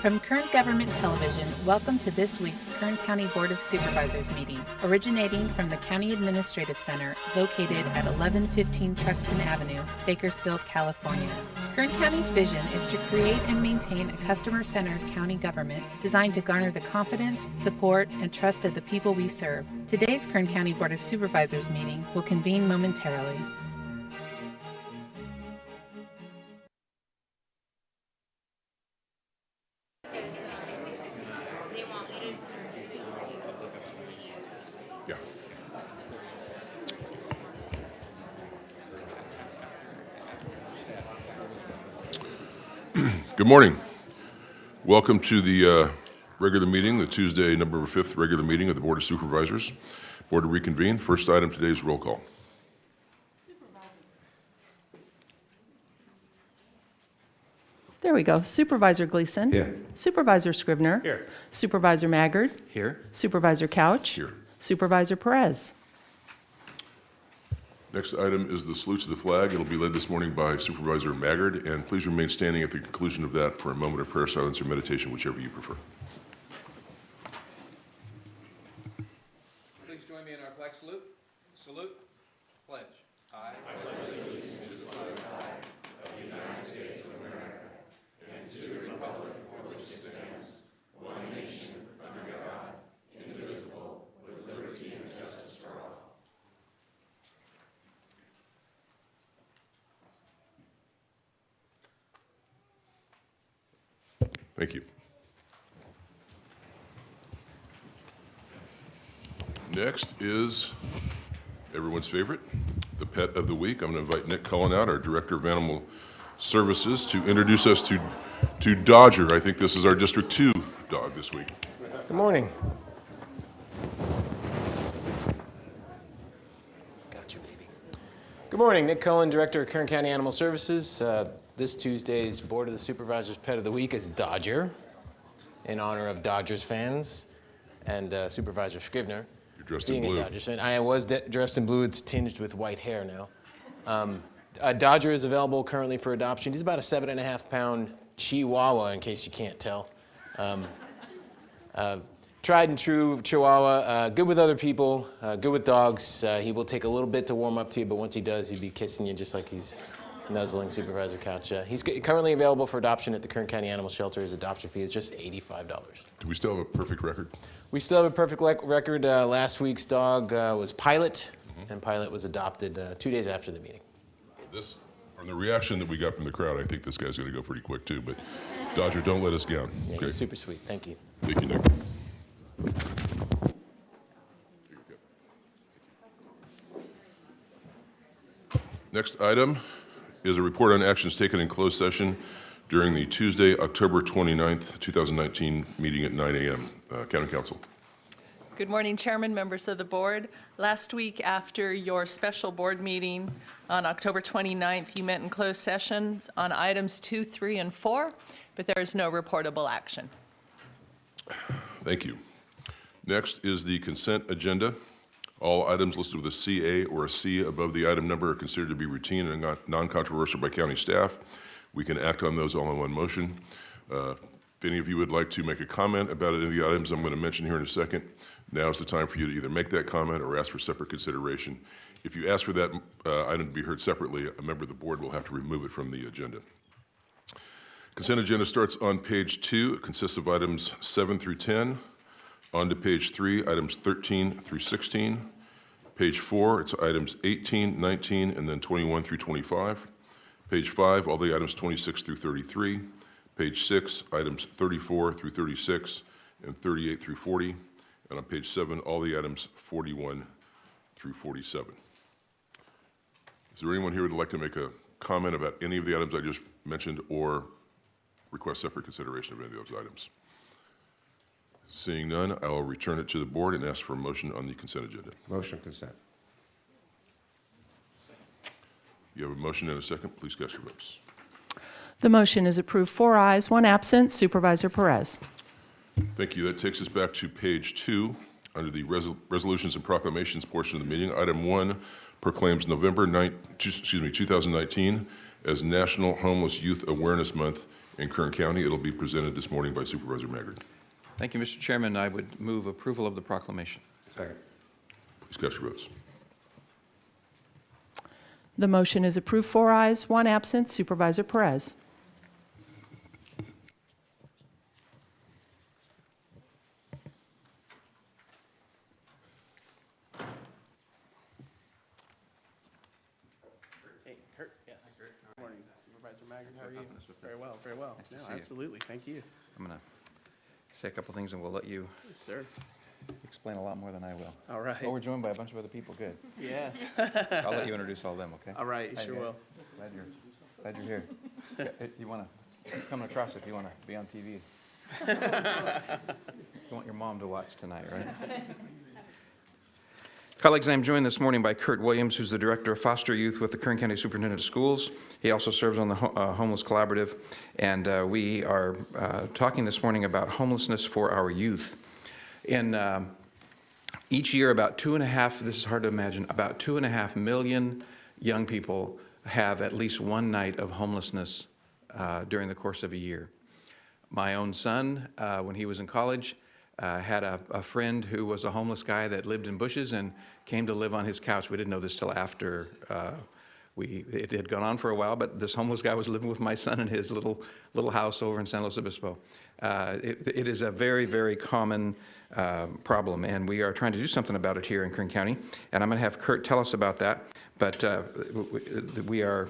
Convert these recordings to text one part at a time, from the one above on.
From Kern Government Television, welcome to this week's Kern County Board of Supervisors meeting, originating from the County Administrative Center located at 1115 Truxtun Avenue, Bakersfield, California. Kern County's vision is to create and maintain a customer-centered county government designed to garner the confidence, support, and trust of the people we serve. Today's Kern County Board of Supervisors meeting will convene momentarily. Good morning. Welcome to the regular meeting, the Tuesday, November 5th regular meeting of the Board of Supervisors. Board to reconvene. First item today is roll call. There we go. Supervisor Gleason. Here. Supervisor Scrivener. Here. Supervisor Maggard. Here. Supervisor Couch. Here. Supervisor Perez. Next item is the salute to the flag. It'll be led this morning by Supervisor Maggard, and please remain standing at the conclusion of that for a moment of prayer, silence, or meditation, whichever you prefer. Please join me in our flag salute. Salute. Pledge. I pledge allegiance to the flag of the United States of America and to the republic for which it stands, one nation, under God, indivisible, with liberty and justice for all. Thank you. Next is everyone's favorite, the pet of the week. I'm going to invite Nick Cullen out, our Director of Animal Services, to introduce us to Dodger. I think this is our District 2 dog this week. Good morning. Got you, baby. Good morning. Nick Cullen, Director of Kern County Animal Services. This Tuesday's Board of the Supervisors Pet of the Week is Dodger, in honor of Dodgers fans, and Supervisor Scrivener. You're dressed being in blue. a Dodgers fan. I was dressed in blue. It's tinged with white hair now. Dodger is available currently for adoption. He's about a 7.5-pound Chihuahua, in case you can't tell. Tried and true Chihuahua, good with other people, good with dogs. He will take a little bit to warm up to you, but once he does, he'd be kissing you just like he's nuzzling Supervisor Couch. He's currently available for adoption at the Kern County Animal Shelter. His adoption fee is just $85. Do we still have a perfect record? We still have a perfect record. Last week's dog was Pilot, and Pilot was adopted 2 days after the meeting. This, from the reaction that we got from the crowd, I think this guy's going to go pretty quick too, but Dodger, don't let us down. Yeah, Okay. he's super sweet. Thank you. Thank you, Nick. Next item is a report on actions taken in closed session during the Tuesday, October 29th, 2019 meeting at 9 a.m. County Council. Good morning, Chairman, members of the board. Last week after your special board meeting on October 29th, you met in closed sessions on items 2, 3, and 4, but there is no reportable action. Thank you. Next is the consent agenda. All items listed with a CA or a C above the item number are considered to be routine and non-controversial by county staff. We can act on those all in one motion. If any of you would like to make a comment about any of the items I'm going to mention here in a second, now is the time for you to either make that comment or ask for separate consideration. If you ask for that item to be heard separately, a member of the board will have to remove it from the agenda. Consent agenda starts on page 2. It consists of items 7 through 10. On to page 3, items 13 through 16. Page 4, it's items 18, 19, and then 21 through 25. Page 5, all the items 26 through 33. Page 6, items 34 through 36, and 38 through 40. And on page 7, all the items 41 through 47. Is there anyone here who would like to make a comment about any of the items I just mentioned or request separate consideration of any of those items? Seeing none, I will return it to the board and ask for a motion on the consent agenda. Motion consent. You have a motion and a second. Please cast your votes. The motion is approved. 4 ayes, 1 absent. Supervisor Perez. Thank you. That takes us back to page 2 under the resolutions and proclamations portion of the meeting. Item 1 proclaims November 2019 as National Homeless Youth Awareness Month in Kern County. It'll be presented this morning by Supervisor Maggard. Thank you, Mr. Chairman. I would move approval of the proclamation. Second. Please cast your votes. The motion is approved, 4 ayes, 1 absent. Supervisor Perez. Hey, Kurt, yes. Good morning, Supervisor Maggard, how are you? Confidence with Very this. well, very well. Nice to No, see you. absolutely, thank you. I'm going to say a couple things, and we'll let you Yes, sir. explain a lot more than I will. All right. Oh, we're joined by a bunch of other people. Good. Yes. I'll let you introduce all of them, okay? All right, Hi, sure guys. will. Glad you're here. Yeah, you want to come across if you want to be on TV. You want your mom to watch tonight, right? Colleagues, I'm joined this morning by Kurt Williams, who's the Director of Foster Youth with the Kern County Superintendent of Schools. He also serves on the Homeless Collaborative, and we are talking this morning about homelessness for our youth. In each year, about 2.5, this is hard to imagine, about 2.5 million young people have at least one night of homelessness during the course of a year. My own son, when he was in college, had a friend who was a homeless guy that lived in bushes and came to live on his couch. We didn't know this till after it had gone on for a while, but this homeless guy was living with my son in his little house over in San Luis Obispo. It is a very, very common problem, and we are trying to do something about it here in Kern County, and I'm going to have Kurt tell us about that. But we are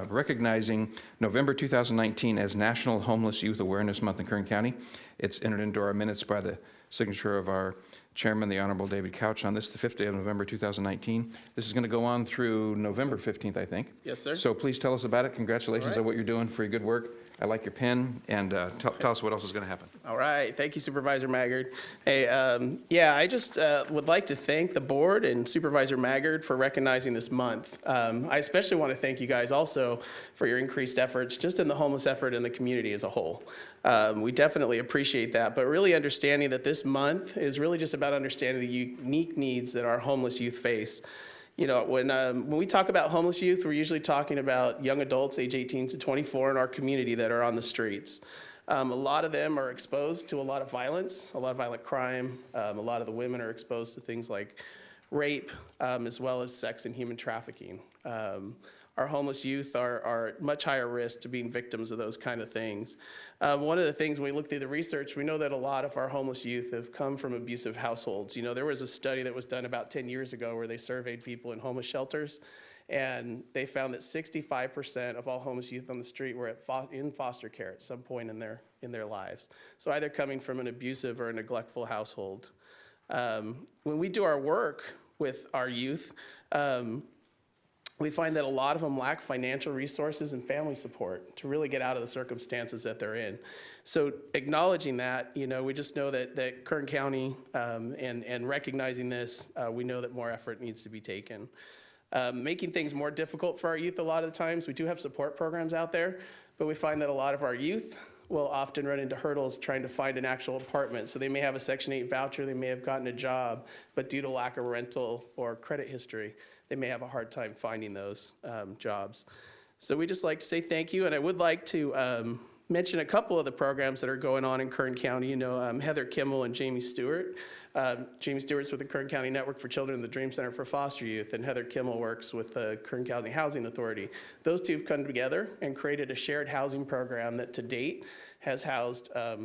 recognizing November 2019 as National Homeless Youth Awareness Month in Kern County. It's entered into our minutes by the signature of our chairman, the Honorable David Couch, on this, the 5th day of November 2019. This is going to go on through November 15th, I think. Yes, sir. So please tell us about it. Congratulations on what you're doing for your good work. I like your pen, and tell us what else is going to happen. All right, thank you, Supervisor Maggard. Hey, yeah, I just would like to thank the board and Supervisor Maggard for recognizing this month. I especially want to thank you guys also for your increased efforts just in the homeless effort in the community as a whole. We definitely appreciate that, but really understanding that this month is really just about understanding the unique needs that our homeless youth face. You know, when we talk about homeless youth, we're usually talking about young adults age 18 to 24 in our community that are on the streets. A lot of them are exposed to a lot of violence, a lot of violent crime. A lot of the women are exposed to things like rape, as well as sex and human trafficking. Our homeless youth are at much higher risk to being victims of those kind of things. One of the things when we look through the research, we know that a lot of our homeless youth have come from abusive households. You know, there was a study that was done about 10 years ago where they surveyed people in homeless shelters, and they found that 65% of all homeless youth on the street were in foster care at some point in their lives. So either coming from an abusive or a neglectful household. When we do our work with our youth, we find that a lot of them lack financial resources and family support to really get out of the circumstances that they're in. So acknowledging that, you know, we just know that Kern County and recognizing this, we know that more effort needs to be taken. Making things more difficult for our youth a lot of the times, we do have support programs out there, but we find that a lot of our youth will often run into hurdles trying to find an actual apartment. So they may have a Section 8 voucher, they may have gotten a job, but due to lack of rental or credit history, they may have a hard time finding those jobs. So we just like to say thank you, and I would like to mention a couple of the programs that are going on in Kern County. You know, Heather Kimmel and Jamie Stewart. Jamie Stewart's with the Kern County Network for Children and the Dream Center for Foster Youth, and Heather Kimmel works with the Kern County Housing Authority. Those two have come together and created a shared housing program that to date has housed, I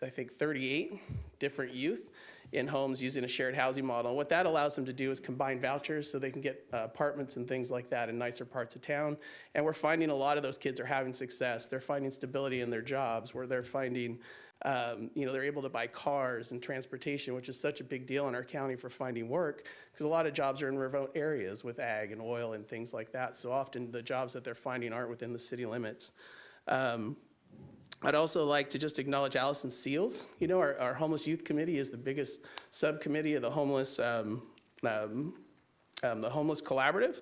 think, 38 different youth in homes using a shared housing model. And what that allows them to do is combine vouchers so they can get apartments and things like that in nicer parts of town. And we're finding a lot of those kids are having success. They're finding stability in their jobs, where they're finding, you know, they're able to buy cars and transportation, which is such a big deal in our county for finding work, because a lot of jobs are in remote areas with ag and oil and things like that. So often the jobs that they're finding aren't within the city limits. I'd also like to just acknowledge Allison Seals. You know, our Homeless Youth Committee is the biggest subcommittee of the Homeless Collaborative.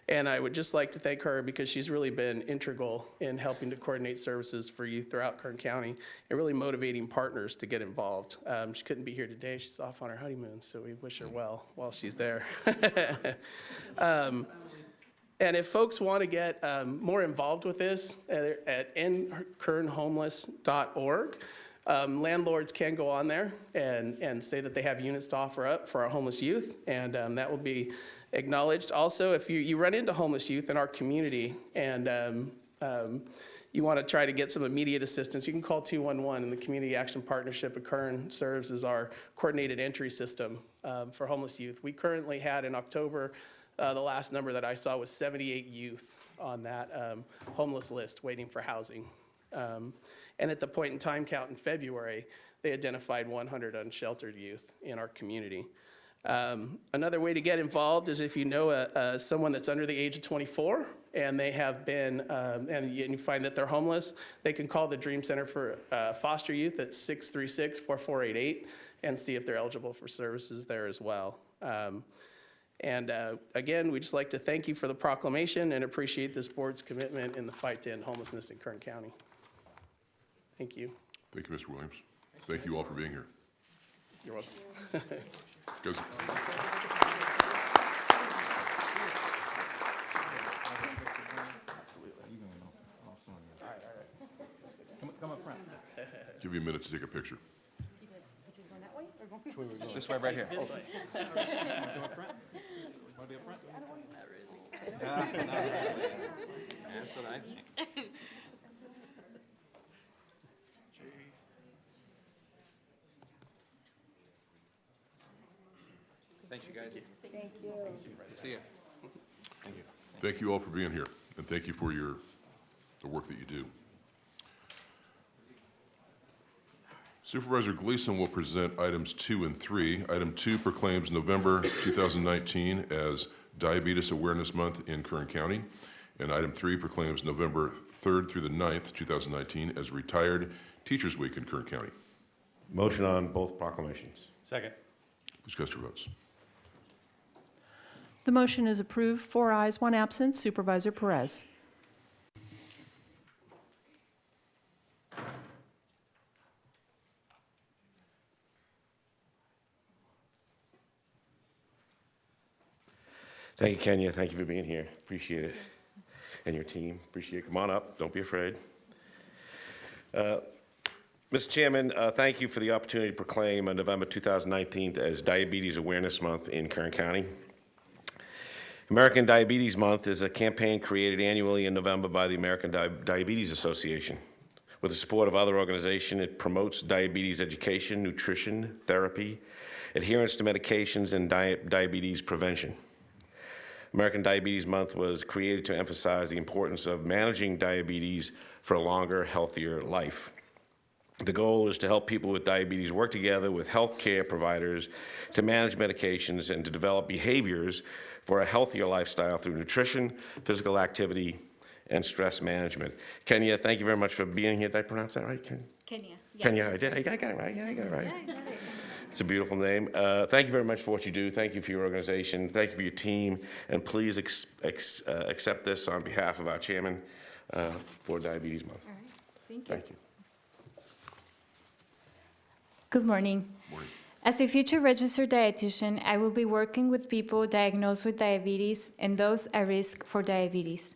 And I would just like to thank her because she's really been integral in helping to coordinate services for youth throughout Kern County and really motivating partners to get involved. She couldn't be here today. She's off on her honeymoon, so we wish her well while she's there. And if folks want to get more involved with this, at endkernhomeless.org, landlords can go on there and say that they have units to offer up for our homeless youth, and that will be acknowledged. Also, if you run into homeless youth in our community and you want to try to get some immediate assistance, you can call 211, and the Community Action Partnership of Kern serves as our coordinated entry system for homeless youth. We currently had in October, the last number that I saw was 78 youth on that homeless list waiting for housing. And at the point in time count in February, they identified 100 unsheltered youth in our community. Another way to get involved is if you know someone that's under the age of 24 and they have been, and you find that they're homeless, they can call the Dream Center for Foster Youth at 636-4488 and see if they're eligible for services there as well. Again, we'd just like to thank you for the proclamation and appreciate this board's commitment in the fight to end homelessness in Kern County. Thank you. Thank you, Mr. Williams. Thank you all for being here. You're welcome. Goes. Come up front. Give you a minute to take a picture. This way, right here. This way. Want to be up front? Not really. That's what I think. Thanks, you guys. Thank you. See you. Thank you. Thank you all for being here, and thank you for the work that you do. Supervisor Gleason will present items 2 and 3. Item 2 proclaims November 2019 as Diabetes Awareness Month in Kern County, and item 3 proclaims November 3rd through the 9th, 2019 as Retired Teachers Week in Kern County. Motion on both proclamations. Second. Discuss your votes. The motion is approved, 4 ayes, 1 absent. Supervisor Perez. Thank you, Kenya. Thank you for being here. Appreciate it. And your team. Appreciate it. Come on up. Don't be afraid. Mr. Chairman, thank you for the opportunity to proclaim November 2019 as Diabetes Awareness Month in Kern County. American Diabetes Month is a campaign created annually in November by the American Diabetes Association. With the support of other organizations, it promotes diabetes education, nutrition, therapy, adherence to medications, and diabetes prevention. American Diabetes Month was created to emphasize the importance of managing diabetes for a longer, healthier life. The goal is to help people with diabetes work together with health care providers to manage medications and to develop behaviors for a healthier lifestyle through nutrition, physical activity, and stress management. Kenya, thank you very much for being here. Did I pronounce that right, Kenya? Kenya. Yeah. Kenya, I did. I got it right. Yeah, I got it right. Yeah, I got it. It's a beautiful name. Thank you very much for what you do. Thank you for your organization. Thank you for your team. And please accept this on behalf of our chairman for Diabetes Month. All right. Thank you. Thank you. Good morning. Morning. As a future registered dietitian, I will be working with people diagnosed with diabetes and those at risk for diabetes.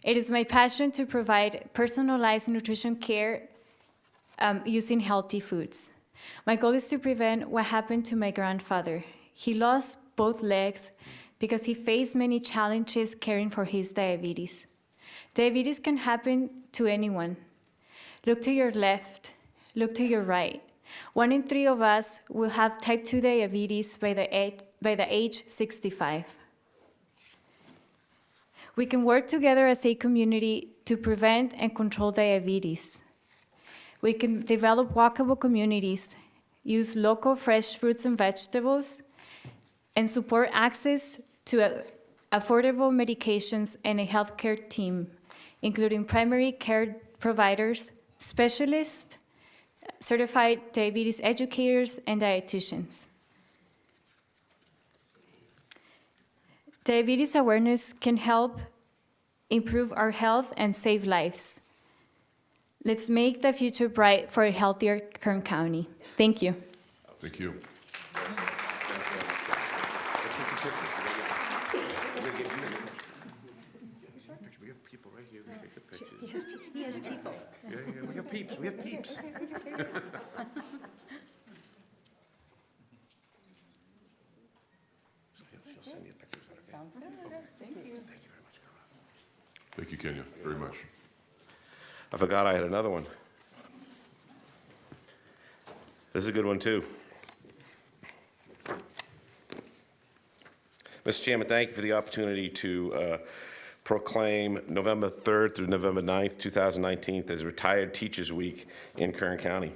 It is my passion to provide personalized nutrition care using healthy foods. My goal is to prevent what happened to my grandfather. He lost both legs because he faced many challenges caring for his diabetes. Diabetes can happen to anyone. Look to your left, look to your right. 1 in 3 of us will have type 2 diabetes by the age 65. We can work together as a community to prevent and control diabetes. We can develop walkable communities, use local fresh fruits and vegetables, and support access to affordable medications and a healthcare team, including primary care providers, specialists, certified diabetes educators, and dietitians. Diabetes awareness can help improve our health and save lives. Let's make the future bright for a healthier Kern County. Thank you. Thank you. pictures. He has people. Yeah, we have peeps, we have peeps. She'll send you pictures. Sounds good. Thank you. Thank you very much, Carla. Thank you, Kenya, very much. I forgot I had another one. This is a good one, too. Mr. Chairman, thank you for the opportunity to proclaim November 3rd through November 9th, 2019 as Retired Teachers Week in Kern County.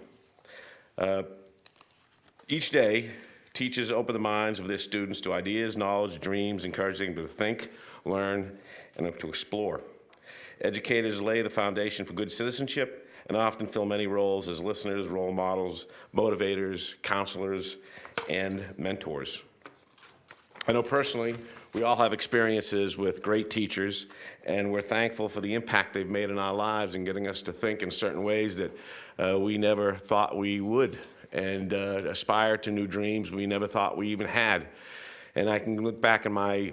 Each day, teachers open the minds of their students to ideas, knowledge, dreams, encouraging them to think, learn, and to explore. Educators lay the foundation for good citizenship and often fill many roles as listeners, role models, motivators, counselors, and mentors. I know personally, we all have experiences with great teachers, and we're thankful for the impact they've made in our lives and getting us to think in certain ways that we never thought we would, and aspire to new dreams we never thought we even had. And I can look back in my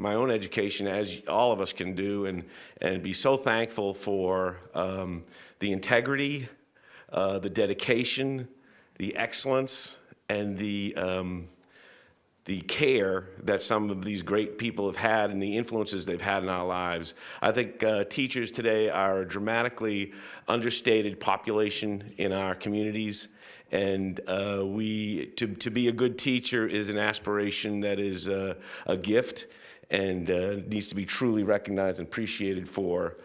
own education, as all of us can do, and be so thankful for the integrity, the dedication, the excellence, and the care that some of these great people have had and the influences they've had in our lives. I think teachers today are a dramatically understated population in our communities. And to be a good teacher is an aspiration that is a gift and needs to be truly recognized and appreciated for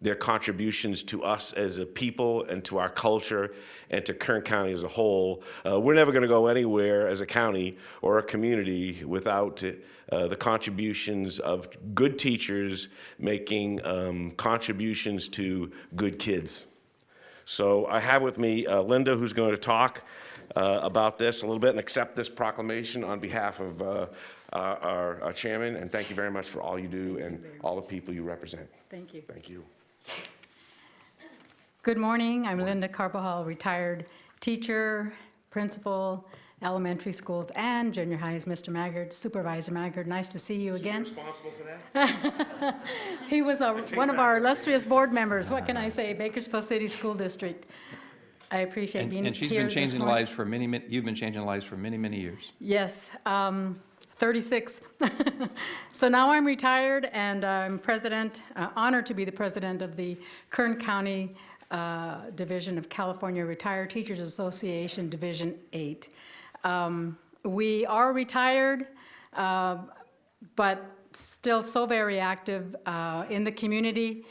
their contributions to us as a people and to our culture and to Kern County as a whole. We're never going to go anywhere as a county or a community without the contributions of good teachers making contributions to good kids. So I have with me Linda, who's going to talk about this a little bit and accept this proclamation on behalf of our chairman. And thank you very much for all you do and all the people you represent. Thank you. Thank you. Good morning. I'm Linda Carbajal, retired teacher, principal, elementary schools and junior highs. Mr. Maggard, Supervisor Maggard, nice to see you again. Responsible for that? He was one of our illustrious board members. What can I say? Bakersfield City School District. I appreciate being here And she's been changing lives for many, you've been changing lives for many, many years. Yes, 36. So now I'm retired and I'm president, honored to be the president of the Kern County Division of California Retired Teachers Association, Division 8. We are retired, but still so very active in the community,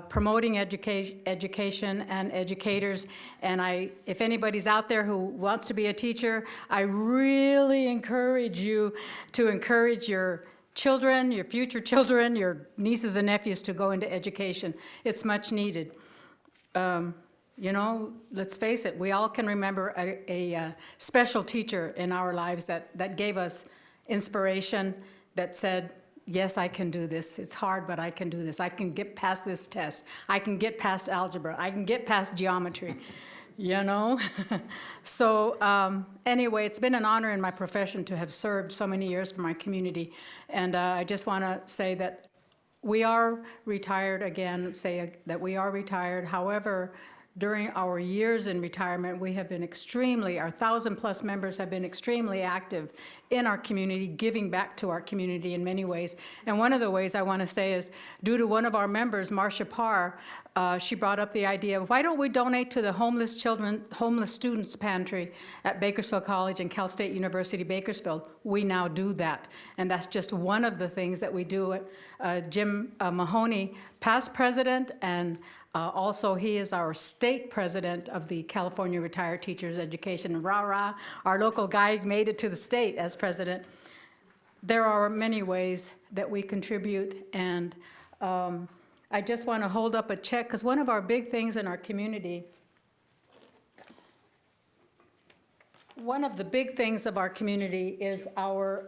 promoting education and educators. And if anybody's out there who wants to be a teacher, I really encourage you to encourage your children, your future children, your nieces and nephews to go into education. It's much needed. You know, let's face it, we all can remember a special teacher in our lives that gave us inspiration, that said, yes, I can do this. It's hard, but I can do this. I can get past this test. I can get past algebra. I can get past geometry, you know? So anyway, it's been an honor in my profession to have served so many years for my community. And I just want to say that we are retired again, say that we are retired. However, during our years in retirement, we have been our 1,000+ members have been extremely active in our community, giving back to our community in many ways. And one of the ways I want to say is due to one of our members, Marcia Parr, she brought up the idea of why don't we donate to the homeless students pantry at Bakersfield College and Cal State University, Bakersfield. We now do that. And that's just one of the things that we do. Jim Mahoney, past president, and also, he is our state president of the California Retired Teachers Education. Rah-rah, our local guy made it to the state as president. There are many ways that we contribute, and I just want to hold up a check, because one of our big things in our community, one of the big things of our community is our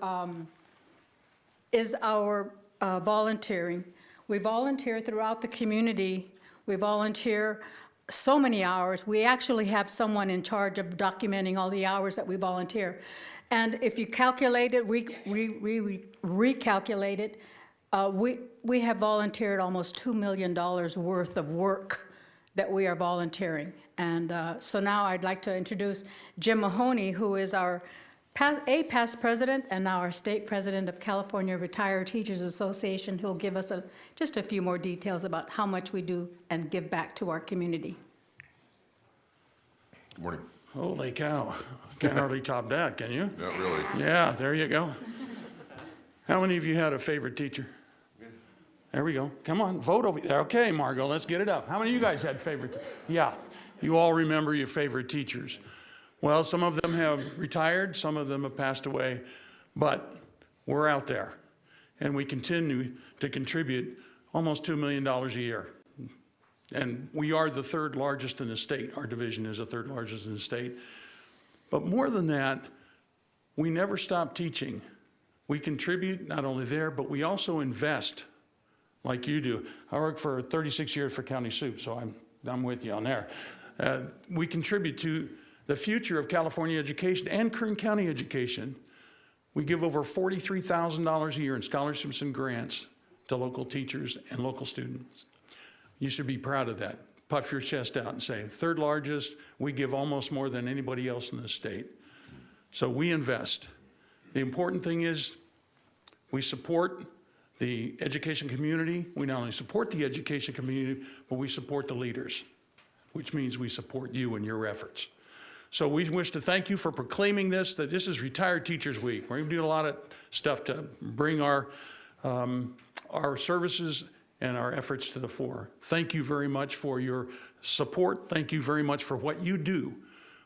volunteering. We volunteer throughout the community. We volunteer so many hours. We actually have someone in charge of documenting all the hours that we volunteer. And if you calculate it, recalculate it, We have volunteered almost $2 million worth of work that we are volunteering. And so now I'd like to introduce Jim Mahoney, who is our past president and now our state president of California Retired Teachers Association, who'll give us just a few more details about how much we do and give back to our community. Good morning. Holy cow. Can't hardly top that, can you? Not really. Yeah, there you go. How many of you had a favorite teacher? There we go. Come on, vote over there. Okay, Margot, let's get it up. How many of you guys had favorite? Yeah, you all remember your favorite teachers. Well, some of them have retired, some of them have passed away, but we're out there, and we continue to contribute almost $2 million a year. And we are the third largest in the state. Our division is the third largest in the state. But more than that, we never stop teaching. We contribute not only there, but we also invest like you do. I worked for 36 years for County Soup, so I'm with you on there. We contribute to the future of California education and Kern County education. We give over $43,000 a year in scholarships and grants to local teachers and local students. You should be proud of that. Puff your chest out and say, third largest, we give almost more than anybody else in the state. So we invest. The important thing is we support the education community. We not only support the education community, but we support the leaders, which means we support you and your efforts. So we wish to thank you for proclaiming this, that this is Retired Teachers Week. We're going to do a lot of stuff to bring our services and our efforts to the fore. Thank you very much for your support. Thank you very much for what you do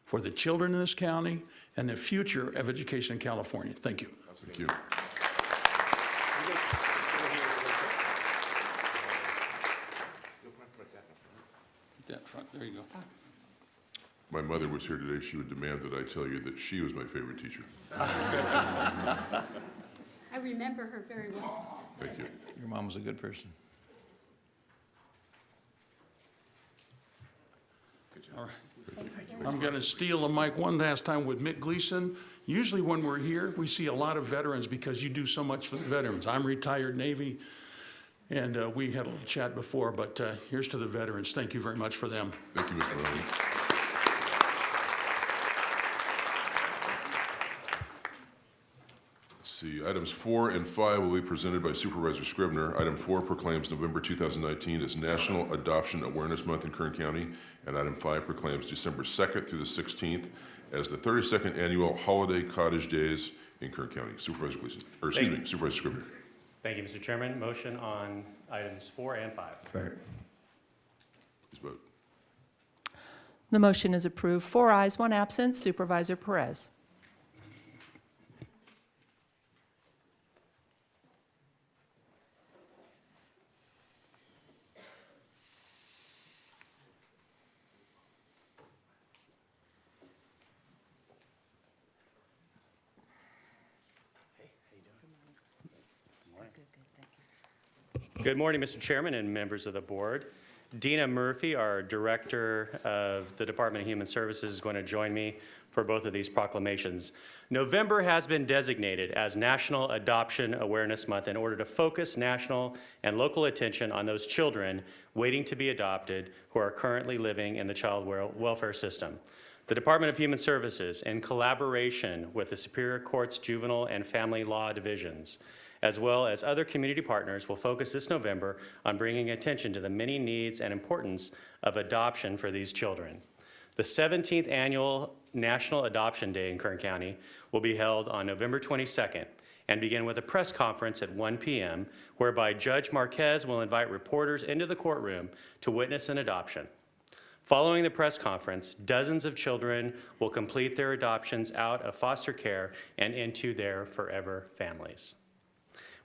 for the children in this county and the future of education in California. Thank you. Thank you. That front, there you go. My mother was here today. She would demand that I tell you that she was my favorite teacher. I remember her very well. Thank you. Your mom was a good person. All right. I'm going to steal a mic one last time with Mick Gleason. Usually when we're here, we see a lot of veterans because you do so much for the veterans. I'm retired Navy, and we had a little chat before, but here's to the veterans. Thank you very much for them. Thank you, Mr. Mahoney. Let's see, items 4 and 5 will be presented by Supervisor Scribner. Item 4 proclaims November 2019 as National Adoption Awareness Month in Kern County, and item 5 proclaims December 2nd through the 16th as the 32nd Annual Holiday Cottage Days in Kern County. Supervisor Gleason, or excuse me, Supervisor Scribner. Thank you, Mr. Chairman. Motion on items 4 and 5. Please vote. The motion is approved. 4 ayes, 1 absent. Supervisor Perez. Good morning, Mr. Chairman and members of the board. Dina Murphy, our Director of the Department of Human Services, is going to join me for both of these proclamations. November has been designated as National Adoption Awareness Month in order to focus national and local attention on those children waiting to be adopted who are currently living in the child welfare system. The Department of Human Services, in collaboration with the Superior Court's Juvenile and Family Law Divisions, as well as other community partners, will focus this November on bringing attention to the many needs and importance of adoption for these children. The 17th Annual National Adoption Day in Kern County will be held on November 22nd and begin with a press conference at 1 p.m., whereby Judge Marquez will invite reporters into the courtroom to witness an adoption. Following the press conference, dozens of children will complete their adoptions out of foster care and into their forever families.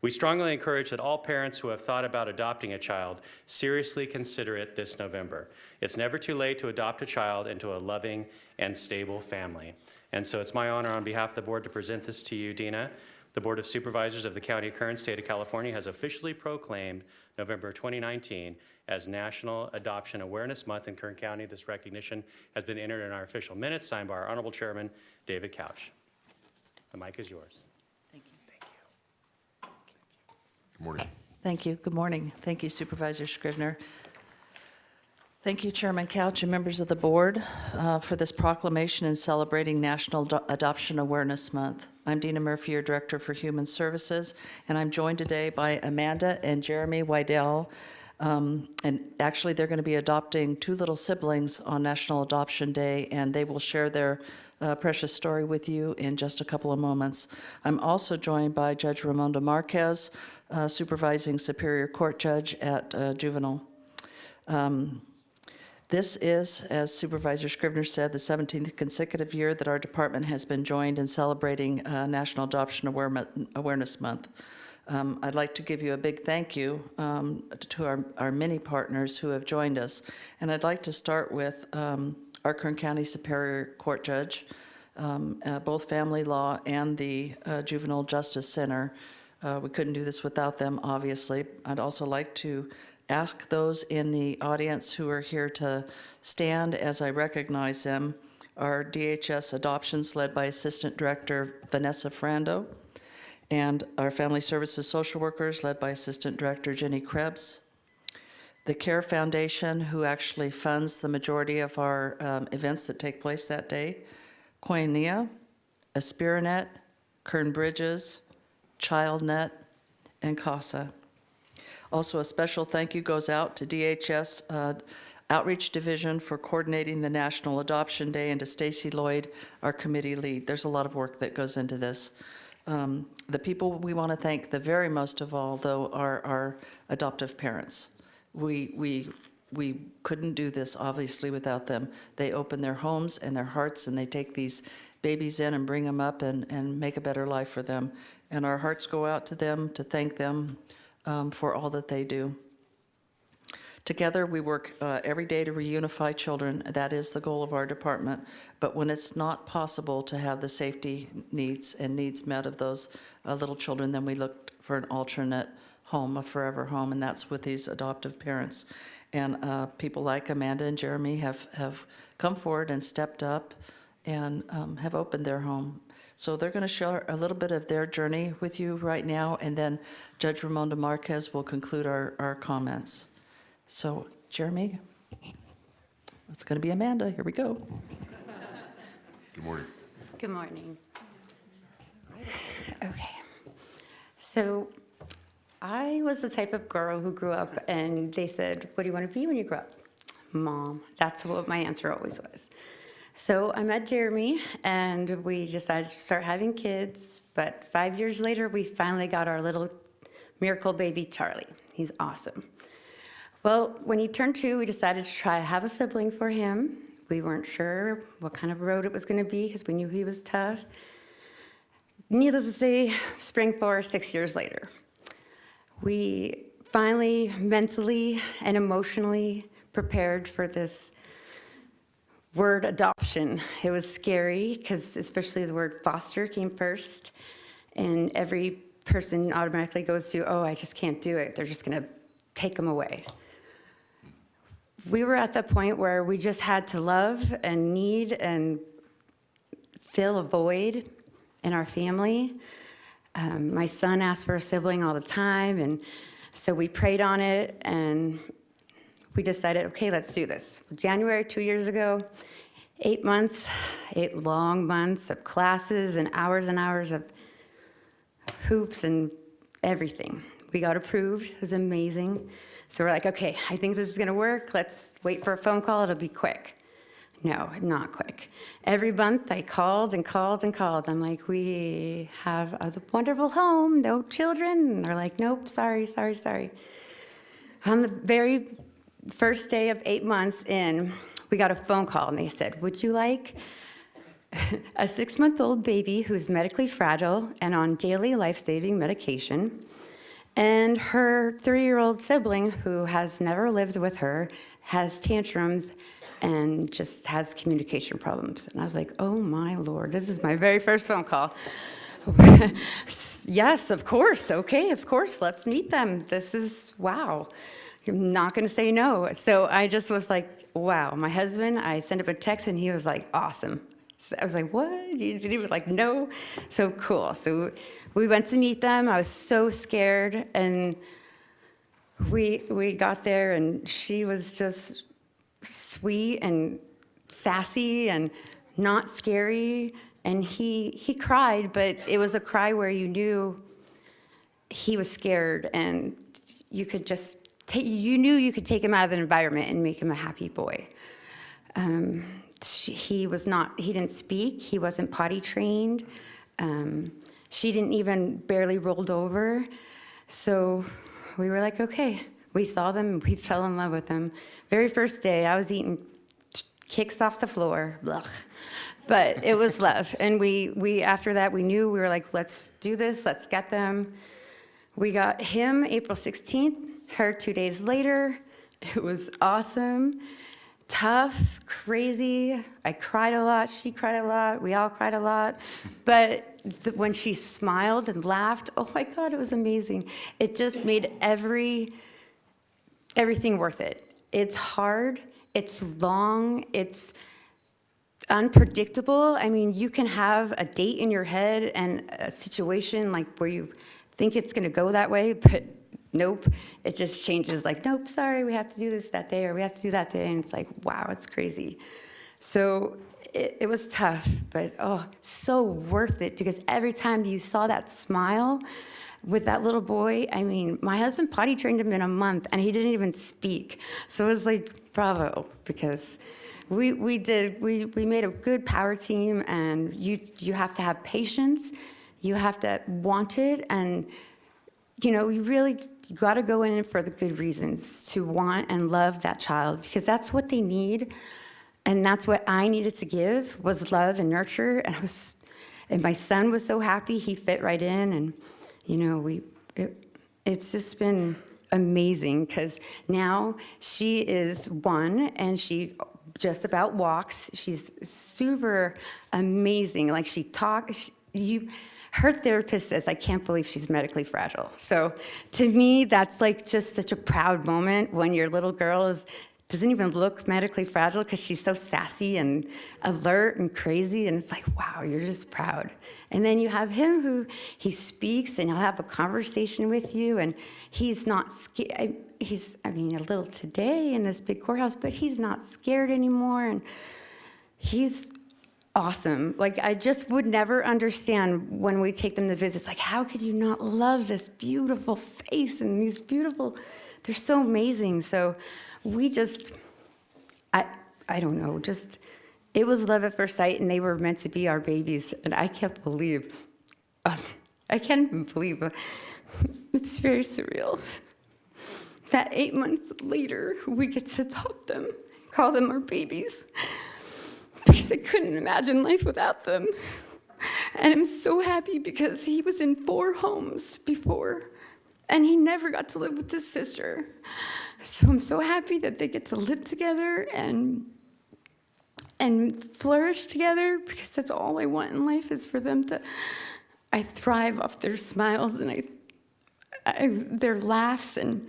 We strongly encourage that all parents who have thought about adopting a child seriously consider it this November. It's never too late to adopt a child into a loving and stable family. And so it's my honor on behalf of the board to present this to you, Dina. The Board of Supervisors of the County of Kern, State of California, has officially proclaimed November 2019 as National Adoption Awareness Month in Kern County. This recognition has been entered in our official minutes, signed by our Honorable Chairman, David Couch. The mic is yours. Good morning. Thank you. Good morning. Thank you, Supervisor Scrivener. Thank you, Chairman Couch and members of the board for this proclamation and celebrating National Adoption Awareness Month. I'm Dina Murphy, your Director for Human Services, and I'm joined today by Amanda and Jeremy Wydell. And actually, they're going to be adopting two little siblings on National Adoption Day, and they will share their precious story with you in just a couple of moments. I'm also joined by Judge Ramonda Marquez, supervising Superior Court Judge at Juvenile. This is, as Supervisor Scrivener said, the 17th consecutive year that our department has been joined in celebrating National Adoption Awareness Month. I'd like to give you a big thank you to our many partners who have joined us. And I'd like to start with our Kern County Superior Court Judge, both family law and the Juvenile Justice Center. We couldn't do this without them, obviously. I'd also like to ask those in the audience who are here to stand as I recognize them. Our DHS Adoptions, led by Assistant Director Vanessa Frando, and our Family Services Social Workers, led by Assistant Director Jenny Krebs. The CARE Foundation, who actually funds the majority of our events that take place that day. Koinonia, Aspiranet, Kern Bridges, ChildNet, and CASA. Also, a special thank you goes out to DHS Outreach Division for coordinating the National Adoption Day, and to Stacy Lloyd, our committee lead. There's a lot of work that goes into this. The people we want to thank the very most of all, though, are our adoptive parents. We couldn't do this, obviously, without them. They open their homes and their hearts, and they take these babies in and bring them up and make a better life for them. And our hearts go out to them to thank them for all that they do. Together, we work every day to reunify children. That is the goal of our department. But when it's not possible to have the safety needs and needs met of those little children, then we look for an alternate home, a forever home, and that's with these adoptive parents. And people like Amanda and Jeremy have come forward and stepped up and have opened their home. So they're going to share a little bit of their journey with you right now, and then Judge Ramonda Marquez will conclude our comments. So, Jeremy, it's going to be Amanda. Here we go. Good morning. Good morning. Okay. So, I was the type of girl who grew up and they said, "What do you want to be when you grow up?" Mom. That's what my answer always was. So I met Jeremy, and we decided to start having kids, but 5 years later, we finally got our little miracle baby, Charlie. He's awesome. Well, when he turned 2, we decided to try to have a sibling for him. We weren't sure what kind of road it was going to be because we knew he was tough. Needless to say, spring forward 6 years later. We finally mentally and emotionally prepared for this word adoption. It was scary because especially the word foster came first, and every person automatically goes to, "Oh, I just can't do it. They're just going to take them away." We were at the point where we just had to love and need and fill a void in our family. My son asked for a sibling all the time, and so we prayed on it, and we decided, okay, let's do this. January 2 years ago, 8 months, 8 long months of classes and hours of hoops and everything. We got approved. It was amazing. So we're like, okay, I think this is going to work. Let's wait for a phone call. It'll be quick. No, not quick. Every month I called and called and called. I'm like, we have a wonderful home, no children. And they're like, nope, sorry. On the very first day of 8 months in, we got a phone call, and they said, would you like a 6-month-old baby who's medically fragile and on daily life-saving medication, and her 3-year-old sibling who has never lived with her, has tantrums, and just has communication problems? And I was like, oh my Lord, this is my very first phone call. Yes, of course, okay, of course, let's meet them. This is, wow. I'm not going to say no. So I just was like, wow. My husband, I sent him a text, and he was like, awesome. So I was like, what? He was like, no. So cool. So we went to meet them. I was so scared. And we got there, and she was just sweet and sassy and not scary. And he cried, but it was a cry where you knew he was scared, and you could just you knew you could take him out of the environment and make him a happy boy. He didn't speak. He wasn't potty trained. She didn't even barely rolled over. So we were like, okay. We saw them, and we fell in love with them. Very first day, I was eating kicks off the floor. Blech. But it was love. And we after that, we knew, we were like, let's do this. Let's get them. We got him April 16th, her 2 days later. It was awesome. Tough, crazy. I cried a lot. She cried a lot. We all cried a lot. But when she smiled and laughed, oh my God, it was amazing. It just made everything worth it. It's hard. It's long. It's unpredictable. I mean, you can have a date in your head and a situation like where you think it's going to go that way, but nope, it just changes. Like, nope, sorry, we have to do this that day, or we have to do that day, and it's like, wow, it's crazy. So it was tough, but oh, so worth it, because every time you saw that smile with that little boy, I mean, my husband potty trained him in a month, and he didn't even speak. So it was like, bravo, because we made a good power team, and you have to have patience, you have to want it, and you really got to go in for the good reasons, to want and love that child, because that's what they need, and that's what I needed to give, was love and nurture. And my son was so happy, he fit right in, and it's just been amazing, because now she is 1 and she just about walks. She's super amazing. Like, she talks, her therapist says, I can't believe she's medically fragile. So to me, that's like just such a proud moment when your little girl doesn't even look medically fragile, because she's so sassy and alert and crazy. And it's like, wow, you're just proud. And then you have him, who he speaks and he'll have a conversation with you, and he's not scared. A little today in this big courthouse, but he's not scared anymore. And he's awesome. Like, I just would never understand when we take them to visits, like, how could you not love this beautiful face and these beautiful, they're so amazing. So we just, I don't know, just, it was love at first sight, and they were meant to be our babies. And I can't believe, I can't even believe, it's very surreal that 8 months later, we get to adopt them, call them our babies, because I couldn't imagine life without them. And I'm so happy, because he was in 4 homes before, and he never got to live with his sister. So I'm so happy that they get to live together and flourish together, because that's all I want in life, is for them to, I thrive off their smiles and their laughs, and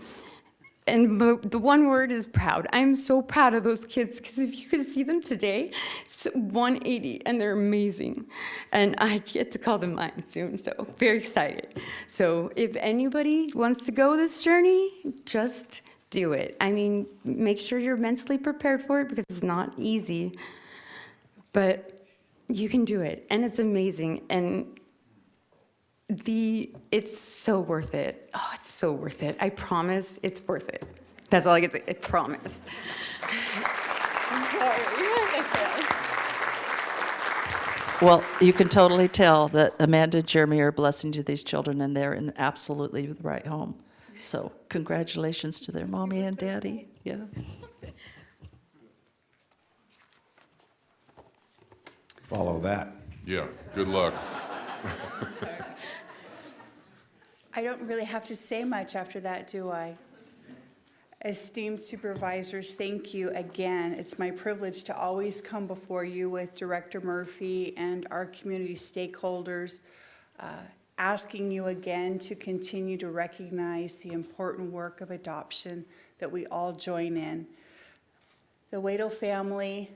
the one word is proud. I'm so proud of those kids, because if you could see them today, it's 180, and they're amazing. And I get to call them mine soon, so very excited. So if anybody wants to go this journey, just do it. I mean, make sure you're mentally prepared for it, because it's not easy, but you can do it, and it's amazing. And it's so worth it. Oh, it's so worth it. I promise it's worth it. That's all I can say. I promise. Well, you can totally tell that Amanda and Jeremy are a blessing to these children, and they're in absolutely the right home. So congratulations to their mommy and daddy. Yeah. Follow that. Yeah, good luck. I don't really have to say much after that, do I? Esteemed supervisors, thank you again. It's my privilege to always come before you with Director Murphy and our community stakeholders, asking you again to continue to recognize the important work of adoption that we all join in. The Waddell family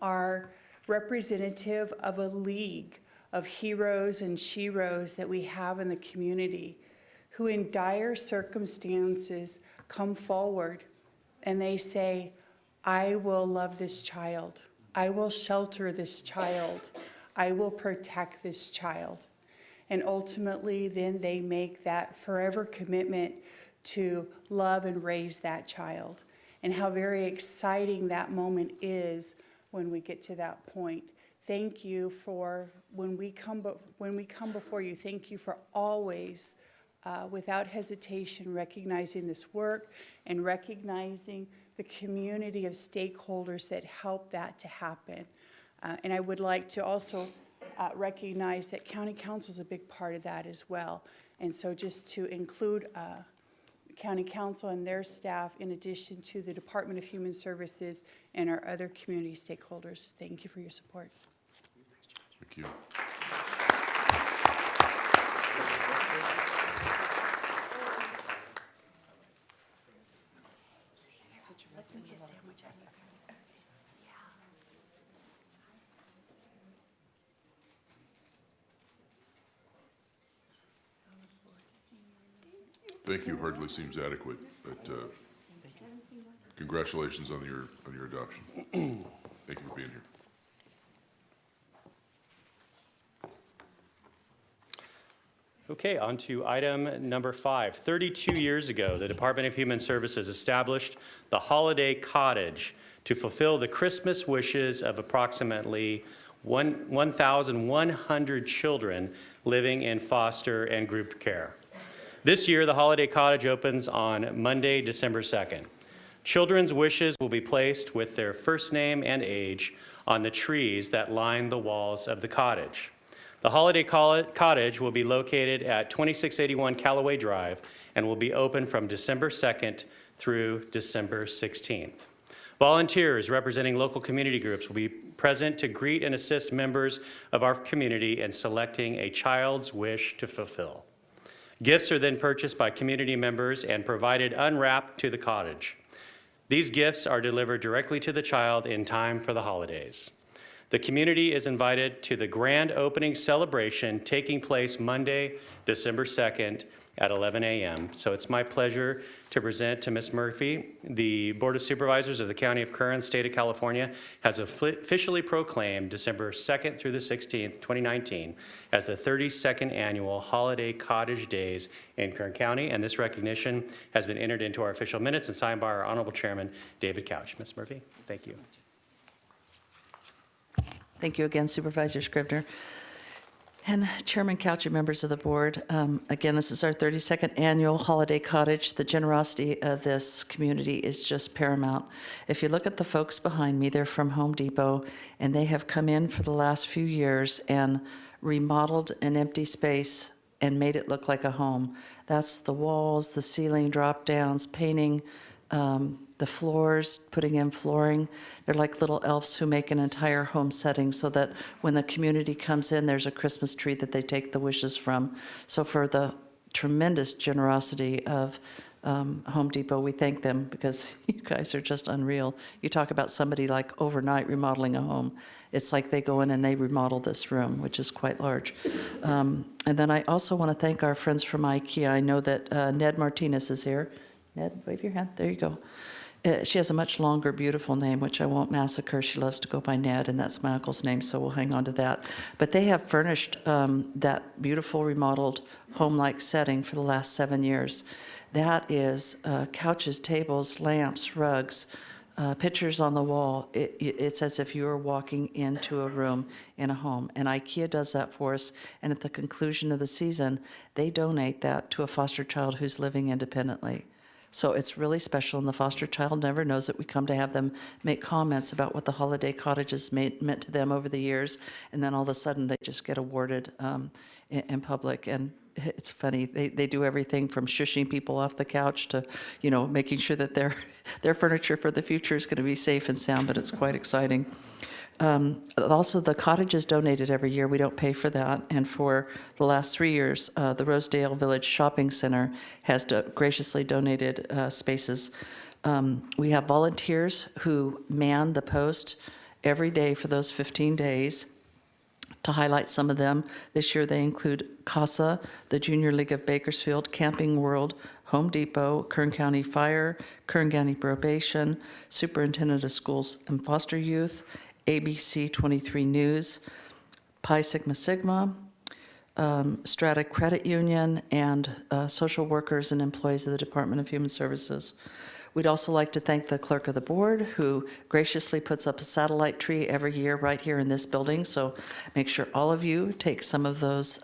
are representative of a league of heroes and sheroes that we have in the community, who in dire circumstances come forward and they say, I will love this child. I will shelter this child. I will protect this child. And ultimately, then they make that forever commitment to love and raise that child. And how very exciting that moment is when we get to that point. Thank you for, when we come before you, thank you for always, without hesitation, recognizing this work and recognizing the community of stakeholders that help that to happen. And I would like to also recognize that County Council is a big part of that as well. And so just to include County Council and their staff in addition to the Department of Human Services and our other community stakeholders. Thank you for your support. Thank you. Let's make a sandwich out of you guys. Thank you hardly seems adequate, but congratulations on your adoption. Thank you for being here. Okay, on to item number 5. 32 years ago, the Department of Human Services established the Holiday Cottage to fulfill the Christmas wishes of approximately 1,100 children living in foster and group care. This year, the Holiday Cottage opens on Monday, December 2nd. Children's wishes will be placed with their first name and age on the trees that line the walls of the cottage. The Holiday Cottage will be located at 2681 Callaway Drive and will be open from December 2nd through December 16th. Volunteers representing local community groups will be present to greet and assist members of our community in selecting a child's wish to fulfill. Gifts are then purchased by community members and provided unwrapped to the cottage. These gifts are delivered directly to the child in time for the holidays. The community is invited to the grand opening celebration taking place Monday, December 2nd at 11 a.m. So it's my pleasure to present to Ms. Murphy. The Board of Supervisors of the County of Kern, State of California, has officially proclaimed December 2nd through the 16th, 2019, as the 32nd annual Holiday Cottage Days in Kern County, and this recognition has been entered into our official minutes and signed by our Honorable Chairman, David Couch. Ms. Murphy, thank you. Thank you again, Supervisor Scribner. And Chairman Couch and members of the board, again, this is our 32nd annual Holiday Cottage. The generosity of this community is just paramount. If you look at the folks behind me, they're from Home Depot, and they have come in for the last few years and remodeled an empty space and made it look like a home. That's the walls, the ceiling drop downs, painting the floors, putting in flooring. They're like little elves who make an entire home setting so that when the community comes in, there's a Christmas tree that they take the wishes from. So for the tremendous generosity of Home Depot, we thank them because you guys are just unreal. You talk about somebody like overnight remodeling a home. It's like they go in and they remodel this room, which is quite large. And then I also want to thank our friends from IKEA. I know that Ned Martinez is here. Ned, wave your hand. There you go. She has a much longer, beautiful name, which I won't massacre. She loves to go by Ned, and that's my uncle's name, so we'll hang on to that. But they have furnished that beautiful, remodeled, home-like setting for the last 7 years. That is couches, tables, lamps, rugs, pictures on the wall. It's as if you are walking into a room in a home. And IKEA does that for us, and at the conclusion of the season, they donate that to a foster child who's living independently. So it's really special, and the foster child never knows it. We come to have them make comments about what the Holiday Cottage has meant to them over the years, and then all of a sudden they just get awarded in public. And it's funny, they do everything from shushing people off the couch to, you know, making sure that their furniture for the future is going to be safe and sound, but it's quite exciting. Also, the cottage is donated every year. We don't pay for that. And for the last 3 years, the Rosedale Village Shopping Center has graciously donated spaces. We have volunteers who man the post every day for those 15 days to highlight some of them. This year they include CASA, the Junior League of Bakersfield, Camping World, Home Depot, Kern County Fire, Kern County Probation, Superintendent of Schools and Foster Youth, ABC 23 News, Pi Sigma Sigma, Strata Credit Union, and social workers and employees of the Department of Human Services. We'd also like to thank the clerk of the board, who graciously puts up a satellite tree every year right here in this building. So make sure all of you take some of those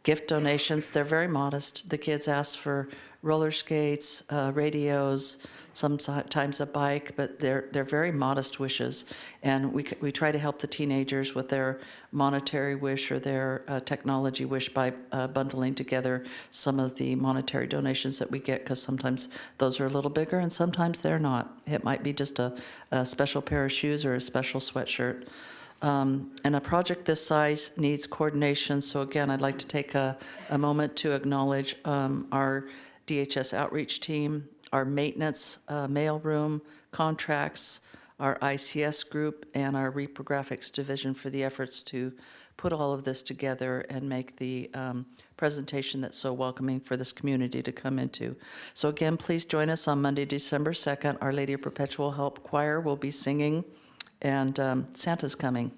gift donations. They're very modest. The kids ask for roller skates, radios, sometimes a bike, but they're very modest wishes. And we try to help the teenagers with their monetary wish or their technology wish by bundling together some of the monetary donations that we get, because sometimes those are a little bigger and sometimes they're not. It might be just a special pair of shoes or a special sweatshirt. And a project this size needs coordination. So again, I'd like to take a moment to acknowledge our DHS outreach team, our maintenance mailroom contracts, our ICS group, and our reprographics division for the efforts to put all of this together and make the presentation that's so welcoming for this community to come into. So again, please join us on Monday, December 2nd. Our Lady of Perpetual Help Choir will be singing, and Santa's coming.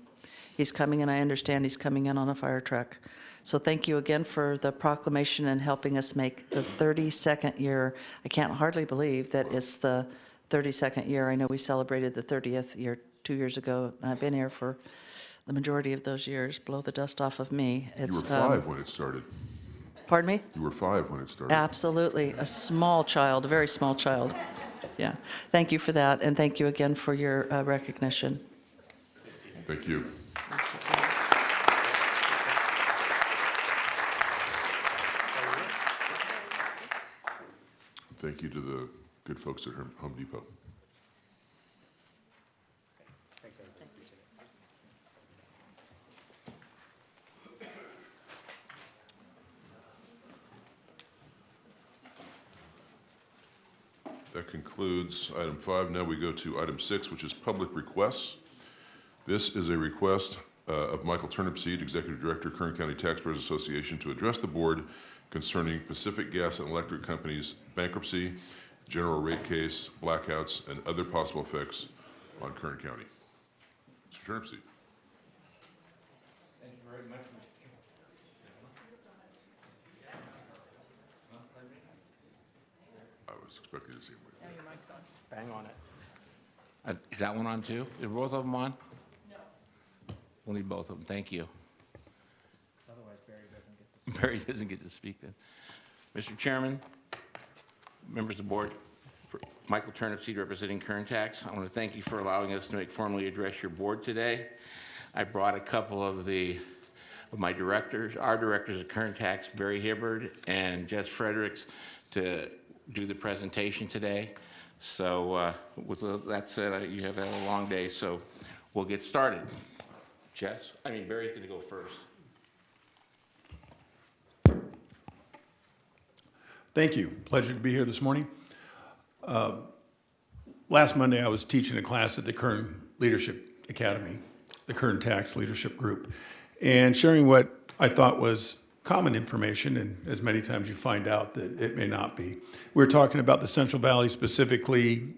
He's coming, and I understand he's coming in on a fire truck. So thank you again for the proclamation and helping us make the 32nd year. I can't hardly believe that it's the 32nd year. I know we celebrated the 30th year 2 years ago, and I've been here for the majority of those years. Blow the dust off of me. You were 5 when it started. Pardon me? You were 5 when it started. Absolutely. A small child, a very small child. Yeah. Thank you for that, and thank you again for your recognition. Thank you. Thank you to the good folks at Home Depot. That concludes item 5. Now we go to item 6, which is public requests. This is a request of Michael Turnipseed, Executive Director, Kern County Taxpayers Association, to address the board concerning Pacific Gas and Electric Company's bankruptcy, general rate case, blackouts, and other possible effects on Kern County. Mr. Turnipseed. Thank you very much, I was expecting to see him. Now your mic's on. Bang on it. Is that one on too? Are both of them on? No. We'll need both of them. Thank you. Otherwise, Barry doesn't get to speak then. Mr. Chairman, members of the board, Michael Turnipseed representing Kern Tax. I want to thank you for allowing us to formally address your board today. I brought a couple of my directors, our directors at Kern Tax, Barry Hibbard and Jess Fredericks, to do the presentation today. So with that said, you have had a long day, so we'll get started. Barry's going to go first. Thank you. Pleasure to be here this morning. Last Monday, I was teaching a class at the Kern Leadership Academy, the Kern Tax Leadership Group, and sharing what I thought was common information, and as many times you find out that it may not be. We're talking about the Central Valley, specifically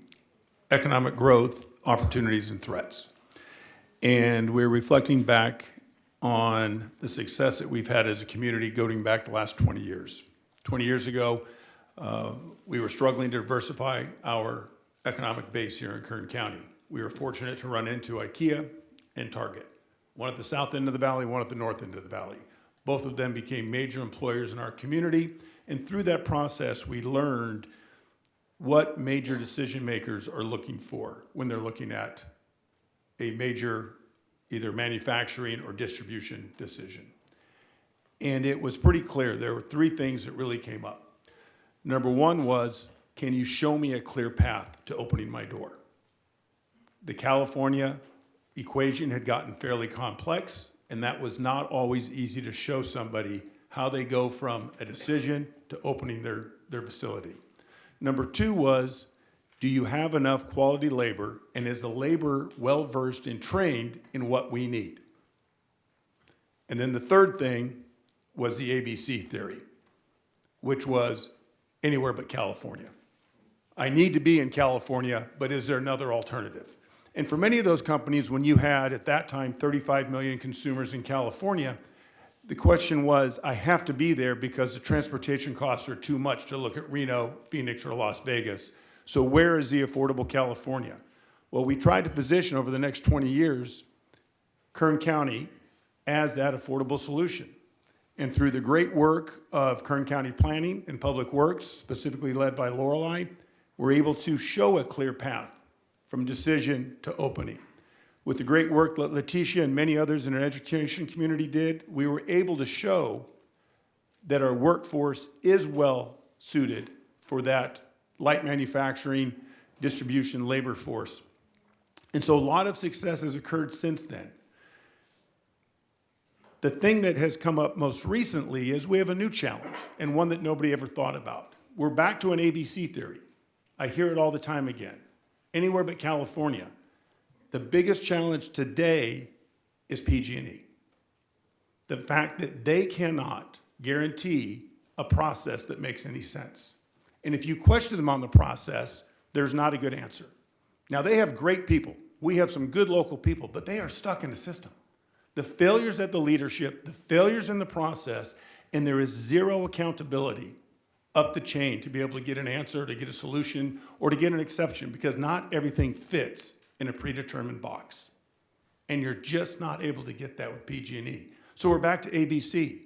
economic growth, opportunities, and threats. And we're reflecting back on the success that we've had as a community going back the last 20 years. 20 years ago, we were struggling to diversify our economic base here in Kern County. We were fortunate to run into IKEA and Target, one at the south end of the valley, one at the north end of the valley. Both of them became major employers in our community, and through that process, we learned what major decision makers are looking for when they're looking at a major either manufacturing or distribution decision. And it was pretty clear. There were 3 things that really came up. Number 1 was, can you show me a clear path to opening my door? The California equation had gotten fairly complex, and that was not always easy to show somebody how they go from a decision to opening their facility. Number 2 was, do you have enough quality labor, and is the labor well-versed and trained in what we need? And then the third thing was the ABC theory, which was anywhere but California. I need to be in California, but is there another alternative? And for many of those companies, when you had, at that time, 35 million consumers in California, the question was, I have to be there because the transportation costs are too much to look at Reno, Phoenix, or Las Vegas. So where is the affordable California? Well, we tried to position over the next 20 years Kern County as that affordable solution. And through the great work of Kern County Planning and Public Works, specifically led by Lorelei, we're able to show a clear path from decision to opening. With the great work that Letitia and many others in our education community did, we were able to show that our workforce is well suited for that light manufacturing, distribution labor force. And so a lot of success has occurred since then. The thing that has come up most recently is we have a new challenge, and one that nobody ever thought about. We're back to an ABC theory. I hear it all the time again. Anywhere but California. The biggest challenge today is PG&E. The fact that they cannot guarantee a process that makes any sense. And if you question them on the process, there's not a good answer. Now, they have great people. We have some good local people, but they are stuck in the system. The failures at the leadership, the failures in the process, and there is zero accountability up the chain to be able to get an answer, to get a solution, or to get an exception, because not everything fits in a predetermined box. And you're just not able to get that with PG&E. So we're back to ABC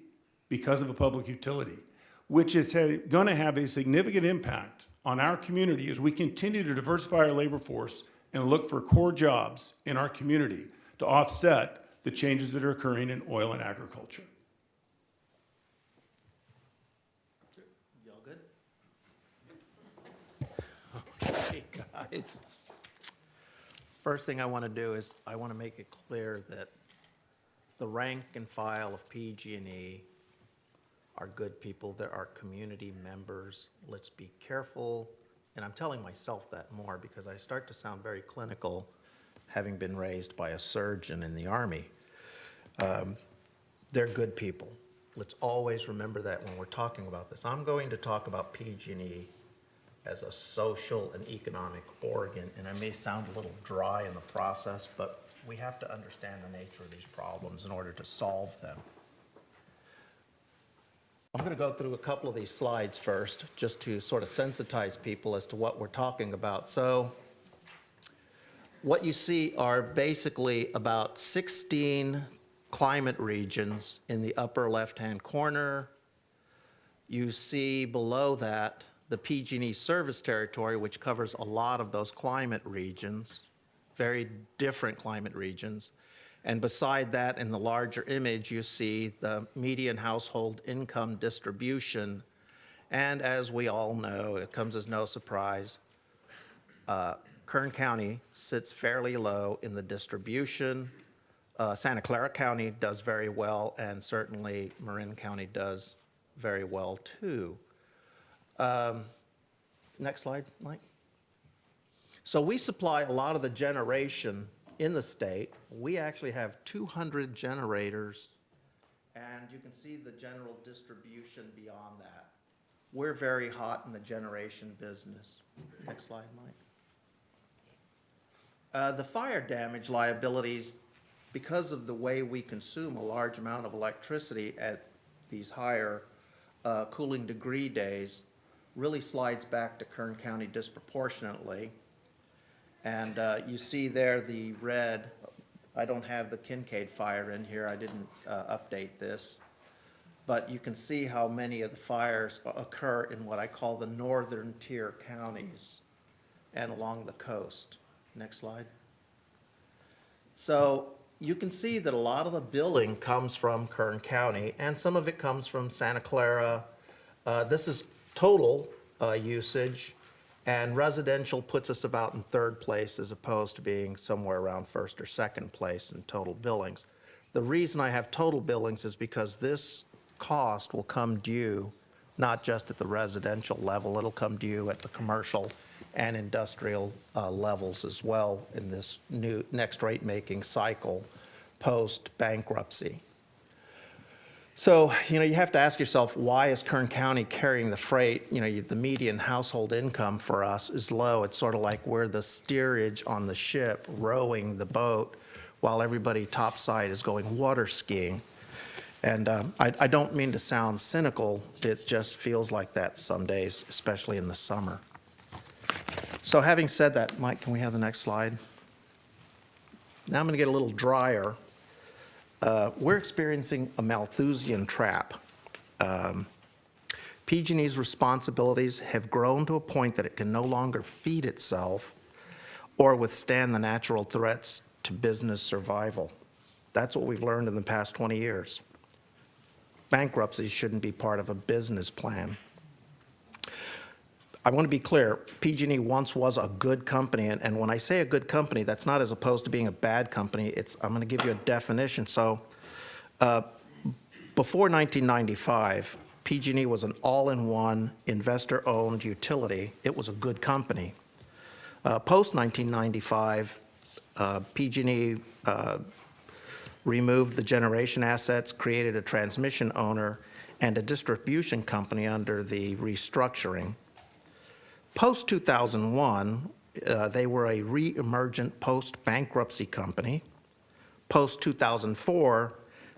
because of a public utility, which is going to have a significant impact on our community as we continue to diversify our labor force and look for core jobs in our community to offset the changes that are occurring in oil and agriculture. Y'all good? Okay, guys. First thing I want to do is I want to make it clear that the rank and file of PG&E are good people. They're our community members. Let's be careful. And I'm telling myself that more because I start to sound very clinical, having been raised by a surgeon in the Army. They're good people. Let's always remember that when we're talking about this. I'm going to talk about PG&E as a social and economic organ, and I may sound a little dry in the process, but we have to understand the nature of these problems in order to solve them. I'm going to go through a couple of these slides first, just to sort of sensitize people as to what we're talking about. So what you see are basically about 16 climate regions in the upper left-hand corner. You see below that the PG&E service territory, which covers a lot of those climate regions, very different climate regions. And beside that, in the larger image, you see the median household income distribution. And as we all know, it comes as no surprise, Kern County sits fairly low in the distribution. Santa Clara County does very well, and certainly Marin County does very well too. Next slide, Mike. So we supply a lot of the generation in the state. We actually have 200 generators, and you can see the general distribution beyond that. We're very hot in the generation business. Next slide, Mike. The fire damage liabilities, because of the way we consume a large amount of electricity at these higher cooling degree days, really slides back to Kern County disproportionately. And you see there the red. I don't have the Kincaid fire in here. I didn't update this. But you can see how many of the fires occur in what I call the northern tier counties and along the coast. Next slide. So you can see that a lot of the billing comes from Kern County, and some of it comes from Santa Clara. This is total usage, and residential puts us about in third place as opposed to being somewhere around first or second place in total billings. The reason I have total billings is because this cost will come due not just at the residential level, it'll come due at the commercial and industrial levels as well in this new next rate making cycle post bankruptcy. So, you have to ask yourself, why is Kern County carrying the freight? The median household income for us is low. It's sort of like we're the steerage on the ship rowing the boat while everybody topside is going water skiing. And I don't mean to sound cynical. It just feels like that some days, especially in the summer. So having said that, Mike, can we have the next slide? Now I'm going to get a little drier. We're experiencing a Malthusian trap. PG&E's responsibilities have grown to a point that it can no longer feed itself or withstand the natural threats to business survival. That's what we've learned in the past 20 years. Bankruptcy shouldn't be part of a business plan. I want to be clear, PG&E once was a good company, and when I say a good company, that's not as opposed to being a bad company. I'm going to give you a definition. So before 1995, PG&E was an all-in-one investor-owned utility. It was a good company. Post-1995, PG&E removed the generation assets, created a transmission owner, and a distribution company under the restructuring. Post-2001, they were a re-emergent post-bankruptcy company. Post-2004,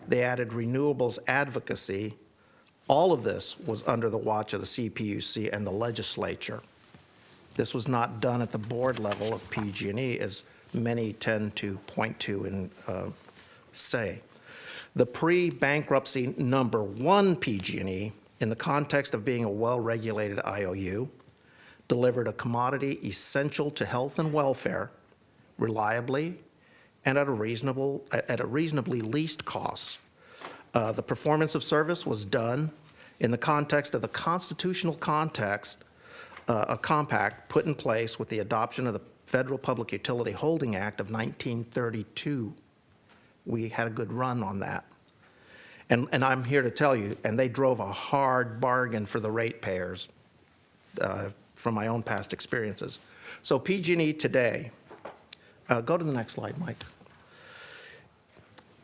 they added renewables advocacy. All of this was under the watch of the CPUC and the legislature. This was not done at the board level of PG&E, as many tend to point to and say. The pre-bankruptcy number one PG&E, in the context of being a well-regulated IOU, delivered a commodity essential to health and welfare reliably and at a reasonably least cost. The performance of service was done in the context of the constitutional context, a compact put in place with the adoption of the Federal Public Utility Holding Act of 1932. We had a good run on that. And I'm here to tell you, and they drove a hard bargain for the ratepayers from my own past experiences. So PG&E today, go to the next slide, Mike.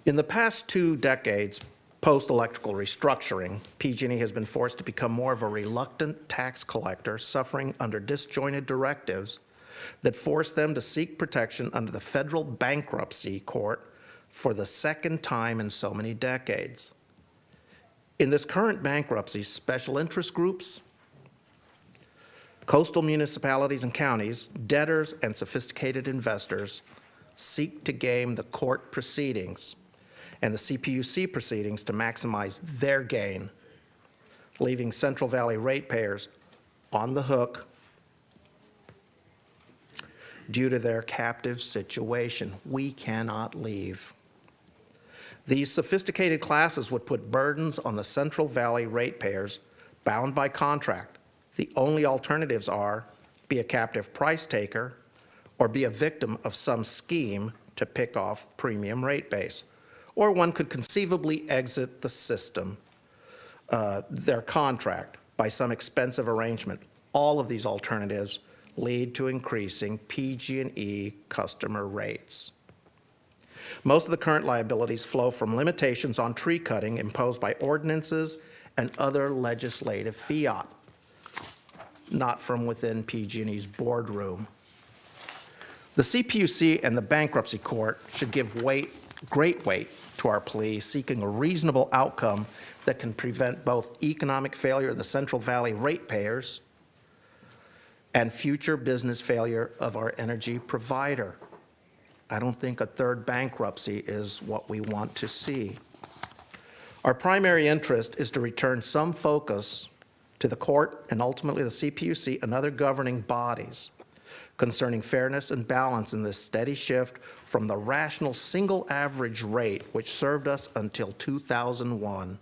In the past 2 decades, post-electrical restructuring, PG&E has been forced to become more of a reluctant tax collector, suffering under disjointed directives that force them to seek protection under the federal bankruptcy court for the second time in so many decades. In this current bankruptcy, special interest groups, coastal municipalities and counties, debtors, and sophisticated investors seek to game the court proceedings and the CPUC proceedings to maximize their gain, leaving Central Valley ratepayers on the hook due to their captive situation. We cannot leave. These sophisticated classes would put burdens on the Central Valley ratepayers bound by contract. The only alternatives are be a captive price taker or be a victim of some scheme to pick off premium rate base. Or one could conceivably exit the system, their contract, by some expensive arrangement. All of these alternatives lead to increasing PG&E customer rates. Most of the current liabilities flow from limitations on tree cutting imposed by ordinances and other legislative fiat, not from within PG&E's boardroom. The CPUC and the bankruptcy court should give great weight to our plea, seeking a reasonable outcome that can prevent both economic failure of the Central Valley ratepayers and future business failure of our energy provider. I don't think a third bankruptcy is what we want to see. Our primary interest is to return some focus to the court and ultimately the CPUC and other governing bodies concerning fairness and balance in this steady shift from the rational single average rate, which served us until 2001,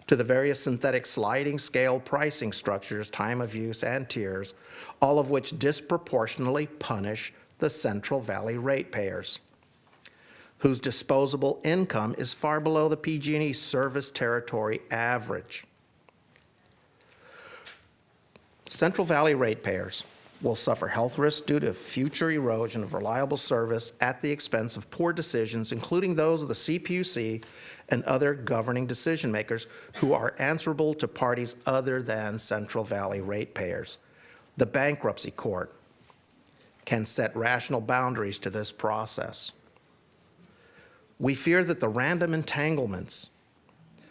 to the various synthetic sliding scale pricing structures, time of use, and tiers, all of which disproportionately punish the Central Valley ratepayers, whose disposable income is far below the PG&E service territory average. Central Valley ratepayers will suffer health risks due to future erosion of reliable service at the expense of poor decisions, including those of the CPUC and other governing decision makers who are answerable to parties other than Central Valley ratepayers. The bankruptcy court can set rational boundaries to this process. We fear that the random entanglements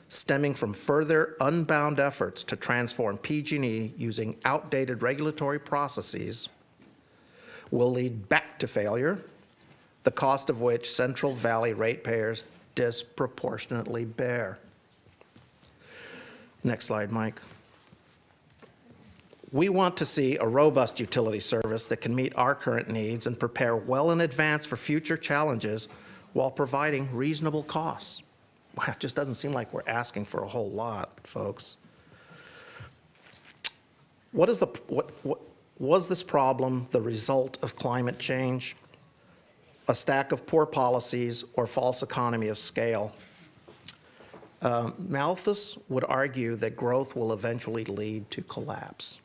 stemming from further unbound efforts to transform PG&E using outdated regulatory processes will lead back to failure, the cost of which Central Valley ratepayers disproportionately bear. Next slide, Mike. We want to see a robust utility service that can meet our current needs and prepare well in advance for future challenges while providing reasonable costs. Wow, it just doesn't seem like we're asking for a whole lot, folks. Was this problem the result of climate change, a stack of poor policies, or false economy of scale? Malthus would argue that growth will eventually lead to collapse.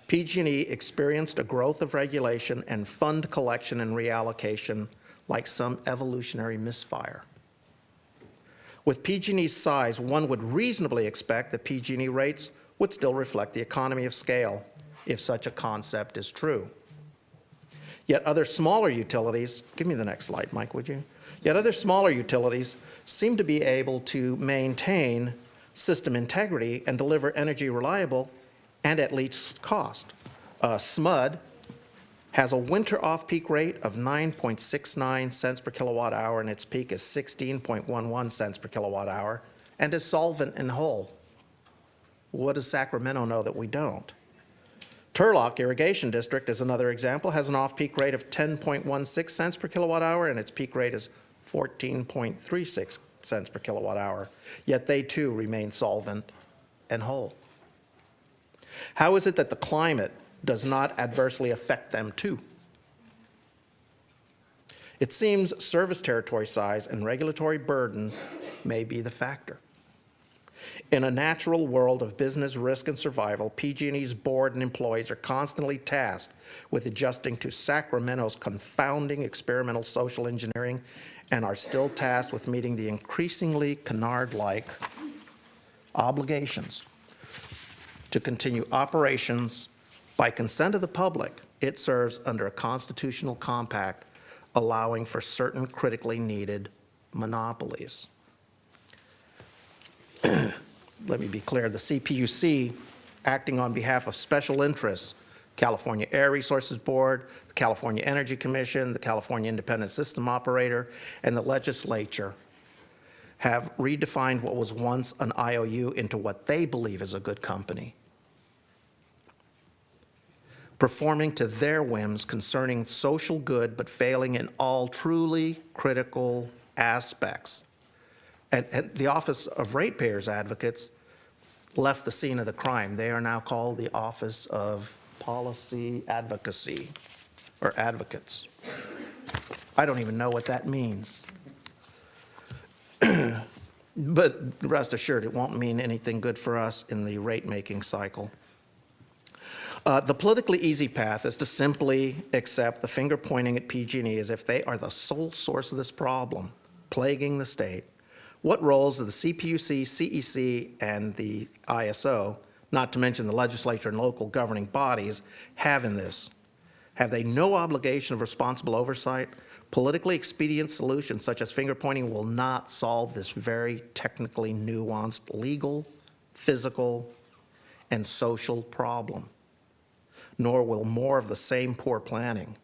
PG&E experienced a growth of regulation and fund collection and reallocation like some evolutionary misfire. With PG&E's size, one would reasonably expect that PG&E rates would still reflect the economy of scale, if such a concept is true. Yet other smaller utilities, give me the next slide, Mike, would you? Yet other smaller utilities seem to be able to maintain system integrity and deliver energy reliable and at least cost. SMUD has a winter off-peak rate of 9.69 cents per kilowatt hour, and its peak is 16.11 cents per kilowatt hour, and is solvent and whole. What does Sacramento know that we don't? Turlock Irrigation District is another example, has an off-peak rate of 10.16 cents per kilowatt hour, and its peak rate is 14.36 cents per kilowatt hour, yet they too remain solvent and whole. How is it that the climate does not adversely affect them too? It seems service territory size and regulatory burden may be the factor. In a natural world of business risk and survival, PG&E's board and employees are constantly tasked with adjusting to Sacramento's confounding experimental social engineering and are still tasked with meeting the increasingly canard-like obligations to continue operations by consent of the public. It serves under a constitutional compact allowing for certain critically needed monopolies. Let me be clear, the CPUC, acting on behalf of special interests, California Air Resources Board, the California Energy Commission, the California Independent System Operator, and the legislature, have redefined what was once an IOU into what they believe is a good company, performing to their whims concerning social good, but failing in all truly critical aspects. And the Office of Ratepayers Advocates left the scene of the crime. They are now called the Office of Policy Advocacy, or Advocates. I don't even know what that means. But rest assured, it won't mean anything good for us in the rate-making cycle. The politically easy path is to simply accept the finger pointing at PG&E as if they are the sole source of this problem plaguing the state. What roles do the CPUC, CEC, and the ISO, not to mention the legislature and local governing bodies, have in this? Have they no obligation of responsible oversight? Politically expedient solutions such as finger pointing will not solve this very technically nuanced legal, physical, and social problem, nor will more of the same poor planning.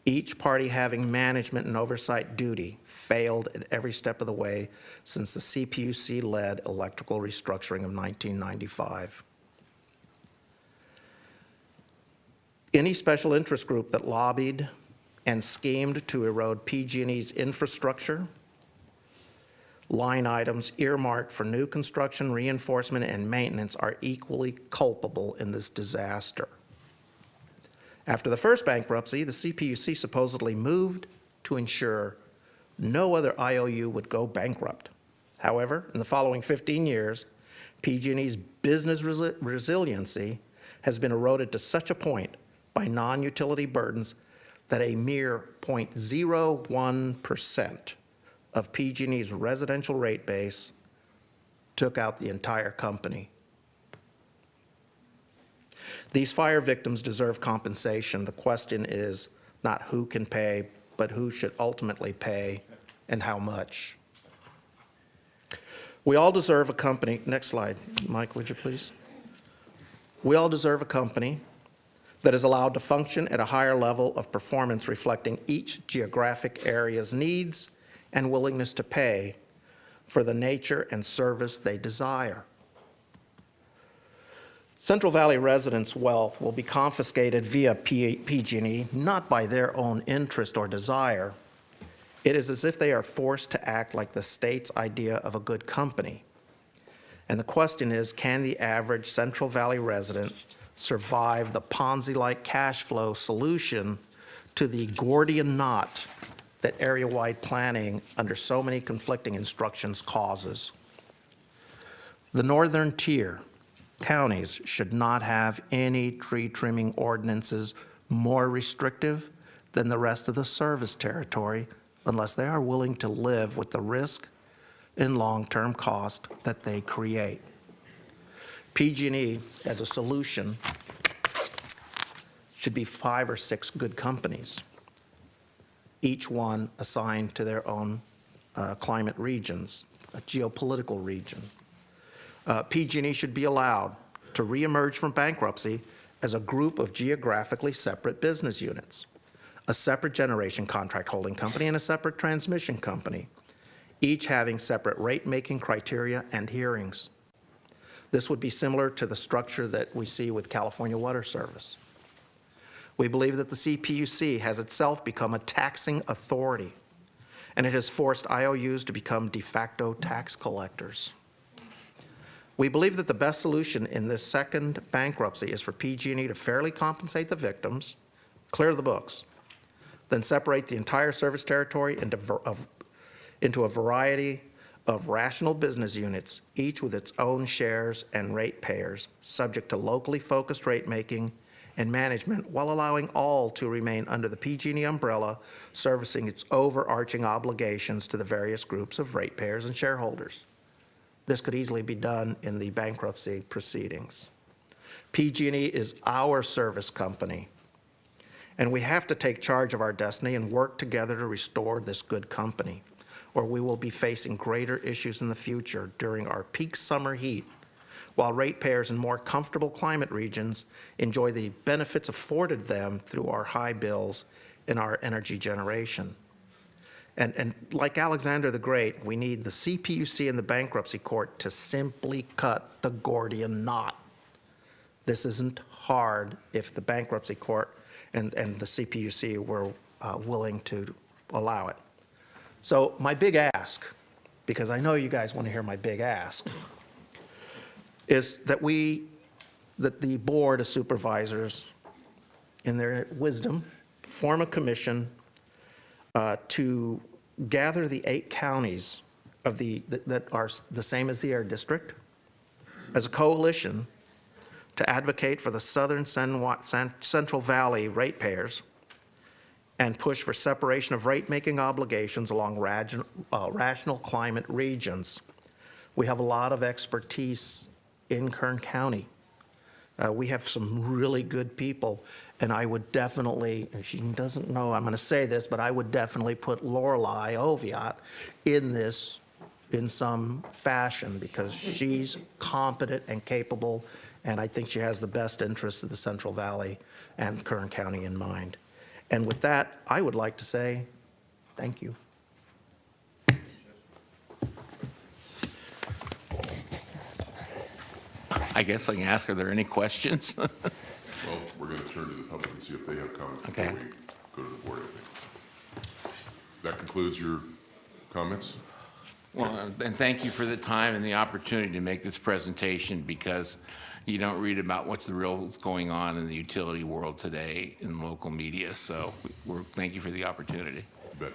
Each party having management and oversight duty failed at every step of the way since the CPUC-led electrical restructuring of 1995. Any special interest group that lobbied and schemed to erode PG&E's infrastructure, line items earmarked for new construction, reinforcement, and maintenance are equally culpable in this disaster. After the first bankruptcy, the CPUC supposedly moved to ensure no other IOU would go bankrupt. However, in the following 15 years, PG&E's business resiliency has been eroded to such a point by non-utility burdens that a mere 0.01% of PG&E's residential rate base took out the entire company. These fire victims deserve compensation. The question is not who can pay, but who should ultimately pay and how much. We all deserve a company. Next slide, Mike, would you please? We all deserve a company that is allowed to function at a higher level of performance reflecting each geographic area's needs and willingness to pay for the nature and service they desire. Central Valley residents' wealth will be confiscated via PG&E, not by their own interest or desire. It is as if they are forced to act like the state's idea of a good company. And the question is, can the average Central Valley resident survive the Ponzi-like cash flow solution to the Gordian knot that area-wide planning under so many conflicting instructions causes? The northern tier counties should not have any tree trimming ordinances more restrictive than the rest of the service territory unless they are willing to live with the risk and long-term cost that they create. PG&E, as a solution, should be 5 or 6 good companies, each one assigned to their own climate regions, a geopolitical region. PG&E should be allowed to reemerge from bankruptcy as a group of geographically separate business units, a separate generation contract holding company and a separate transmission company, each having separate rate-making criteria and hearings. This would be similar to the structure that we see with California Water Service. We believe that the CPUC has itself become a taxing authority, and it has forced IOUs to become de facto tax collectors. We believe that the best solution in this second bankruptcy is for PG&E to fairly compensate the victims, clear the books, then separate the entire service territory into a variety of rational business units, each with its own shares and ratepayers, subject to locally focused rate making and management, while allowing all to remain under the PG&E umbrella, servicing its overarching obligations to the various groups of ratepayers and shareholders. This could easily be done in the bankruptcy proceedings. PG&E is our service company, and we have to take charge of our destiny and work together to restore this good company, or we will be facing greater issues in the future during our peak summer heat, while ratepayers in more comfortable climate regions enjoy the benefits afforded them through our high bills in our energy generation. And like Alexander the Great, we need the CPUC and the bankruptcy court to simply cut the Gordian knot. This isn't hard if the bankruptcy court and the CPUC were willing to allow it. So my big ask, because I know you guys want to hear my big ask, is that the Board of Supervisors, in their wisdom, form a commission to gather the 8 counties that are the same as the Air District as a coalition to advocate for the Southern Central Valley ratepayers and push for separation of rate-making obligations along rational climate regions. We have a lot of expertise in Kern County. We have some really good people, and I would definitely, if she doesn't know, I'm going to say this, but I would definitely put Lorelei Oviatt in this in some fashion because she's competent and capable, and I think she has the best interest of the Central Valley and Kern County in mind. And with that, I would like to say thank you. I guess I can ask, are there any questions? Well, we're going to turn to the public and see if they have comments before we go to the board, I think. That concludes your comments? Well, and thank you for the time and the opportunity to make this presentation, because you don't read about what's going on in the utility world today in local media. So thank you for the opportunity. You bet.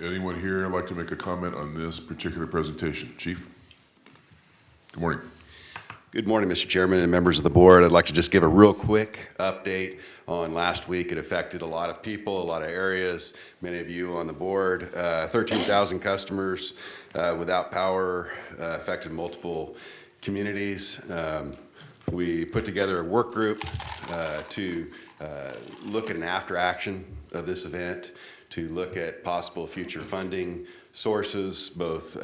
Anyone here like to make a comment on this particular presentation? Chief? Good morning. Good morning, Mr. Chairman and members of the board. I'd like to just give a real quick update on last week. It affected a lot of people, a lot of areas, many of you on the board. 13,000 customers without power, affected multiple communities. We put together a work group to look at an after action of this event, to look at possible future funding sources, both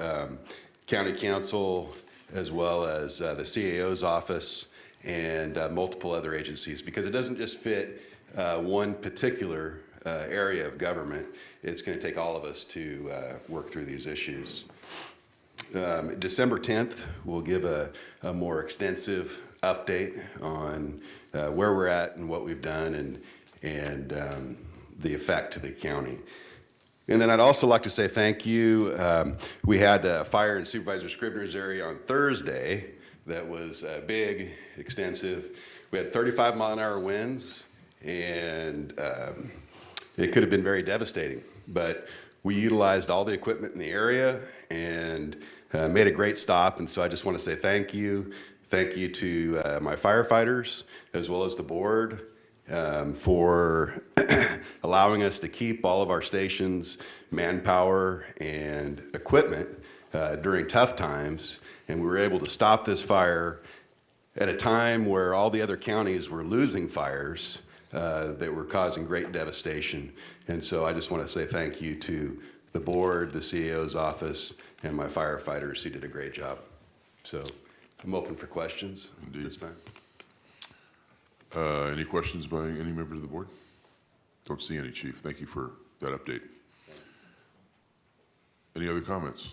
county council, as well as the CAO's office and multiple other agencies, because it doesn't just fit one particular area of government. It's going to take all of us to work through these issues. December 10th, we'll give a more extensive update on where we're at and what we've done and the effect to the county. And then I'd also like to say thank you. We had a fire in Supervisor Scribner's area on Thursday that was big, extensive. We had 35-mile-an-hour winds, and it could have been very devastating. But we utilized all the equipment in the area and made a great stop. And so I just want to say thank you. Thank you to my firefighters, as well as the board, for allowing us to keep all of our stations, manpower, and equipment during tough times. And we were able to stop this fire at a time where all the other counties were losing fires that were causing great devastation. And so I just want to say thank you to the board, the CAO's office, and my firefighters who did a great job. So I'm open for questions at this time. Any questions by any members of the board? Don't see any, Chief. Thank you for that update. Any other comments?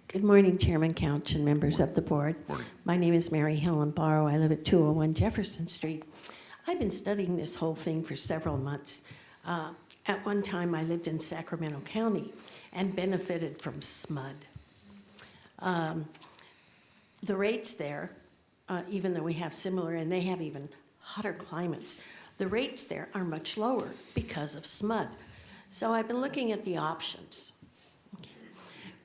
Good morning, Chairman Couch and members of the board. Morning. My name is Mary Helen Barrow. I live at 201 Jefferson Street. I've been studying this whole thing for several months. At one time, I lived in Sacramento County and benefited from SMUD. The rates there, even though we have similar, and they have even hotter climates, the rates there are much lower because of SMUD. So I've been looking at the options.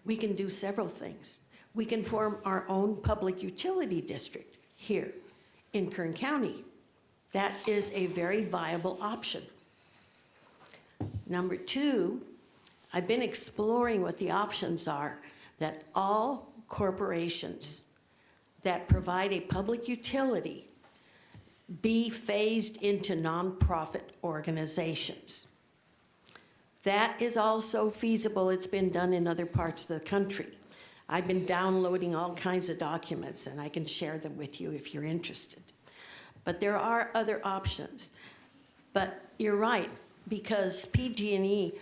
We can do several things. We can form our own public utility district here in Kern County. That is a very viable option. Number two, I've been exploring what the options are that all corporations that provide a public utility be phased into nonprofit organizations. That is also feasible. It's been done in other parts of the country. I've been downloading all kinds of documents, and I can share them with you if you're interested. But there are other options. But you're right, because PG&E,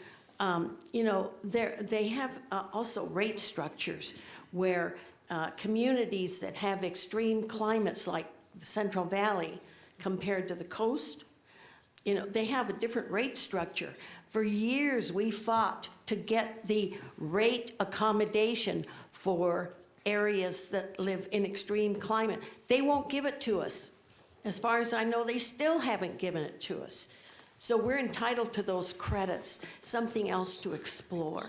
they have also rate structures where communities that have extreme climates like the Central Valley compared to the coast, they have a different rate structure. For years, we fought to get the rate accommodation for areas that live in extreme climate. They won't give it to us. As far as I know, they still haven't given it to us. So we're entitled to those credits, something else to explore.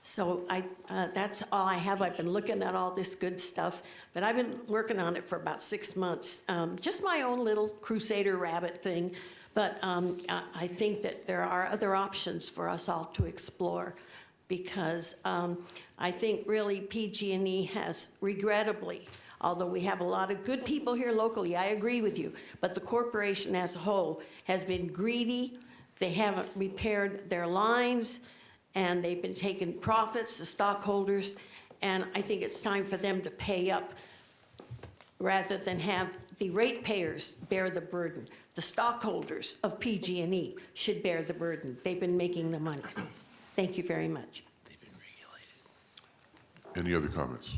So that's all I have. I've been looking at all this good stuff, but I've been working on it for about 6 months. Just my own little Crusader rabbit thing. But I think that there are other options for us all to explore, because I think really PG&E has, regrettably, although we have a lot of good people here locally, I agree with you, but the corporation as a whole has been greedy. They haven't repaired their lines, and they've been taking profits, the stockholders, and I think it's time for them to pay up rather than have the ratepayers bear the burden. The stockholders of PG&E should bear the burden. They've been making the money. Thank you very much. Any other comments?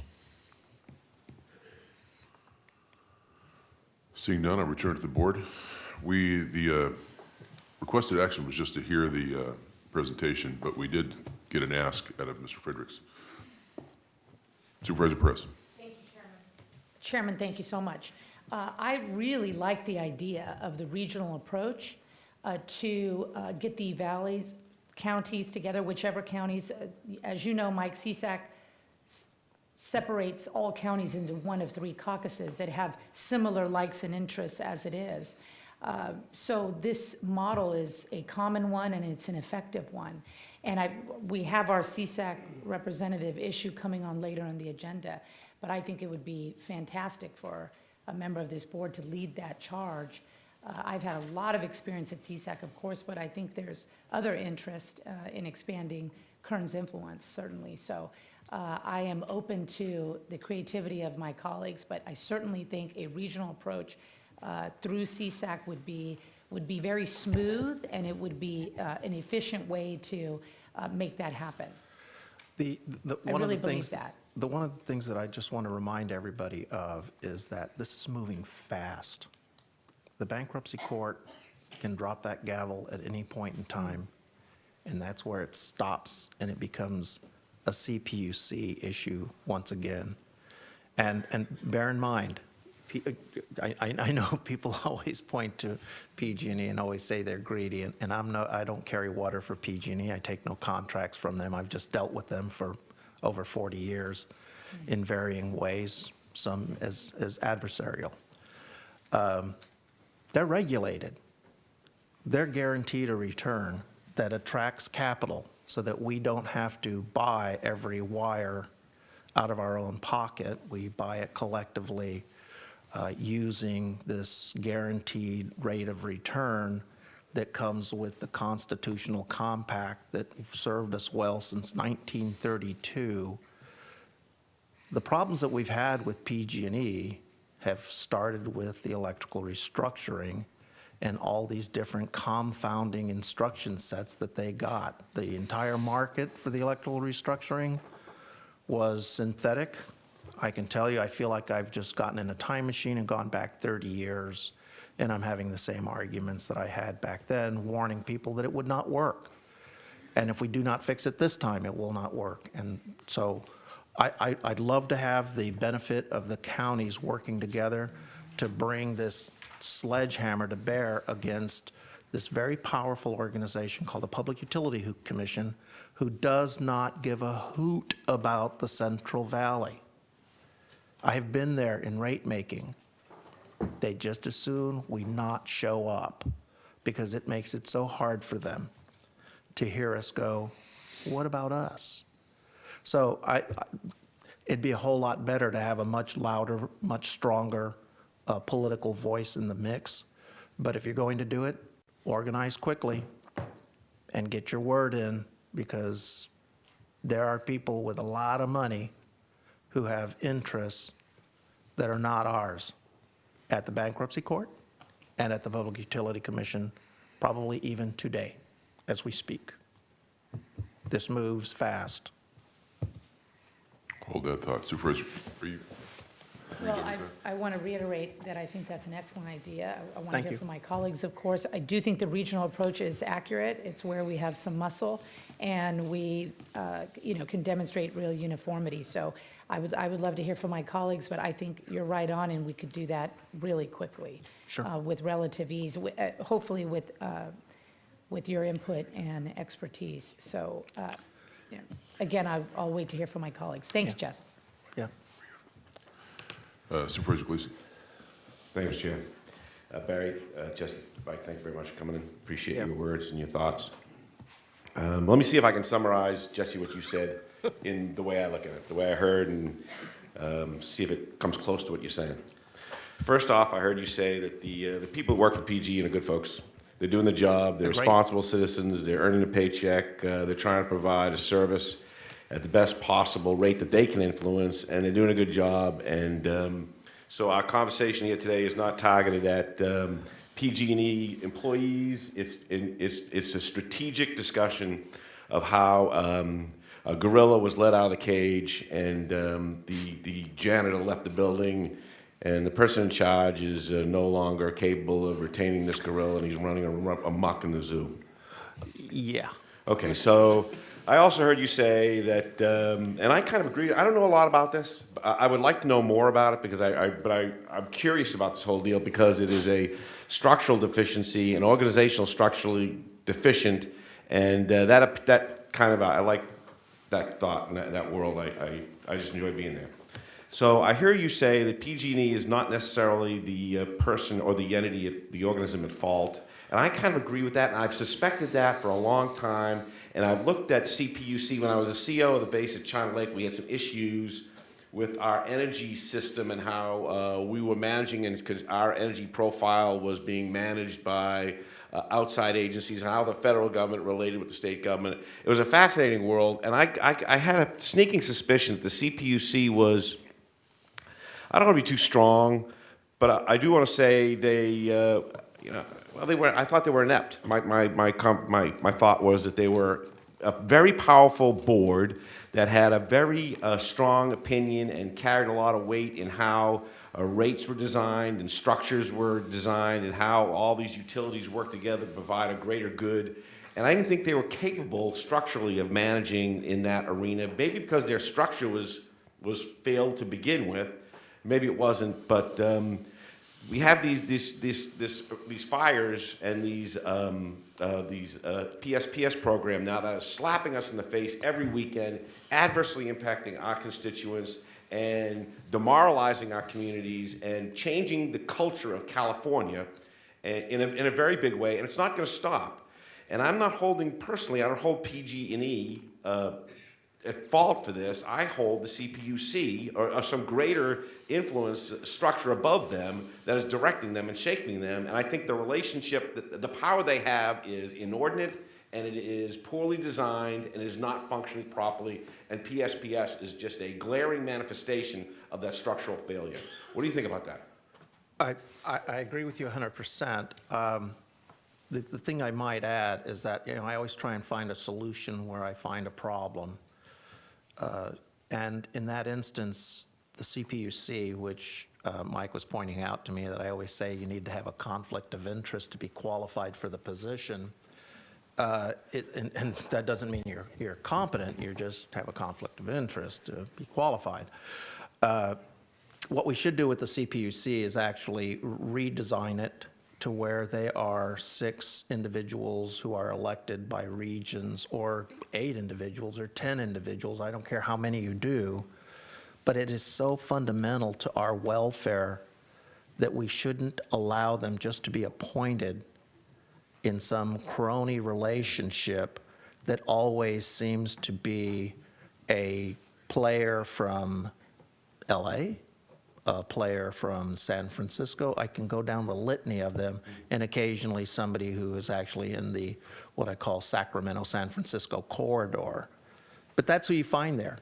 Seeing none, I'll return to the board. The requested action was just to hear the presentation, but we did get an ask out of Mr. Fredericks. Supervisor Perez. Thank you, Chairman. Chairman, thank you so much. I really like the idea of the regional approach to get the valleys counties together, whichever counties. As you know, Mike, CSAC separates all counties into one of 3 caucuses that have similar likes and interests as it is. So this model is a common one, and it's an effective one. And we have our CSAC representative issue coming on later on the agenda, but I think it would be fantastic for a member of this board to lead that charge. I've had a lot of experience at CSAC, of course, but I think there's other interest in expanding Kern's influence, certainly. So I am open to the creativity of my colleagues, but I certainly think a regional approach through CSAC would be very smooth, and it would be an efficient way to make that happen. I really believe that. One of the things that I just want to remind everybody of is that this is moving fast. The bankruptcy court can drop that gavel at any point in time, and that's where it stops, and it becomes a CPUC issue once again. And bear in mind, I know people always point to PG&E and always say they're greedy, and I don't carry water for PG&E. I take no contracts from them. I've just dealt with them for over 40 years in varying ways, some as adversarial. They're regulated. They're guaranteed a return that attracts capital so that we don't have to buy every wire out of our own pocket. We buy it collectively using this guaranteed rate of return that comes with the constitutional compact that served us well since 1932. The problems that we've had with PG&E have started with the electrical restructuring and all these different confounding instruction sets that they got. The entire market for the electrical restructuring was synthetic. I can tell you, I feel like I've just gotten in a time machine and gone back 30 years, and I'm having the same arguments that I had back then, warning people that it would not work. And if we do not fix it this time, it will not work. And so I'd love to have the benefit of the counties working together to bring this sledgehammer to bear against this very powerful organization called the Public Utility Commission, who does not give a hoot about the Central Valley. I have been there in rate making. They just as soon we not show up because it makes it so hard for them to hear us go, what about us? So it'd be a whole lot better to have a much louder, much stronger political voice in the mix. But if you're going to do it, organize quickly and get your word in, because there are people with a lot of money who have interests that are not ours at the bankruptcy court and at the Public Utility Commission, probably even today as we speak. This moves fast. Hold that thought. Supervisor, are you? Well, I want to reiterate that I think that's an excellent idea. I want to Thank hear you. from my colleagues, of course. I do think the regional approach is accurate. It's where we have some muscle, and we, can demonstrate real uniformity. So I would love to hear from my colleagues, but I think you're right on, and we could do that really quickly. Sure. With relative ease, hopefully with your input and expertise. So, again, I'll wait to hear from my colleagues. Thank you, Jess. Yeah. Supervisor Gleason. Thanks, Chair. Barry, Jesse, Mike, thank you very much for coming in. Appreciate Yeah. your words and your thoughts. Let me see if I can summarize, Jesse, what you said in the way I look at it, the way I heard, and see if it comes close to what you're saying. First off, I heard you say that the people who work for PG are good folks. They're doing the job. They're They're great. responsible citizens. They're earning a paycheck. They're trying to provide a service at the best possible rate that they can influence, and they're doing a good job. And so our conversation here today is not targeted at PG&E employees. It's a strategic discussion of how a gorilla was let out of the cage, and the janitor left the building, and the person in charge is no longer capable of retaining this gorilla, and he's running amok in the zoo. Yeah. Okay, so I also heard you say that, and I kind of agree. I don't know a lot about this. I would like to know more about it because I'm curious about this whole deal because it is a structural deficiency, an organizational structurally deficient And that kind of, I like that thought and that world. I just enjoy being there. So I hear you say that PG&E is not necessarily the person or the entity, the organism at fault. And I kind of agree with that, and I've suspected that for a long time. And I've looked at CPUC. When I was a CO of the base at China Lake, we had some issues with our energy system and how we were managing it, because our energy profile was being managed by outside agencies, and how the federal government related with the state government. It was a fascinating world, and I had a sneaking suspicion that the CPUC was, I don't want to be too strong, but I do want to say they, well, they were. I thought they were inept. My thought was that they were a very powerful board that had a very strong opinion and carried a lot of weight in how rates were designed and structures were designed and how all these utilities work together to provide a greater good. And I didn't think they were capable structurally of managing in that arena. Maybe because their structure was failed to begin with. Maybe it wasn't, but we have these fires and these PSPS program now that is slapping us in the face every weekend, adversely impacting our constituents and demoralizing our communities and changing the culture of California in a very big way, and it's not going to stop. And I'm not holding personally, I don't hold PG&E at fault for this. I hold the CPUC or some greater influence structure above them that is directing them and shaping them. And I think the relationship, the power they have is inordinate, and it is poorly designed and is not functioning properly. And PSPS is just a glaring manifestation of that structural failure. What do you think about that? I agree with you 100%. The thing I might add is that I always try and find a solution where I find a problem. And in that instance, the CPUC, which Mike was pointing out to me, that I always say you need to have a conflict of interest to be qualified for the position. And that doesn't mean you're competent, you just have a conflict of interest to be qualified. What we should do with the CPUC is actually redesign it to where they are 6 individuals who are elected by regions, or 8 individuals, or 10 individuals. I don't care how many you do, but it is so fundamental to our welfare that we shouldn't allow them just to be appointed in some crony relationship that always seems to be a player from LA, a player from San Francisco. I can go down the litany of them, and occasionally somebody who is actually in the, what I call Sacramento-San Francisco corridor. But that's who you find there.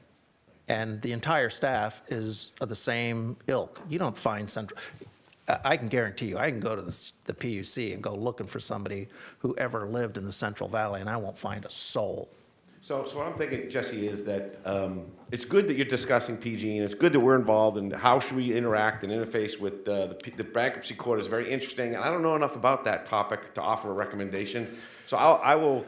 And the entire staff is of the same ilk. You don't find Central, I can guarantee you, I can go to the PUC and go looking for somebody who ever lived in the Central Valley, and I won't find a soul. So what I'm thinking, Jesse, is that it's good that you're discussing PG, and it's good that we're involved in how should we interact and interface with the bankruptcy court is very interesting, and I don't know enough about that topic to offer a recommendation. So I will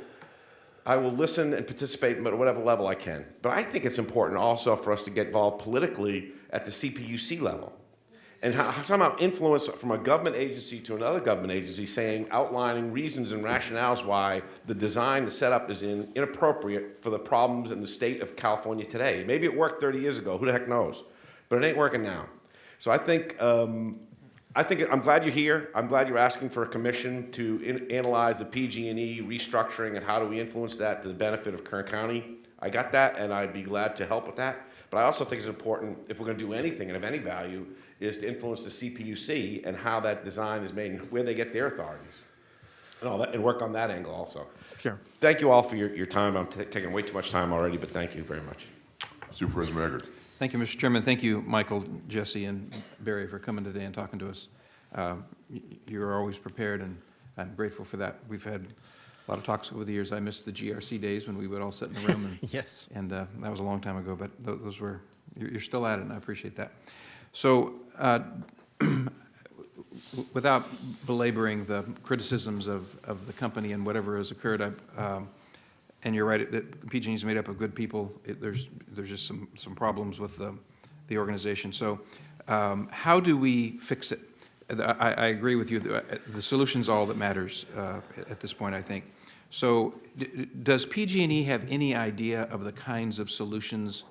listen and participate at whatever level I can. But I think it's important also for us to get involved politically at the CPUC level, and somehow influence from a government agency to another government agency, outlining reasons and rationales why the design, the setup is inappropriate for the problems in the state of California today. Maybe it worked 30 years ago, who the heck knows? But it ain't working now. So I think I'm glad you're here. I'm glad you're asking for a commission to analyze the PG&E restructuring and how do we influence that to the benefit of Kern County. I got that, and I'd be glad to help with that. But I also think it's important, if we're going to do anything and of any value, is to influence the CPUC and how that design is made and where they get their authorities and all that, and work on that angle also. Sure. Thank you all for your time. I'm taking way too much time already, but thank you very much. Supervisor Maggard. Thank you, Mr. Chairman. Thank you, Michael, Jesse, and Barry, for coming today and talking to us. You're always prepared, and I'm grateful for that. We've had a lot of talks over the years. I miss the GRC days when we would all sit in the room. And, yes. And that was a long time ago, but those were, you're still at it, and I appreciate that. So without belaboring the criticisms of the company and whatever has occurred, and you're right, that PG&E is made up of good people. There's just some problems with the organization. So how do we fix it? I agree with you. The solution's all that matters at this point, I think. So does PG&E have any idea of the kinds of solutions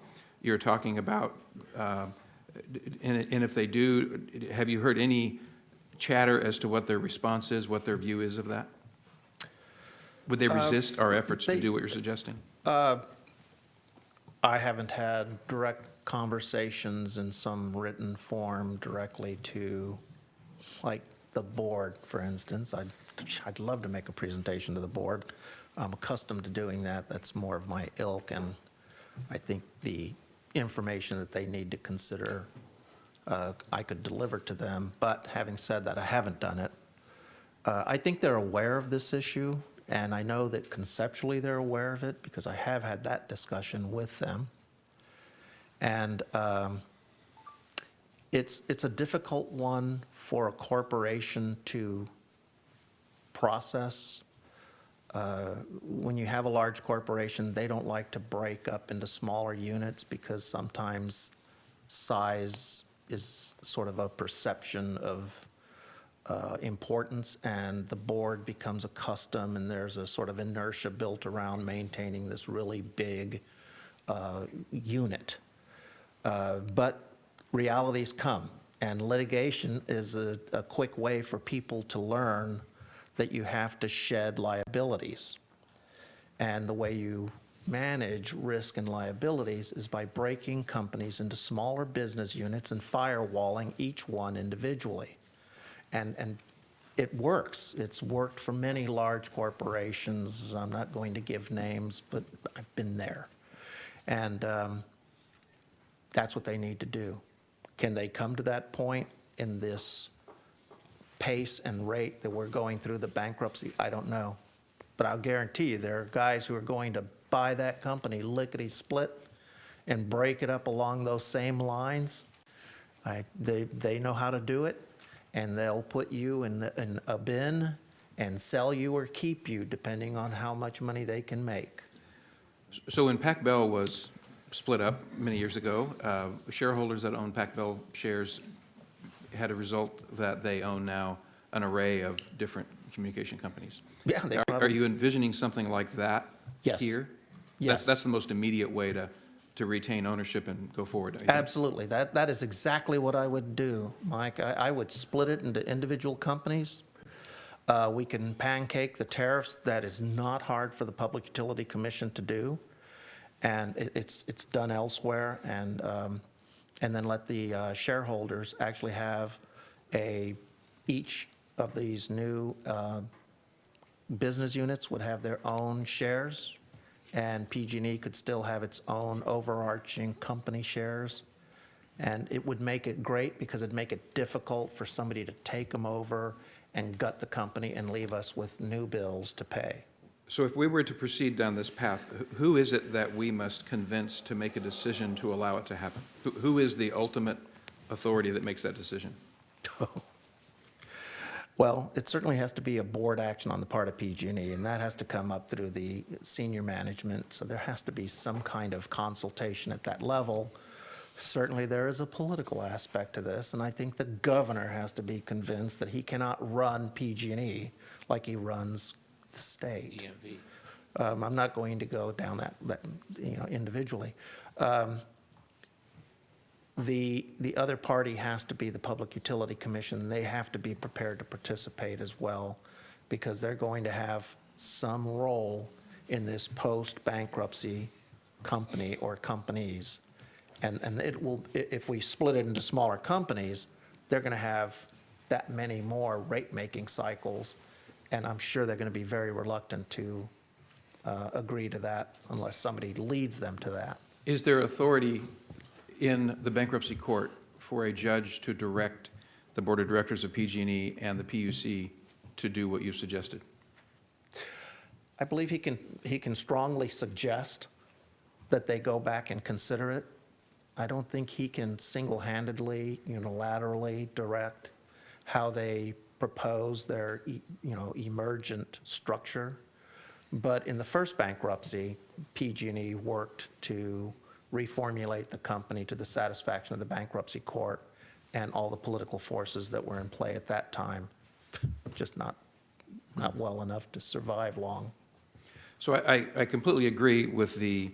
you're talking about? And if they do, have you heard any chatter as to what their response is, what their view is of that? Would they resist our efforts to do what you're suggesting? I haven't had direct conversations in some written form directly to, like, the board, for instance. I'd love to make a presentation to the board. I'm accustomed to doing that. That's more of my ilk, and I think the information that they need to consider, I could deliver to them. But having said that, I haven't done it. I think they're aware of this issue, and I know that conceptually they're aware of it because I have had that discussion with them. And it's a difficult one for a corporation to process. When you have a large corporation, they don't like to break up into smaller units because sometimes size is sort of a perception of importance, and the board becomes accustomed, and there's a sort of inertia built around maintaining this really big unit. But realities come, and litigation is a quick way for people to learn that you have to shed liabilities. And the way you manage risk and liabilities is by breaking companies into smaller business units and firewalling each one individually. And it works. It's worked for many large corporations. I'm not going to give names, but I've been there. And that's what they need to do. Can they come to that point in this pace and rate that we're going through the bankruptcy? I don't know. But I'll guarantee you there are guys who are going to buy that company lickety-split and break it up along those same lines. They know how to do it, and they'll put you in a bin and sell you or keep you depending on how much money they can make. So when Pac Bell was split up many years ago, shareholders that owned Pac Bell shares had a result that they own now an array of different communication companies. Yeah, they Are you envisioning something like that Yes. here? Yes. That's the most immediate way to retain ownership and go forward. I think. Absolutely. That is exactly what I would do, Mike. I would split it into individual companies. We can pancake the tariffs. That is not hard for the Public Utility Commission to do. And it's done elsewhere. And then let the shareholders actually have each of these new business units would have their own shares, and PG&E could still have its own overarching company shares. And it would make it great because it'd make it difficult for somebody to take them over and gut the company and leave us with new bills to pay. So if we were to proceed down this path, who is it that we must convince to make a decision to allow it to happen? Who is the ultimate authority that makes that decision? Well, it certainly has to be a board action on the part of PG&E, and that has to come up through the senior management, so there has to be some kind of consultation at that level. Certainly there is a political aspect to this, and I think the governor has to be convinced that he cannot run PG&E like he runs the state. DMV. I'm not going to go down that individually. The other party has to be the Public Utility Commission. They have to be prepared to participate as well, because they're going to have some role in this post-bankruptcy company or companies. And it will, if we split it into smaller companies, they're going to have that many more rate-making cycles, and I'm sure they're going to be very reluctant to agree to that unless somebody leads them to that. Is there authority in the bankruptcy court for a judge to direct the board of directors of PG&E and the PUC to do what you've suggested? I believe he can strongly suggest that they go back and consider it. I don't think he can single-handedly, unilaterally direct how they propose their, emergent structure. But in the first bankruptcy, PG&E worked to reformulate the company to the satisfaction of the bankruptcy court and all the political forces that were in play at that time, just not well enough to survive long. So I completely agree with the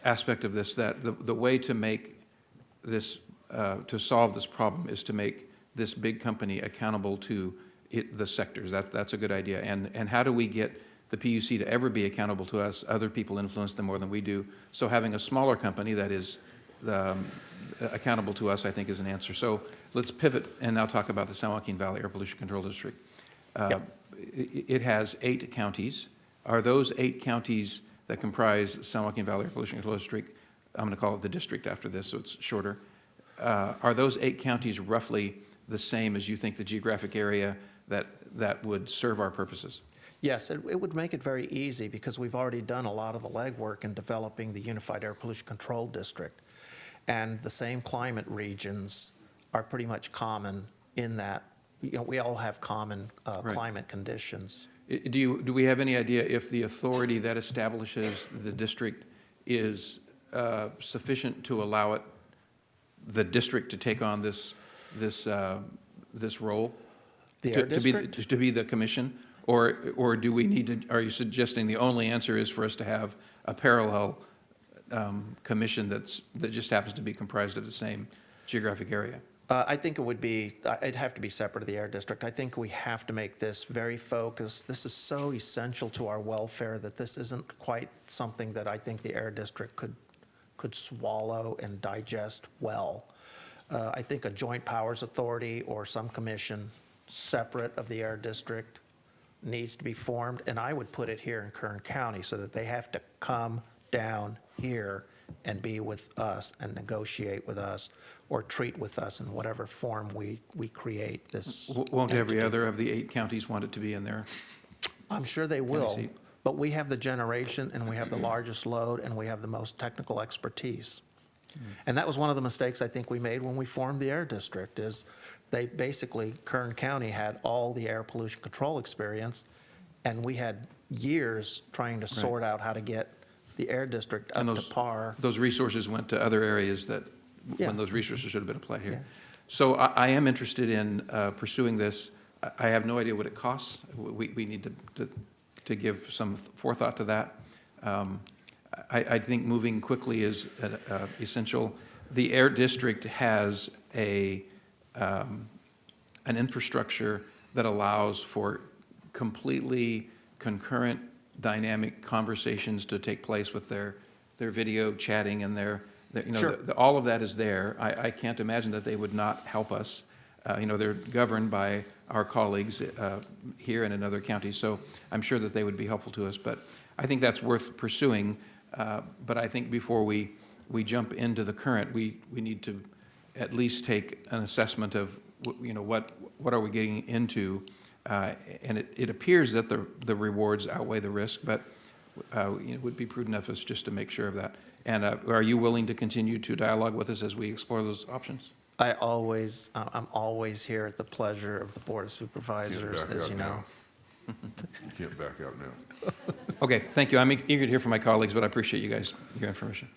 aspect of this, that the way to make this, to solve this problem is to make this big company accountable to the sectors. That's a good idea. And how do we get the PUC to ever be accountable to us? Other people influence them more than we do. So having a smaller company that is accountable to us, I think, is an answer. So let's pivot and now talk about the San Joaquin Valley Air Pollution Control District. It has 8 counties. Are those 8 counties that comprise San Joaquin Valley Air Pollution Control District, I'm going to call it the district after this, so it's shorter, are those 8 counties roughly the same as you think the geographic area that would serve our purposes? Yes, it would make it very easy because we've already done a lot of the legwork in developing the Unified Air Pollution Control District. And the same climate regions are pretty much common in that, we all have common climate conditions. Do we have any idea if the authority that establishes the district is sufficient to allow the district to take on this role? The air district? To be the commission? Or do we need to, are you suggesting the only answer is for us to have a parallel commission that just happens to be comprised of the same geographic area? I think it'd have to be separate of the air district. I think we have to make this very focused. This is so essential to our welfare that this isn't quite something that I think the air district could swallow and digest well. I think a joint powers authority or some commission separate of the air district needs to be formed, and I would put it here in Kern County so that they have to come down here and be with us and negotiate with us or treat with us in whatever form we create this. Won't every entity. other of the 8 counties want it to be in there? I'm sure they will, seat. but we have the generation and we have the largest load and we have the most technical expertise. And that was one of the mistakes I think we made when we formed the air district is they basically, Kern County had all the air pollution control experience and we had years trying to sort out how to get the air district up to par. Those resources went to other areas that, Yeah. when those resources should have been applied here. Yeah. So I am interested in pursuing this. I have no idea what it costs. We need to give some forethought to that. I think moving quickly is essential. The air district has an infrastructure that allows for completely concurrent dynamic conversations to take place with their video chatting and Sure. all of that is there. I can't imagine that they would not help us. They're governed by our colleagues here and in other counties, so I'm sure that they would be helpful to us. But I think that's worth pursuing. But I think before we jump into the current, we need to at least take an assessment of what are we getting into. And it appears that the rewards outweigh the risk, but it would be prudent of us just to make sure of that. And are you willing to continue to dialogue with us as we explore those options? I'm always here at the pleasure of the Board of Supervisors, as you know. You can't back out now. Okay, thank you. I'm eager to hear from my colleagues, but I appreciate your information.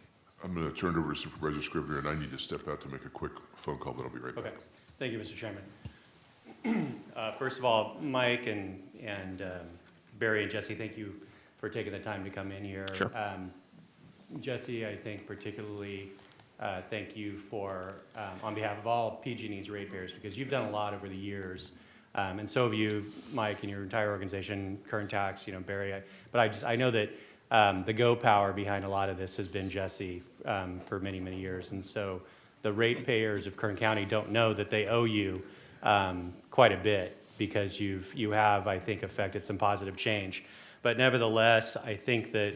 I'm going to turn it over to Supervisor Scrivener, and I need to step out to make a quick phone call, but I'll be right back. Okay. Thank you, Mr. Chairman. First of all, Mike and Barry and Jesse, thank you for taking the time to come in here. Sure. Jesse, I think particularly thank you for, on behalf of all PG&E's ratepayers, because you've done a lot over the years. And so have you, Mike, and your entire organization, Kern Tax, Barry. But I know that the go power behind a lot of this has been Jesse for many, many years. And so the ratepayers of Kern County don't know that they owe you quite a bit because you have, I think, affected some positive change. But nevertheless, I think that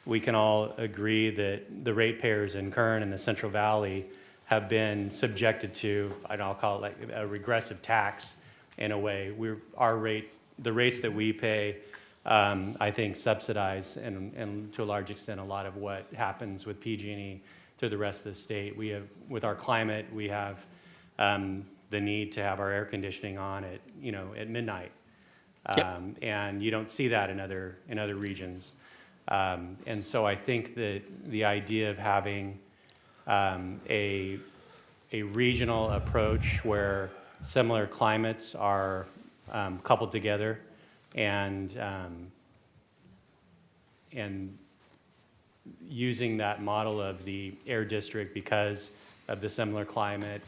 we can all agree that the ratepayers in Kern and the Central Valley have been subjected to, I'll call it like a regressive tax in a way. The rates that we pay, I think, subsidize and to a large extent a lot of what happens with PG&E to the rest of the state. We have, with our climate, we have the need to have our air conditioning on at midnight. And you don't see that in other regions. And so I think that the idea of having a regional approach where similar climates are coupled together and using that model of the air district because of the similar climate,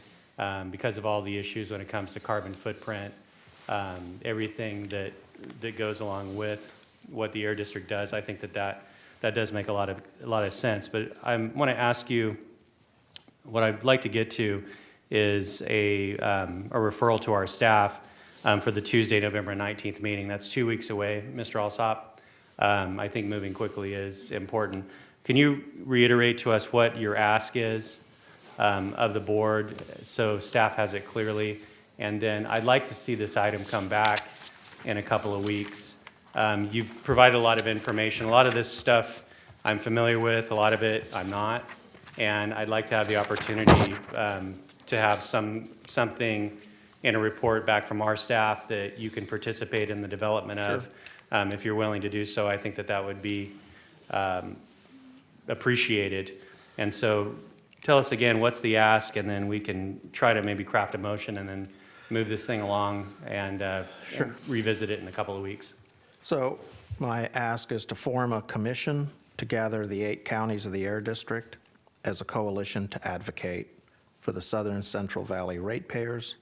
because of all the issues when it comes to carbon footprint, everything that goes along with what the air district does. I think that does make a lot of sense. But I want to ask you, what I'd like to get to is a referral to our staff for the Tuesday, November 19th meeting. That's 2 weeks away, Mr. Alsop. I think moving quickly is important. Can you reiterate to us what your ask is of the board so staff has it clearly? And then I'd like to see this item come back in a couple of weeks. You've provided a lot of information. A lot of this stuff I'm familiar with, a lot of it I'm not. And I'd like to have the opportunity to have something in a report back from our staff that you can participate in the development of. If you're willing to do so, I think that would be appreciated. And so tell us again, what's the ask, and then we can try to maybe craft a motion and then move this thing along and revisit it in a couple of weeks. So my ask is to form a commission to gather the 8 counties of the Air District as a coalition to advocate for the Southern Central Valley ratepayers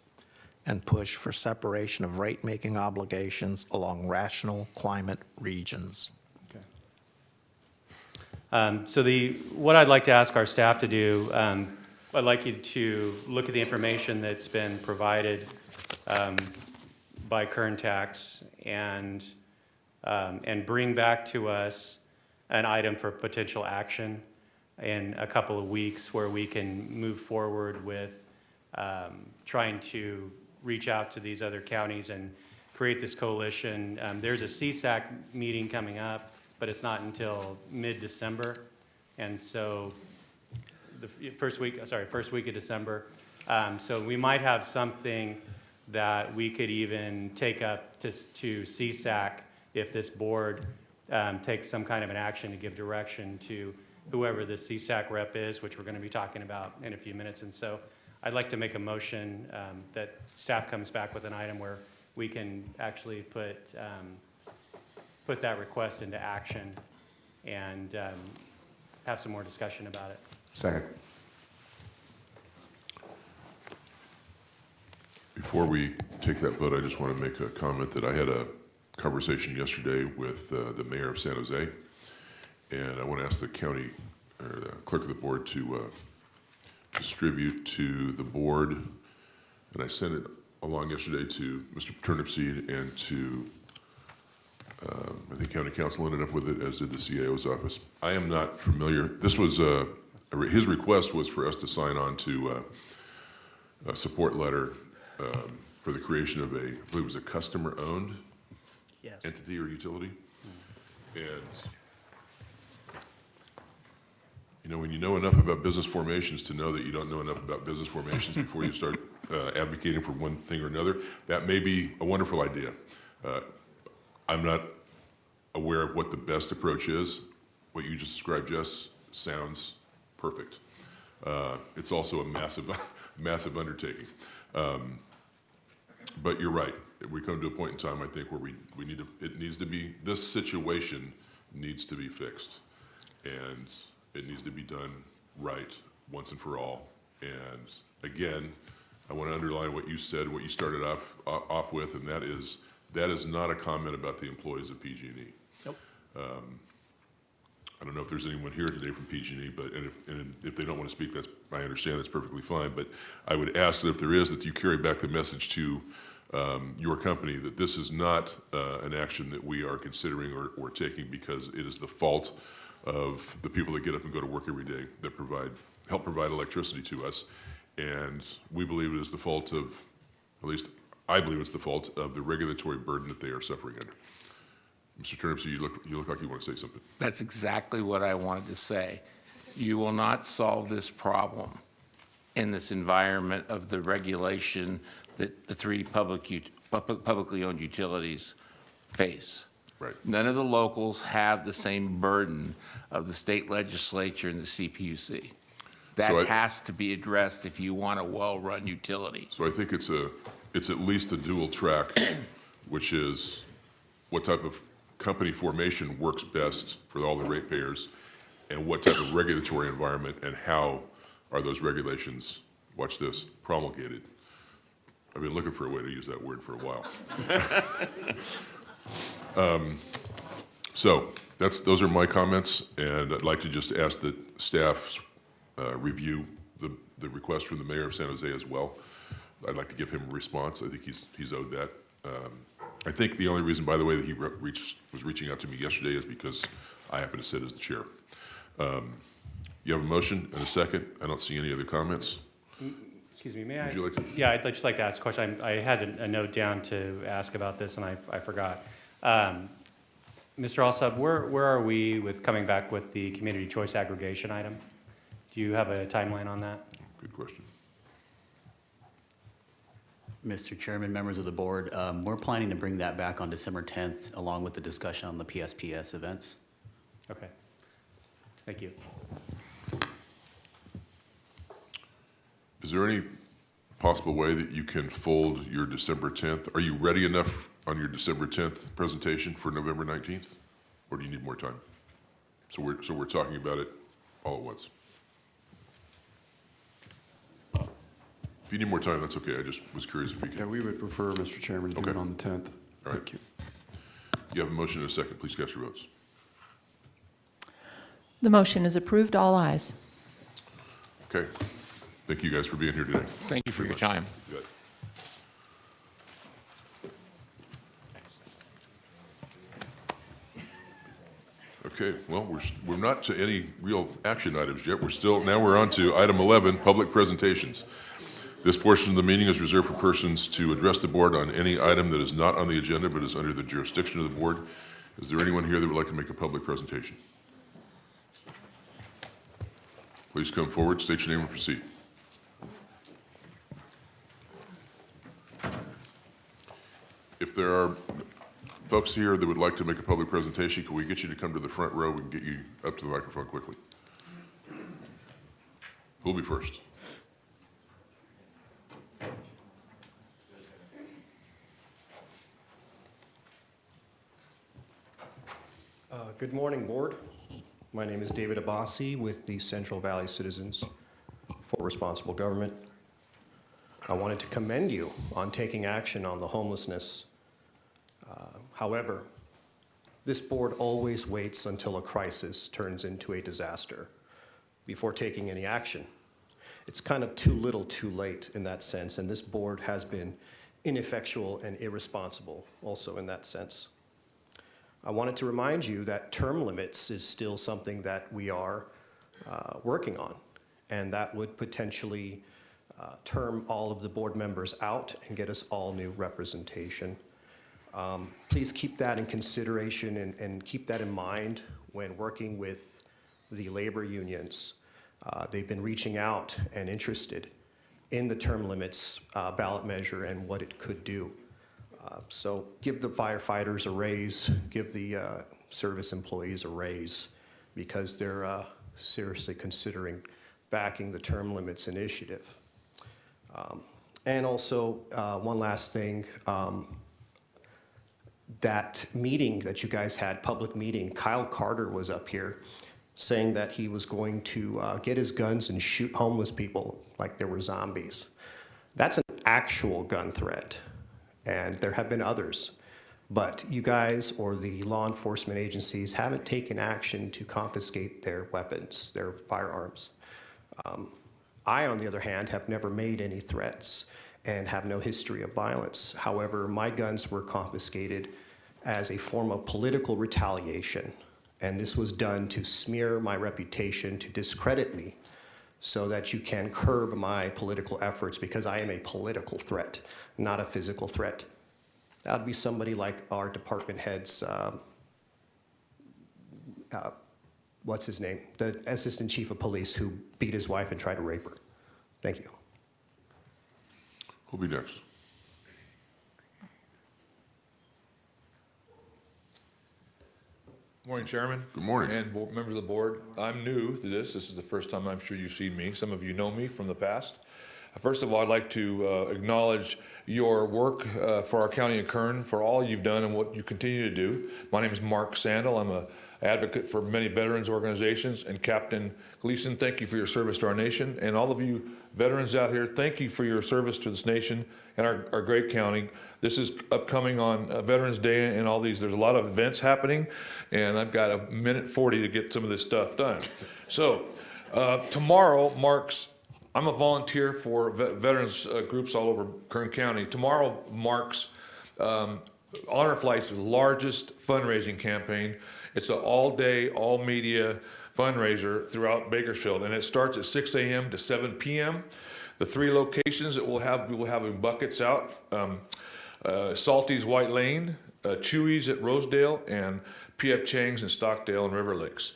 and push for separation of rate-making obligations along rational climate regions. So what I'd like to ask our staff to do, I'd like you to look at the information that's been provided by Kern Tax and bring back to us an item for potential action in a couple of weeks where we can move forward with trying to reach out to these other counties and create this coalition. There's a CSAC meeting coming up, but it's not until mid-December. And so the first week of December. So we might have something that we could even take up to CSAC if this board takes some kind of an action to give direction to whoever the CSAC rep is, which we're going to be talking about in a few minutes. And so I'd like to make a motion that staff comes back with an item where we can actually put that request into action and have some more discussion about it. Second. Before we take that vote, I just want to make a comment that I had a conversation yesterday with the mayor of San Jose, and I want to ask the county or the clerk of the board to distribute to the board, and I sent it along yesterday to Mr. Turnipseed and to I think County Council ended up with it, as did the CAO's office. I am not familiar. This was his request was for us to sign on to a support letter for the creation of I believe it was a customer-owned entity or utility. And you know, when you know enough about business formations to know that you don't know enough about business formations before you start advocating for one thing or another, that may be a wonderful idea. I'm not aware of what the best approach is. What you just described, Jess, sounds perfect. It's also a massive undertaking. But you're right. We come to a point in time, I think, where we need to, this situation needs to be fixed. And it needs to be done right once and for all. And again, I want to underline what you said, what you started off with, and that is not a comment about the employees of PG&E. Nope. I don't know if there's anyone here today from PG&E, but if they don't want to speak, I understand, that's perfectly fine. But I would ask that if there is, that you carry back the message to your company that this is not an action that we are considering or taking because it is the fault of the people that get up and go to work every day that help provide electricity to us. And we believe it is the fault of, at least I believe it's the fault of the regulatory burden that they are suffering under. Mr. Turnipseed, you look like you want to say something. That's exactly what I wanted to say. You will not solve this problem in this environment of the regulation that the 3 publicly owned utilities face. Right. None of the locals have the same burden of the state legislature and the CPUC. That has to be addressed if you want a well-run utility. So I think it's at least a dual track, which is what type of company formation works best for all the ratepayers, and what type of regulatory environment and how are those regulations, watch this, promulgated. I've been looking for a way to use that word for a while. So those are my comments, and I'd like to just ask that staff review the request from the mayor of San Jose as well. I'd like to give him a response. I think he's owed that. I think the only reason, by the way, that he was reaching out to me yesterday is because I happen to sit as the chair. You have a motion and a second. I don't see any other comments. Excuse me, may I? Would you like to? Yeah, I'd just like to ask a question. I had a note down to ask about this, and I forgot. Mr. Alsop, where are we with coming back with the community choice aggregation item? Do you have a timeline on that? Good question. Mr. Chairman, members of the board, we're planning to bring that back on December 10th, along with the discussion on the PSPS events. Okay. Thank you. Is there any possible way that you can fold your December 10th? Are you ready enough on your December 10th presentation for November 19th? Or do you need more time? So we're talking about it all at once. If you need more time, that's okay. I just was curious if you could. Yeah, we would prefer, Mr. Chairman, to do it on the 10th. All right. Thank you. You have a motion and a second. Please cast your votes. The motion is approved, all ayes. Okay. Thank you guys for being here today. Thank you for your time. Good. Okay, well, we're not to any real action items yet. Now we're on to item 11, public presentations. This portion of the meeting is reserved for persons to address the board on any item that is not on the agenda but is under the jurisdiction of the board. Is there anyone here that would like to make a public presentation? Please come forward, state your name and proceed. If there are folks here that would like to make a public presentation, can we get you to come to the front row? We can get you up to the microphone quickly. Who'll be first? Good morning, Board. My name is David Abbasi with the Central Valley Citizens for Responsible Government. I wanted to commend you on taking action on the homelessness. However, this board always waits until a crisis turns into a disaster before taking any action. It's kind of too little too late in that sense, and this board has been ineffectual and irresponsible also in that sense. I wanted to remind you that term limits is still something that we are working on, and that would potentially term all of the board members out and get us all new representation. Please keep that in consideration and keep that in mind when working with the labor unions. They've been reaching out and interested in the term limits ballot measure and what it could do. So give the firefighters a raise, give the service employees a raise, because they're seriously considering backing the term limits initiative. And also, one last thing, that meeting that you guys had, public meeting, Kyle Carter was up here saying that he was going to get his guns and shoot homeless people like they were zombies. That's an actual gun threat, and there have been others. But you guys or the law enforcement agencies haven't taken action to confiscate their weapons, their firearms. I, on the other hand, have never made any threats and have no history of violence. However, my guns were confiscated as a form of political retaliation, and this was done to smear my reputation, to discredit me, so that you can curb my political efforts, because I am a political threat, not a physical threat. That would be somebody like our department head's, what's his name? The assistant chief of police who beat his wife and tried to rape her. Thank you. Who'll be next? Morning, Chairman. Good morning. And members of the board. I'm new to this. This is the first time I'm sure you've seen me. Some of you know me from the past. First of all, I'd like to acknowledge your work for our county of Kern, for all you've done and what you continue to do. My name is Mark Sandel. I'm an advocate for many veterans organizations. And Captain Gleason, thank you for your service to our nation. And all of you veterans out here, thank you for your service to this nation and our great county. This is upcoming on Veterans Day and all these. There's a lot of events happening, and I've got a minute 40 to get some of this stuff done. So tomorrow marks, I'm a volunteer for veterans groups all over Kern County. Tomorrow marks Honor Flight's largest fundraising campaign. It's an all-day, all-media fundraiser throughout Bakersfield, and it starts at 6 a.m. to 7 p.m. The 3 locations that we will have in buckets out, Salty's White Lane, Chewy's at Rosedale, and P.F. Chang's in Stockdale and River Lakes.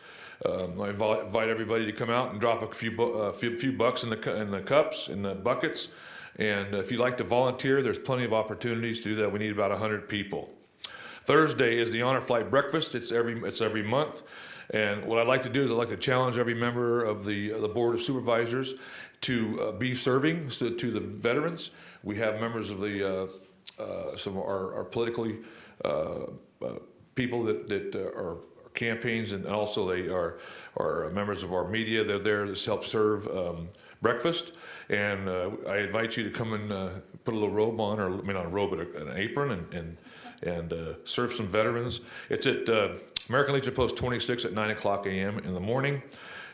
I invite everybody to come out and drop a few bucks in the cups, in the buckets. And if you'd like to volunteer, there's plenty of opportunities to do that. We need about 100 people. Thursday is the Honor Flight Breakfast. It's every month. And what I'd like to do is I'd like to challenge every member of the Board of Supervisors to be serving to the veterans. We have members of some of our politically people that are campaigns, and also they are members of our media. They're there to help serve breakfast. And I invite you to come and put a little robe on, or I mean not a robe, but an apron, and serve some veterans. It's at American Legion Post 26 at 9 o'clock a.m. in the morning.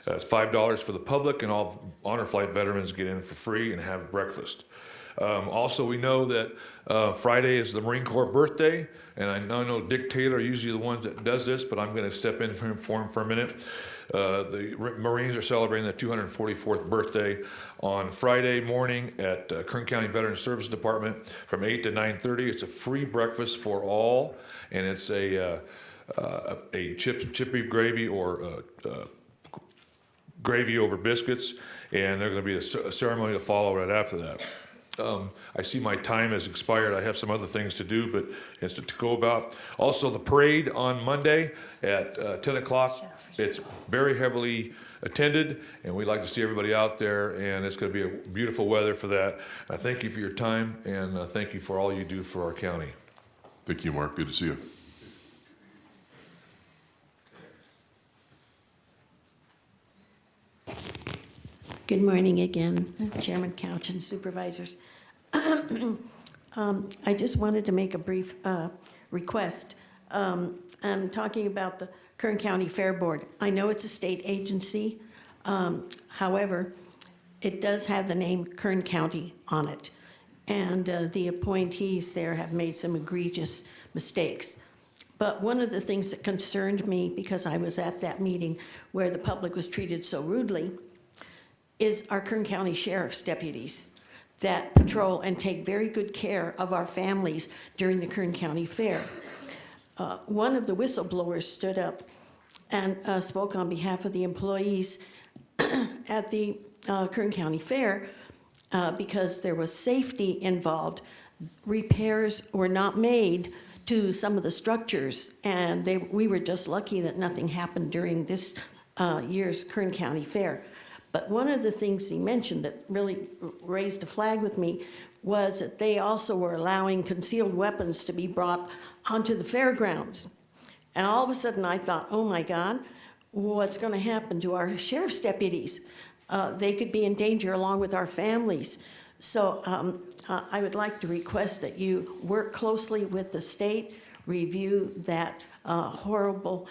It's $5 for the public, and all Honor Flight veterans get in for free and have breakfast. Also, we know that Friday is the Marine Corps birthday, and I know Dick Taylor are usually the ones that does this, but I'm going to step in for him for a minute. The Marines are celebrating their 244th birthday on Friday morning at Kern County Veterans Service Department from 8 to 9:30. It's a free breakfast for all, and it's a chip beef gravy or gravy over biscuits, and there's going to be a ceremony to follow right after that. I see my time has expired. I have some other things to do, but it's to go about. Also, the parade on Monday at 10 o'clock. It's very heavily attended, and we'd like to see everybody out there, and it's going to be a beautiful weather for that. I thank you for your time, and thank you for all you do for our county. Thank you, Mark. Good to see you. Good morning again, Chairman Couch and Supervisors. I just wanted to make a brief request. I'm talking about the Kern County Fair Board. I know it's a state agency. However, it does have the name Kern County on it. And the appointees there have made some egregious mistakes. But one of the things that concerned me, because I was at that meeting where the public was treated so rudely, is our Kern County Sheriff's deputies that patrol and take very good care of our families during the Kern County Fair. One of the whistleblowers stood up and spoke on behalf of the employees at the Kern County Fair because there was safety involved. Repairs were not made to some of the structures, and we were just lucky that nothing happened during this year's Kern County Fair. But one of the things he mentioned that really raised a flag with me was that they also were allowing concealed weapons to be brought onto the fairgrounds. And all of a sudden I thought, oh my God, what's going to happen to our sheriff's deputies? They could be in danger along with our families. So I would like to request that you work closely with the state, review that horrible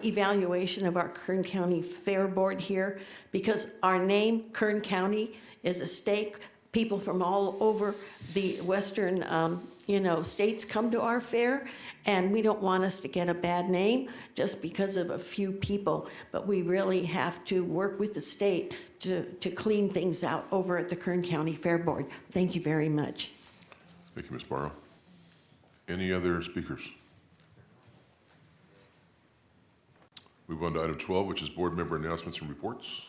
evaluation of our Kern County Fair Board here, because our name, Kern County, is a stake. People from all over the western states come to our fair, and we don't want us to get a bad name just because of a few people, but we really have to work with the state to clean things out over at the Kern County Fair Board. Thank you very much. Thank you, Ms. Barrow. Any other speakers? Move on to item 12, which is board member announcements and reports.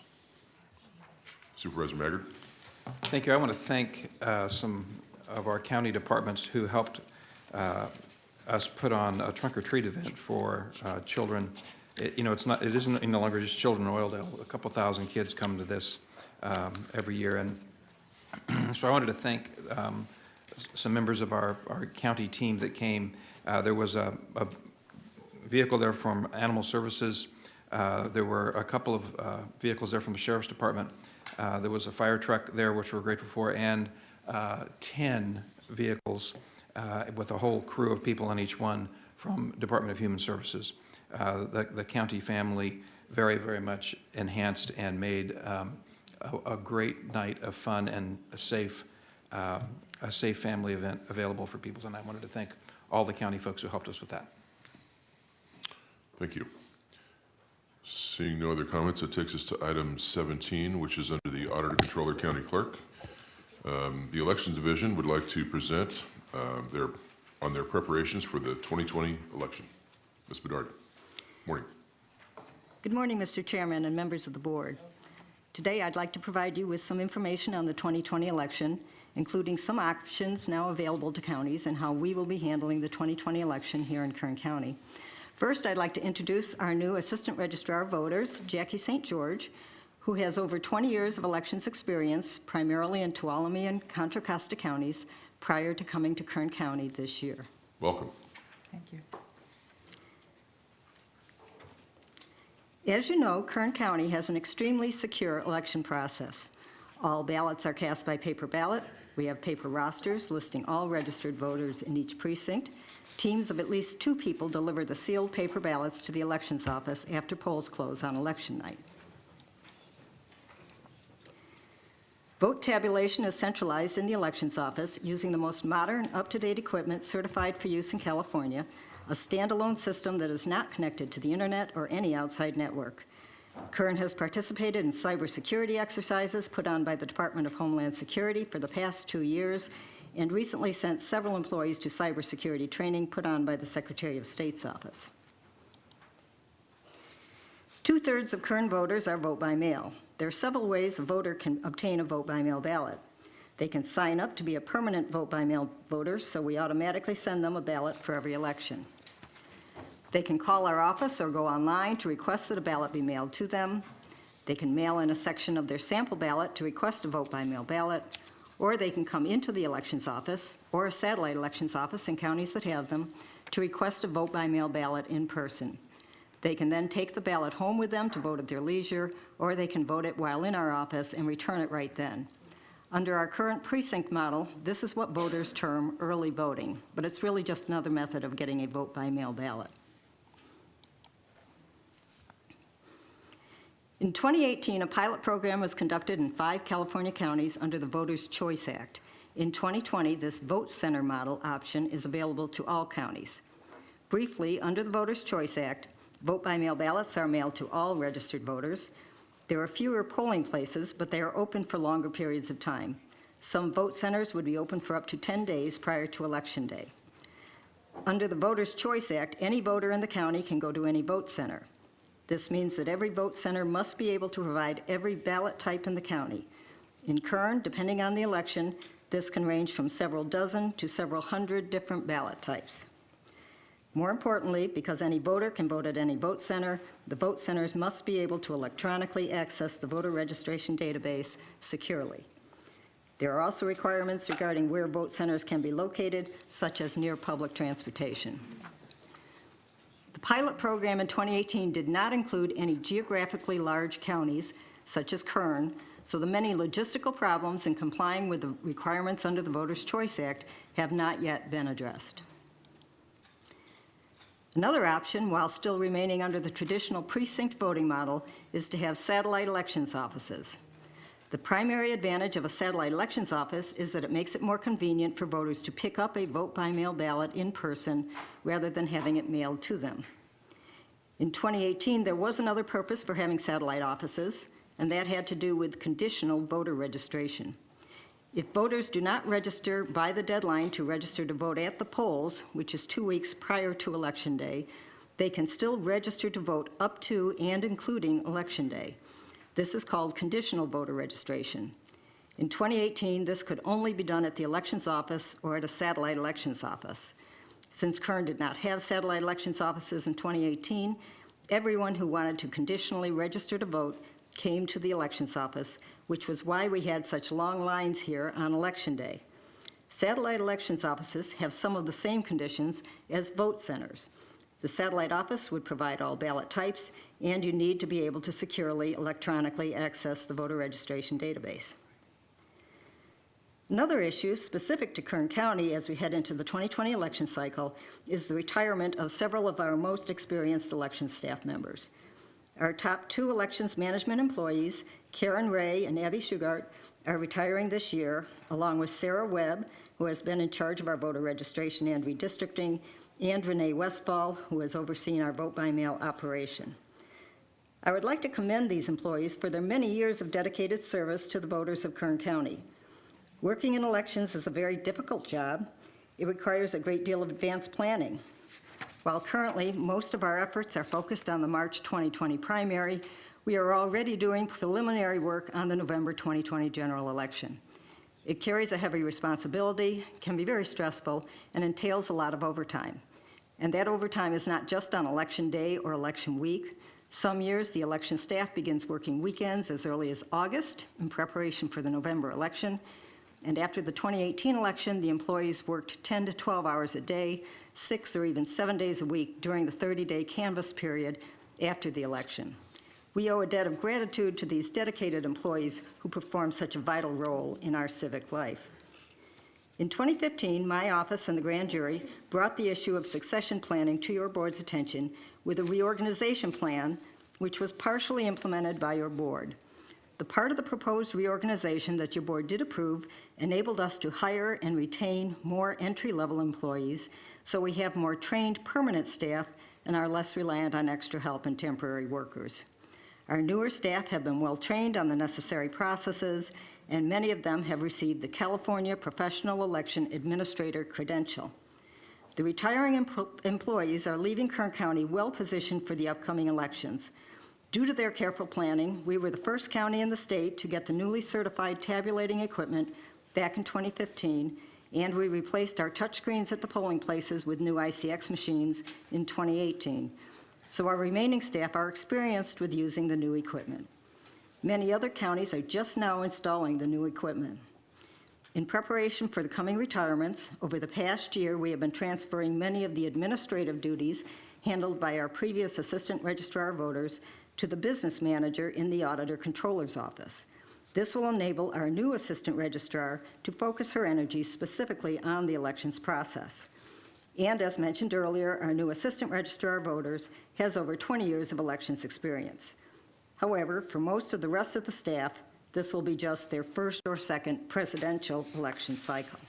Supervisor Maggard. Thank you. I want to thank some of our county departments who helped us put on a trunk or treat event for children. It isn't no longer just children in Oildale. A couple thousand kids come to this every year, and So I wanted to thank some members of our county team that came. There was a vehicle there from Animal Services. There were a couple of vehicles there from the Sheriff's Department. There was a fire truck there, which we're grateful for, and 10 vehicles with a whole crew of people on each one from Department of Human Services. The county family very, very much enhanced and made a great night of fun and a safe family event available for people tonight. I wanted to thank all the county folks who helped us with that. Thank you. Seeing no other comments, that takes us to item 17, which is under the Auditor, Controller, County Clerk. The Elections Division would like to present on their preparations for the 2020 election. Ms. Bedard. Morning. Good morning, Mr. Chairman and members of the board. Today, I'd like to provide you with some information on the 2020 election, including some options now available to counties and how we will be handling the 2020 election here in Kern County. First, I'd like to introduce our new Assistant Registrar of Voters, Jackie St. George, who has over 20 years of elections experience, primarily in Tuolumne and Contra Costa counties, prior to coming to Kern County this year. Welcome. Thank you. As you know, Kern County has an extremely secure election process. All ballots are cast by paper ballot. We have paper rosters listing all registered voters in each precinct. Teams of at least 2 people deliver the sealed paper ballots to the elections office after polls close on election night. Vote tabulation is centralized in the elections office using the most modern, up-to-date equipment certified for use in California, a standalone system that is not connected to the internet or any outside network. Kern has participated in cybersecurity exercises put on by the Department of Homeland Security for the past 2 years and recently sent several employees to cybersecurity training put on by the Secretary of State's office. 2/3 of Kern voters are vote by mail. There are several ways a voter can obtain a vote by mail ballot. They can sign up to be a permanent vote by mail voter, so we automatically send them a ballot for every election. They can call our office or go online to request that a ballot be mailed to them. They can mail in a section of their sample ballot to request a vote by mail ballot, or they can come into the elections office or a satellite elections office in counties that have them to request a vote by mail ballot in person. They can then take the ballot home with them to vote at their leisure, or they can vote it while in our office and return it right then. Under our current precinct model, this is what voters term early voting, but it's really just another method of getting a vote by mail ballot. In 2018, a pilot program was conducted in 5 California counties under the Voters' Choice Act. In 2020, this vote center model option is available to all counties. Briefly, under the Voters' Choice Act, vote by mail ballots are mailed to all registered voters. There are fewer polling places, but they are open for longer periods of time. Some vote centers would be open for up to 10 days prior to Election Day. Under the Voters' Choice Act, any voter in the county can go to any vote center. This means that every vote center must be able to provide every ballot type in the county. In Kern, depending on the election, this can range from several dozen to several hundred different ballot types. More importantly, because any voter can vote at any vote center, the vote centers must be able to electronically access the voter registration database securely. There are also requirements regarding where vote centers can be located, such as near public transportation. The pilot program in 2018 did not include any geographically large counties, such as Kern, so the many logistical problems in complying with the requirements under the Voters' Choice Act have not yet been addressed. Another option, while still remaining under the traditional precinct voting model, is to have satellite elections offices. The primary advantage of a satellite elections office is that it makes it more convenient for voters to pick up a vote-by-mail ballot in person rather than having it mailed to them. In 2018, there was another purpose for having satellite offices, and that had to do with conditional voter registration. If voters do not register by the deadline to register to vote at the polls, which is 2 weeks prior to Election Day, they can still register to vote up to and including Election Day. This is called conditional voter registration. In 2018, this could only be done at the elections office or at a satellite elections office. Since Kern did not have satellite elections offices in 2018, everyone who wanted to conditionally register to vote came to the elections office, which was why we had such long lines here on Election Day. Satellite elections offices have some of the same conditions as vote centers. The satellite office would provide all ballot types, and you need to be able to securely electronically access the voter registration database. Another issue specific to Kern County as we head into the 2020 election cycle is the retirement of several of our most experienced election staff members. Our top 2 elections management employees, Karen Ray and Abby Shugart, are retiring this year, along with Sarah Webb, who has been in charge of our voter registration and redistricting, and Renee Westfall, who has overseen our vote-by-mail operation. I would like to commend these employees for their many years of dedicated service to the voters of Kern County. Working in elections is a very difficult job. It requires a great deal of advanced planning. While currently most of our efforts are focused on the March 2020 primary, we are already doing preliminary work on the November 2020 general election. It carries a heavy responsibility, can be very stressful, and entails a lot of overtime. And that overtime is not just on election day or election week. Some years, the election staff begins working weekends as early as August in preparation for the November election. And after the 2018 election, the employees worked 10 to 12 hours a day, 6 or even 7 days a week during the 30-day canvass period after the election. We owe a debt of gratitude to these dedicated employees who perform such a vital role in our civic life. In 2015, my office and the grand jury brought the issue of succession planning to your board's attention with a reorganization plan, which was partially implemented by your board. The part of the proposed reorganization that your board did approve enabled us to hire and retain more entry-level employees, so we have more trained permanent staff and are less reliant on extra help and temporary workers. Our newer staff have been well-trained on the necessary processes, and many of them have received the California Professional Election Administrator credential. The retiring employees are leaving Kern County well-positioned for the upcoming elections. Due to their careful planning, we were the first county in the state to get the newly certified tabulating equipment back in 2015, and we replaced our touchscreens at the polling places with new ICX machines in 2018. So our remaining staff are experienced with using the new equipment. Many other counties are just now installing the new equipment. In preparation for the coming retirements, over the past year, we have been transferring many of the administrative duties handled by our previous Assistant Registrar of Voters to the business manager in the Auditor Controller's office. This will enable our new Assistant Registrar to focus her energy specifically on the elections process. And as mentioned earlier, our new Assistant Registrar of Voters has over 20 years of elections experience. However, for most of the rest of the staff, this will be just their first or second presidential election cycle.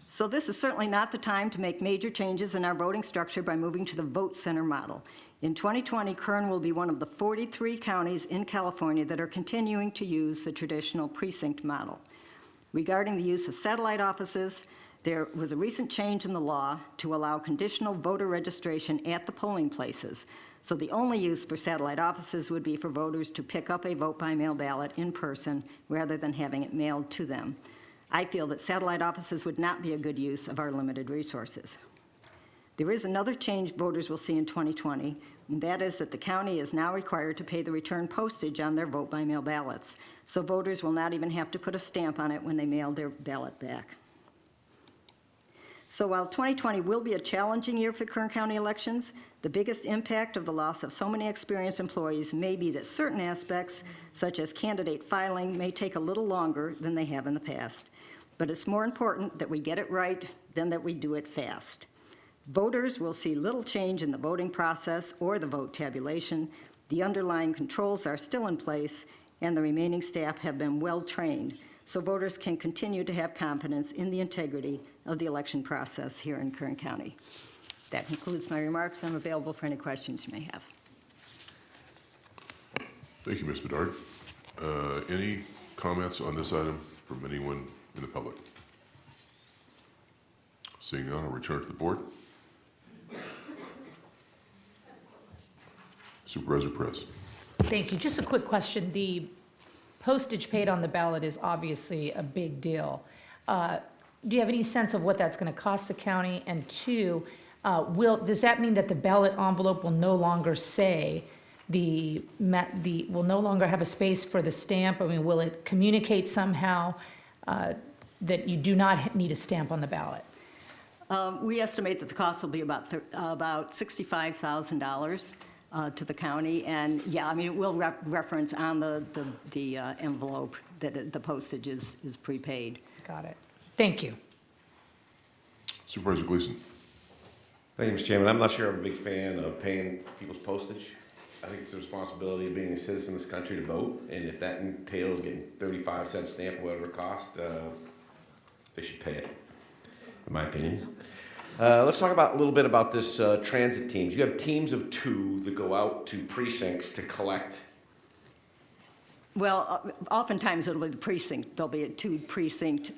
So this is certainly not the time to make major changes in our voting structure by moving to the vote center model. In 2020, Kern will be one of the 43 counties in California that are continuing to use the traditional precinct model. Regarding the use of satellite offices, there was a recent change in the law to allow conditional voter registration at the polling places. So the only use for satellite offices would be for voters to pick up a vote-by-mail ballot in person rather than having it mailed to them. I feel that satellite offices would not be a good use of our limited resources. There is another change voters will see in 2020, and that is that the county is now required to pay the return postage on their vote-by-mail ballots, so voters will not even have to put a stamp on it when they mail their ballot back. So while 2020 will be a challenging year for Kern County elections, the biggest impact of the loss of so many experienced employees may be that certain aspects, such as candidate filing, may take a little longer than they have in the past. But it's more important that we get it right than that we do it fast. Voters will see little change in the voting process or the vote tabulation. The underlying controls are still in place, and the remaining staff have been well trained, so voters can continue to have confidence in the integrity of the election process here in Kern County. That concludes my remarks. I'm available for any questions you may have. Thank you, Ms. Bedard. Any comments on this item from anyone in the public? Seeing none, I'll return it to the board. Supervisor Perez. Thank you. Just a quick question. The postage paid on the ballot is obviously a big deal. Do you have any sense of what that's going to cost the county? And two, Does that mean that the ballot envelope will no longer say will no longer have a space for the stamp? I mean, will it communicate somehow that you do not need a stamp on the ballot? We estimate that the cost will be about $65,000 to the county, and yeah, I mean, it will reference on the envelope that the postage is prepaid. Got it. Thank you. Supervisor Gleason. Thank you, Mr. Chairman. I'm not sure I'm a big fan of paying people's postage. I think it's the responsibility of being a citizen of this country to vote, and if that entails getting 35-cent stamp or whatever it costs, they should pay it, in my opinion. Let's talk a little bit about this transit teams. You have teams of 2 that go out to precincts to collect. Well, oftentimes it'll be the precinct. There'll be 2 precinct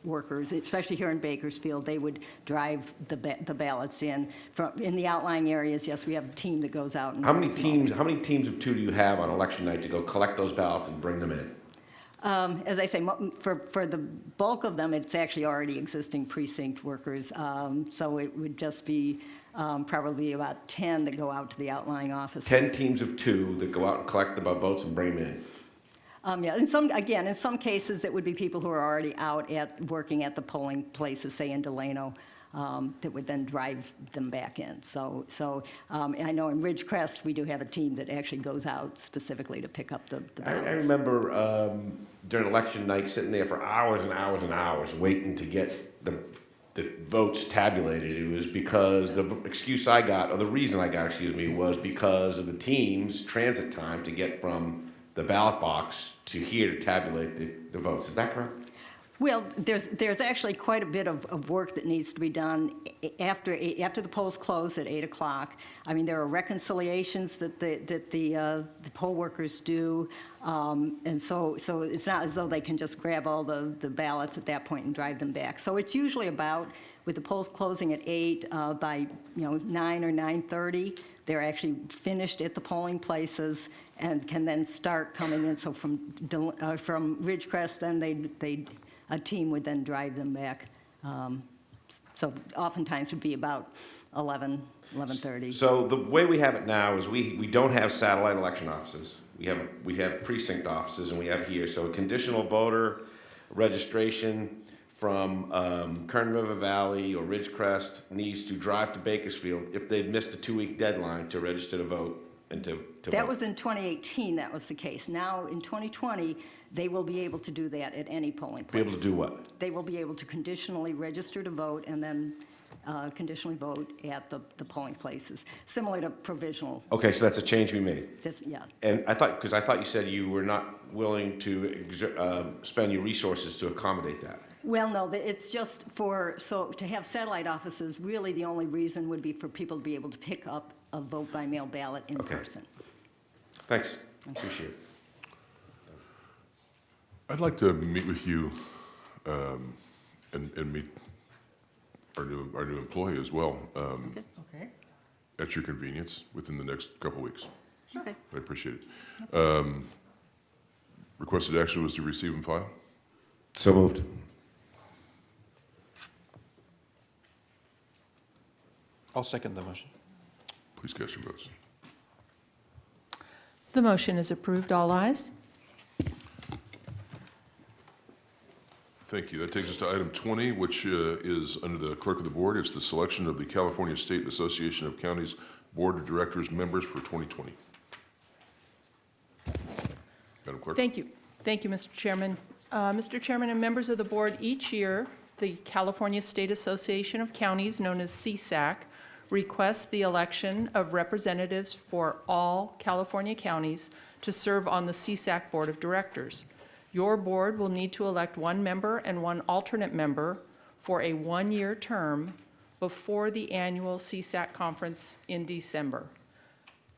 workers, especially here in Bakersfield. They would drive the ballots in. In the outlying areas, yes, we have a team that goes out. And How many teams of 2 do you have on election night to go collect those ballots and bring them in? As I say, for the bulk of them, it's actually already existing precinct workers. So it would just be probably about 10 that go out to the outlying offices. 10 teams of 2 that go out and collect the votes and bring them in. Yeah, in some cases, it would be people who are already out working at the polling places, say in Delano, that would then drive them back in. So I know in Ridgecrest, we do have a team that actually goes out specifically to pick up the ballots. I remember during election night sitting there for hours and hours and hours waiting to get the votes tabulated. It was because the excuse I got, or the reason I got, was because of the team's transit time to get from the ballot box to here to tabulate the votes. Is that correct? Well, there's actually quite a bit of work that needs to be done after the polls close at 8 o'clock. I mean, there are reconciliations that the poll workers do, and so it's not as though they can just grab all the ballots at that point and drive them back. So it's usually about, with the polls closing at 8, by 9 or 9:30, they're actually finished at the polling places and can then start coming in. So from Ridgecrest, then a team would then drive them back. So oftentimes would be about 11:30. So the way we have it now is we don't have satellite election offices. We have precinct offices, and we have here. So a conditional voter registration from Kern River Valley or Ridgecrest needs to drive to Bakersfield if they've missed a 2-week deadline to register to vote and to That vote. was in 2018, that was the case. Now, in 2020, they will be able to do that at any polling place. Be able to do what? They will be able to conditionally register to vote and then conditionally vote at the polling places, similar to provisional. Okay, so that's a change we made. Yeah. And I thought you said you were not willing to spend your resources to accommodate that. Well, no, it's just to have satellite offices, really the only reason would be for people to be able to pick up a vote by mail ballot in person. Thanks. Appreciate it. I'd like to meet with you and meet our new employee as well Okay. at your convenience within the next couple weeks. Okay. I appreciate it. Requested action was to receive and file. So moved. I'll second the motion. Please cast your votes. The motion is approved. All ayes. Thank you. That takes us to item 20, which is under the clerk of the board. It's the selection of the California State Association of Counties Board of Directors members for 2020. Madam Clerk. Thank you. Thank you, Mr. Chairman. Mr. Chairman and members of the board, each year, the California State Association of Counties, known as CSAC, requests the election of representatives for all California counties to serve on the CSAC Board of Directors. Your board will need to elect one member and one alternate member for a one-year term before the annual CSAC conference in December.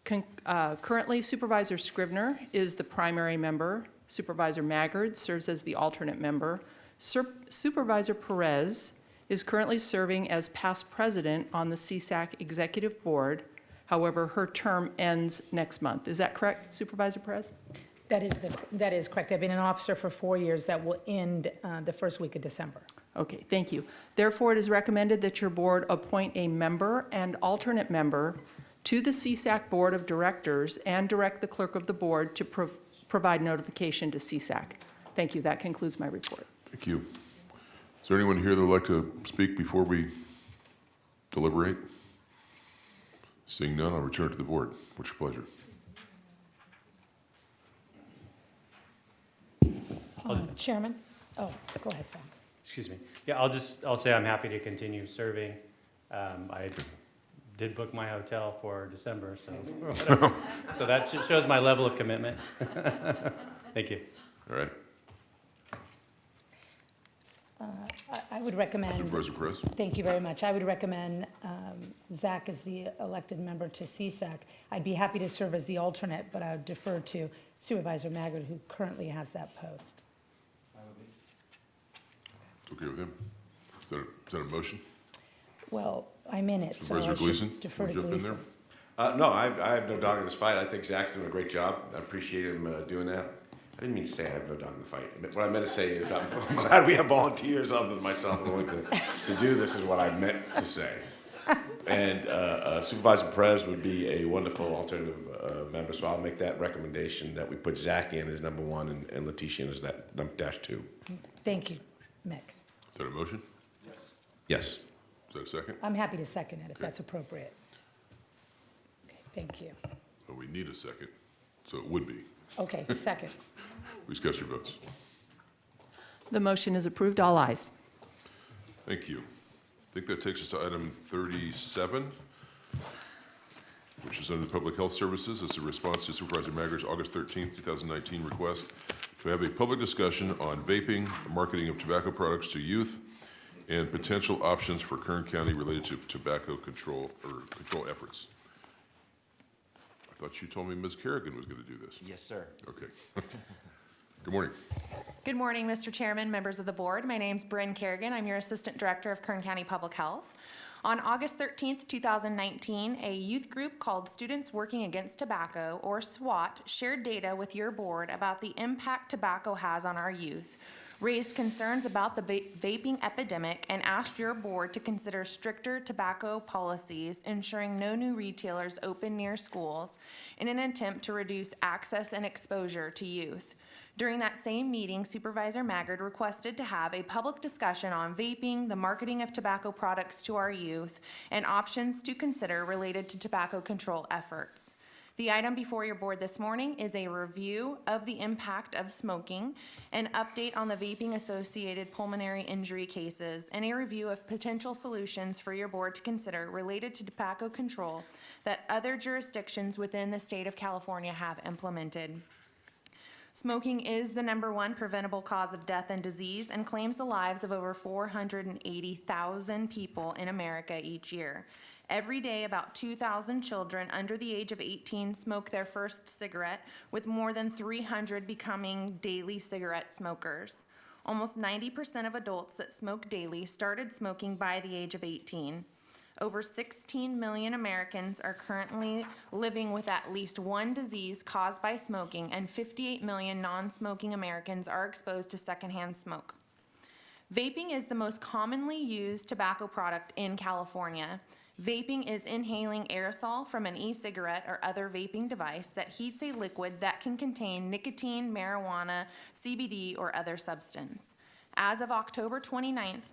Currently, Supervisor Scrivener is the primary member. Supervisor Maggard serves as the alternate member. Supervisor Perez is currently serving as past president on the CSAC Executive Board. However, her term ends next month. Is that correct, Supervisor Perez? That is correct. I've been an officer for 4 years. That will end the first week of December. Okay, thank you. Therefore, it is recommended that your board appoint a member and alternate member to the CSAC Board of Directors and direct the clerk of the board to provide notification to CSAC. Thank you. That concludes my report. Thank you. Is there anyone here that would like to speak before we deliberate? Seeing none, I'll return it to the board. What's your pleasure? Chairman? Oh, go ahead, Sam. Excuse me. Yeah, I'll say I'm happy to continue serving. I did book my hotel for December, so so that shows my level of commitment. Thank you. All right. I would recommend. Supervisor Perez. Thank you very much. I would recommend Zach as the elected member to CSAC. I'd be happy to serve as the alternate, but I would defer to Supervisor Maggard, who currently has that post. Okay with him? Is that a motion? Well, I'm in it, so I Supervisor Gleason, should defer wanna to jump in there? Gleason. No, I have no dog in this fight. I think Zach's doing a great job. I appreciate him doing that. I didn't mean to say I have no dog in the fight. What I meant to say is I'm glad we have volunteers other than myself willing to do this is what I meant to say. And Supervisor Perez would be a wonderful alternative member, so I'll make that recommendation that we put Zach in as number one and Letitia in as -2. Thank you, Mick. Is that a motion? Yes. Is that a second? I'm happy to second it if that's appropriate. Okay, thank you. Well, we need a second, so it would be. Okay, second. Please cast your votes. The motion is approved. All ayes. Thank you. I think that takes us to item 37, which is under the Public Health Services. It's a response to Supervisor Maggard's August 13th, 2019 request to have a public discussion on vaping, the marketing of tobacco products to youth, and potential options for Kern County related to tobacco control efforts. I thought you told me Ms. Kerrigan was going to do this. Yes, sir. Okay. Good morning. Good morning, Mr. Chairman, members of the board. My name's Bryn Kerrigan. I'm your Assistant Director of Kern County Public Health. On August 13th, 2019, a youth group called Students Working Against Tobacco, or SWAT, shared data with your board about the impact tobacco has on our youth, raised concerns about the vaping epidemic, and asked your board to consider stricter tobacco policies, ensuring no new retailers open near schools, in an attempt to reduce access and exposure to youth. During that same meeting, Supervisor Maggard requested to have a public discussion on vaping, the marketing of tobacco products to our youth, and options to consider related to tobacco control efforts. The item before your board this morning is a review of the impact of smoking, an update on the vaping-associated pulmonary injury cases, and a review of potential solutions for your board to consider related to tobacco control that other jurisdictions within the state of California have implemented. Smoking is the #1 preventable cause of death and disease and claims the lives of over 480,000 people in America each year. Every day, about 2,000 children under the age of 18 smoke their first cigarette, with more than 300 becoming daily cigarette smokers. Almost 90% of adults that smoke daily started smoking by the age of 18. Over 16 million Americans are currently living with at least one disease caused by smoking, and 58 million non-smoking Americans are exposed to secondhand smoke. Vaping is the most commonly used tobacco product in California. Vaping is inhaling aerosol from an e-cigarette or other vaping device that heats a liquid that can contain nicotine, marijuana, CBD, or other substance. As of October 29th,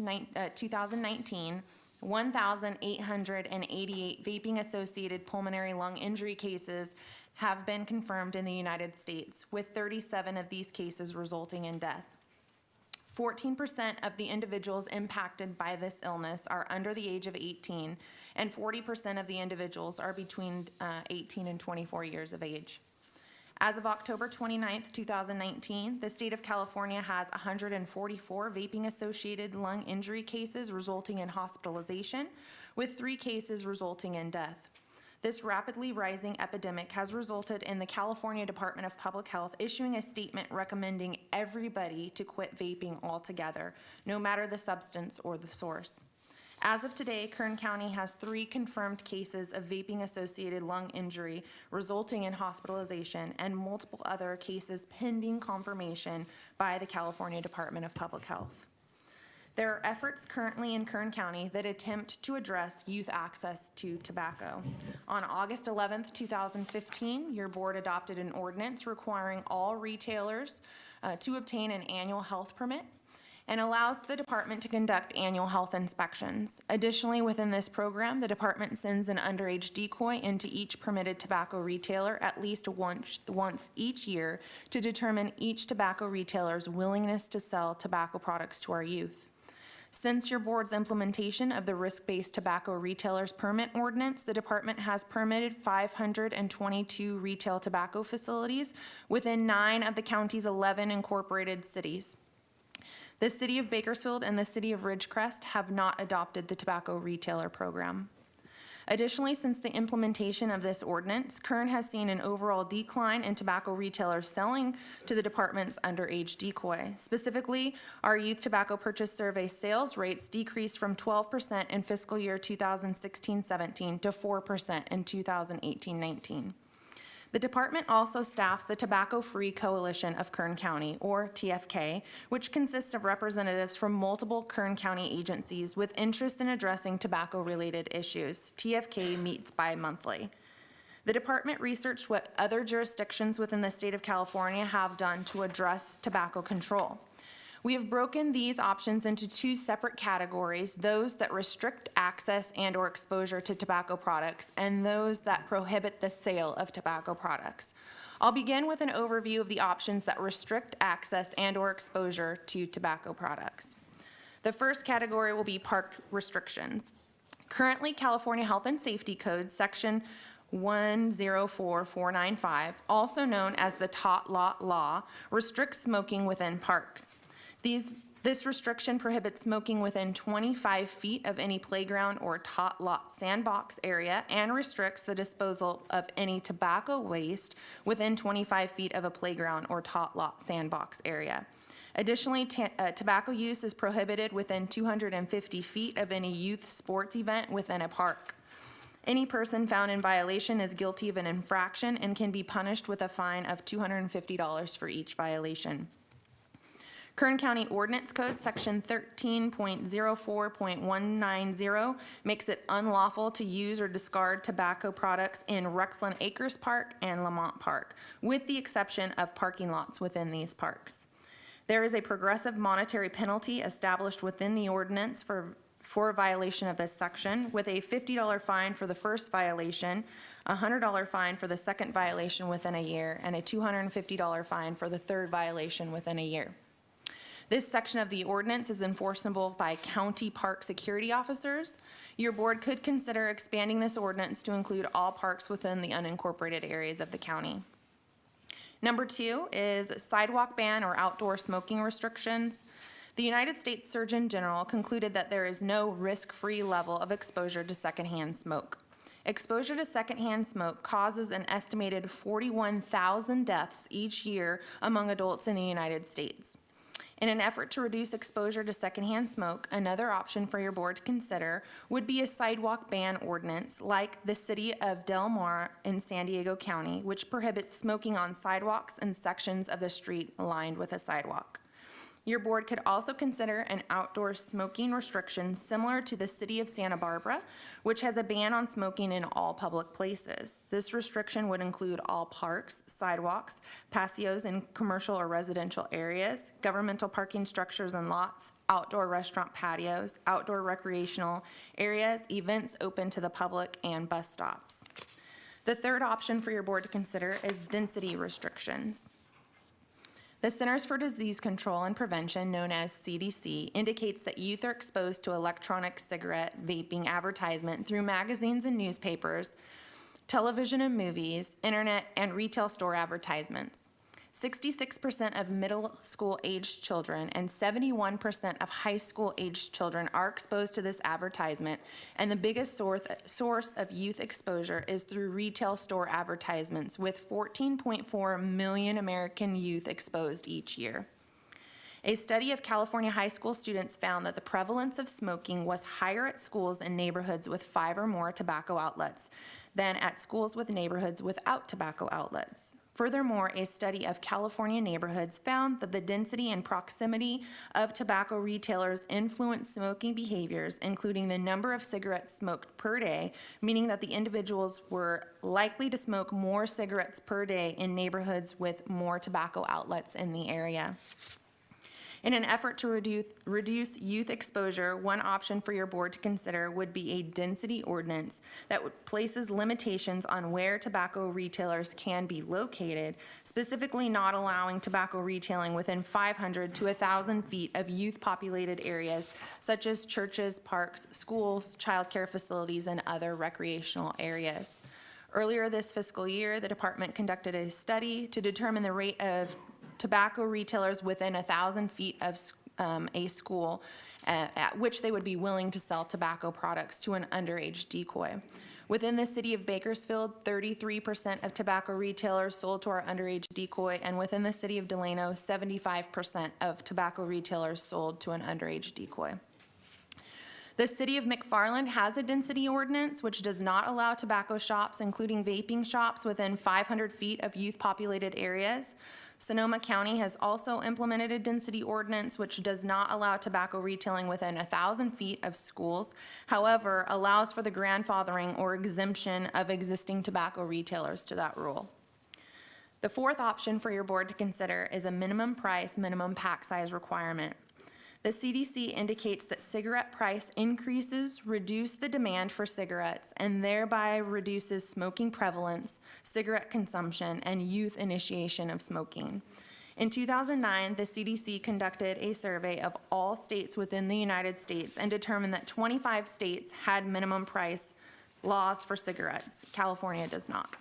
2019, 1,888 vaping-associated pulmonary lung injury cases have been confirmed in the United States, with 37 of these cases resulting in death. 14% of the individuals impacted by this illness are under the age of 18, and 40% of the individuals are between 18 and 24 years of age. As of October 29th, 2019, the state of California has 144 vaping-associated lung injury cases resulting in hospitalization, with 3 cases resulting in death. This rapidly rising epidemic has resulted in the California Department of Public Health issuing a statement recommending everybody to quit vaping altogether, no matter the substance or the source. As of today, Kern County has 3 confirmed cases of vaping-associated lung injury resulting in hospitalization, and multiple other cases pending confirmation by the California Department of Public Health. There are efforts currently in Kern County that attempt to address youth access to tobacco. On August 11th, 2015, your board adopted an ordinance requiring all retailers to obtain an annual health permit and allows the department to conduct annual health inspections. Additionally, within this program, the department sends an underage decoy into each permitted tobacco retailer at least once each year to determine each tobacco retailer's willingness to sell tobacco products to our youth. Since your board's implementation of the risk-based tobacco retailers permit ordinance, the department has permitted 522 retail tobacco facilities within 9 of the county's 11 incorporated cities. The city of Bakersfield and the city of Ridgecrest have not adopted the tobacco retailer program. Additionally, since the implementation of this ordinance, Kern has seen an overall decline in tobacco retailers selling to the department's underage decoy. Specifically, our youth tobacco purchase survey sales rates decreased from 12% in fiscal year 2016-17 to 4% in 2018-19. The department also staffs the Tobacco-Free Coalition of Kern County, or TFK, which consists of representatives from multiple Kern County agencies with interest in addressing tobacco-related issues. TFK meets bi-monthly. The department researched what other jurisdictions within the state of California have done to address tobacco control. We have broken these options into 2 separate categories, those that restrict access and/or exposure to tobacco products and those that prohibit the sale of tobacco products. I'll begin with an overview of the options that restrict access and/or exposure to tobacco products. The first category will be park restrictions. Currently, California Health and Safety Code, Section 104495, also known as the Tot Lot Law, restricts smoking within parks. This restriction prohibits smoking within 25 feet of any playground or tot lot sandbox area and restricts the disposal of any tobacco waste within 25 feet of a playground or tot lot sandbox area. Additionally, tobacco use is prohibited within 250 feet of any youth sports event within a park. Any person found in violation is guilty of an infraction and can be punished with a fine of $250 for each violation. Kern County Ordinance Code, Section 13.04.190, makes it unlawful to use or discard tobacco products in Rexland Acres Park and Lamont Park, with the exception of parking lots within these parks. There is a progressive monetary penalty established within the ordinance for a violation of this section, with a $50 fine for the first violation, a $100 fine for the second violation within a year, and a $250 fine for the third violation within a year. This section of the ordinance is enforceable by county park security officers. Your board could consider expanding this ordinance to include all parks within the unincorporated areas of the county. Number 2 is sidewalk ban or outdoor smoking restrictions. The United States Surgeon General concluded that there is no risk-free level of exposure to secondhand smoke. Exposure to secondhand smoke causes an estimated 41,000 deaths each year among adults in the United States. In an effort to reduce exposure to secondhand smoke, another option for your board to consider would be a sidewalk ban ordinance like the city of Del Mar in San Diego County, which prohibits smoking on sidewalks and sections of the street lined with a sidewalk. Your board could also consider an outdoor smoking restriction similar to the city of Santa Barbara, which has a ban on smoking in all public places. This restriction would include all parks, sidewalks, patios in commercial or residential areas, governmental parking structures and lots, outdoor restaurant patios, outdoor recreational areas, events open to the public, and bus stops. The third option for your board to consider is density restrictions. The Centers for Disease Control and Prevention, known as CDC, indicates that youth are exposed to electronic cigarette vaping advertisement through magazines and newspapers, television and movies, internet, and retail store advertisements. 66% of middle school aged children and 71% of high school aged children are exposed to this advertisement, and the biggest source of youth exposure is through retail store advertisements, with 14.4 million American youth exposed each year. A study of California high school students found that the prevalence of smoking was higher at schools in neighborhoods with 5 or more tobacco outlets than at schools with neighborhoods without tobacco outlets. Furthermore, a study of California neighborhoods found that the density and proximity of tobacco retailers influence smoking behaviors, including the number of cigarettes smoked per day, meaning that the individuals were likely to smoke more cigarettes per day in neighborhoods with more tobacco outlets in the area. In an effort to reduce youth exposure, one option for your board to consider would be a density ordinance that places limitations on where tobacco retailers can be located, specifically not allowing tobacco retailing within 500 to 1,000 feet of youth-populated areas such as churches, parks, schools, childcare facilities, and other recreational areas. Earlier this fiscal year, the department conducted a study to determine the rate of tobacco retailers within 1,000 feet of a school at which they would be willing to sell tobacco products to an underage decoy. Within the city of Bakersfield, 33% of tobacco retailers sold to our underage decoy, and within the city of Delano, 75% of tobacco retailers sold to an underage decoy. The city of McFarland has a density ordinance which does not allow tobacco shops, including vaping shops, within 500 feet of youth-populated areas. Sonoma County has also implemented a density ordinance which does not allow tobacco retailing within 1,000 feet of schools, however, allows for the grandfathering or exemption of existing tobacco retailers to that rule. The fourth option for your board to consider is a minimum price, minimum pack size requirement. The CDC indicates that cigarette price increases reduce the demand for cigarettes and thereby reduces smoking prevalence, cigarette consumption, and youth initiation of smoking. In 2009, the CDC conducted a survey of all states within the United States and determined that 25 states had minimum price laws for cigarettes. California does not.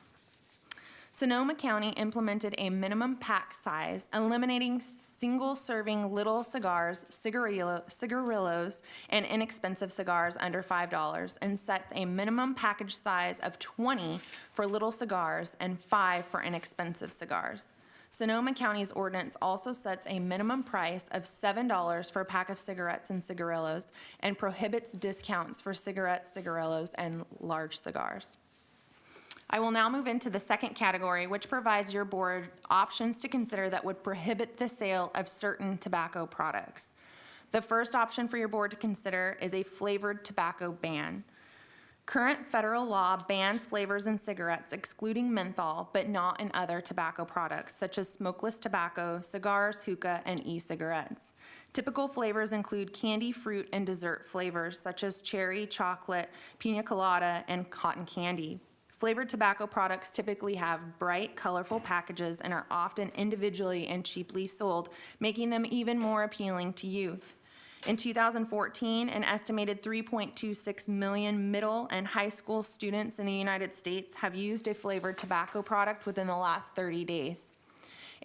Sonoma County implemented a minimum pack size, eliminating single-serving little cigars, cigarillos, and inexpensive cigars under $5, and sets a minimum package size of 20 for little cigars and 5 for inexpensive cigars. Sonoma County's ordinance also sets a minimum price of $7 for a pack of cigarettes and cigarillos and prohibits discounts for cigarettes, cigarillos, and large cigars. I will now move into the second category, which provides your board options to consider that would prohibit the sale of certain tobacco products. The first option for your board to consider is a flavored tobacco ban. Current federal law bans flavors in cigarettes, excluding menthol, but not in other tobacco products, such as smokeless tobacco, cigars, hookah, and e-cigarettes. Typical flavors include candy, fruit, and dessert flavors, such as cherry, chocolate, pina colada, and cotton candy. Flavored tobacco products typically have bright, colorful packages and are often individually and cheaply sold, making them even more appealing to youth. In 2014, an estimated 3.26 million middle and high school students in the United States have used a flavored tobacco product within the last 30 days.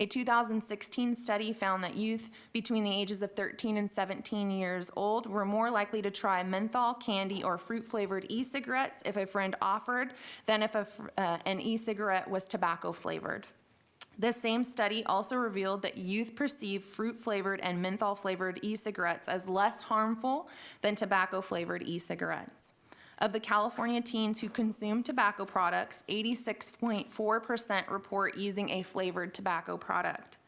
A 2016 study found that youth between the ages of 13 and 17 years old were more likely to try menthol, candy, or fruit-flavored e-cigarettes if a friend offered than if an e-cigarette was tobacco-flavored. This same study also revealed that youth perceive fruit-flavored and menthol-flavored e-cigarettes as less harmful than tobacco-flavored e-cigarettes. Of the California teens who consume tobacco products, 86.4% report using a flavored tobacco product.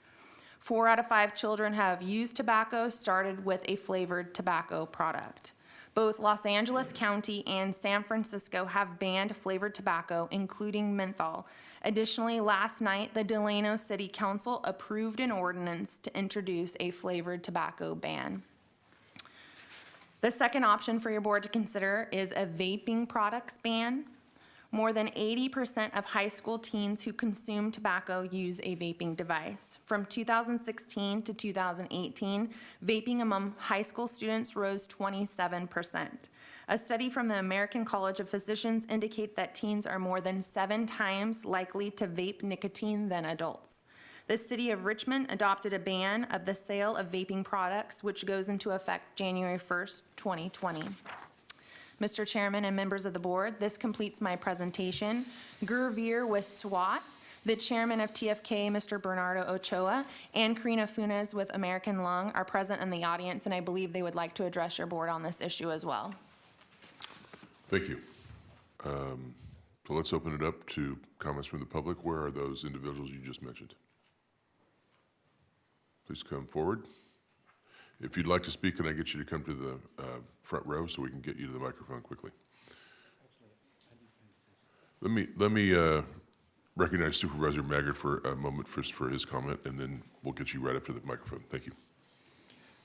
4 out of 5 children have used tobacco started with a flavored tobacco product. Both Los Angeles County and San Francisco have banned flavored tobacco, including menthol. Additionally, last night, the Delano City Council approved an ordinance to introduce a flavored tobacco ban. The second option for your board to consider is a vaping products ban. More than 80% of high school teens who consume tobacco use a vaping device. From 2016 to 2018, vaping among high school students rose 27%. A study from the American College of Physicians indicates that teens are more than 7 times likely to vape nicotine than adults. The city of Richmond adopted a ban of the sale of vaping products, which goes into effect January 1st, 2020. Mr. Chairman and members of the board, this completes my presentation. Gurveer with SWAT The chairman of TFK, Mr. Bernardo Ochoa, and Karina Funes with American Lung are present in the audience, and I believe they would like to address your board on this issue as well. Thank you. So let's open it up to comments from the public. Where are those individuals you just mentioned? Please come forward. If you'd like to speak, can I get you to come to the front row so we can get you to the microphone quickly? Let me recognize Supervisor Maggard for a moment first for his comment, and then we'll get you right up to the microphone. Thank you.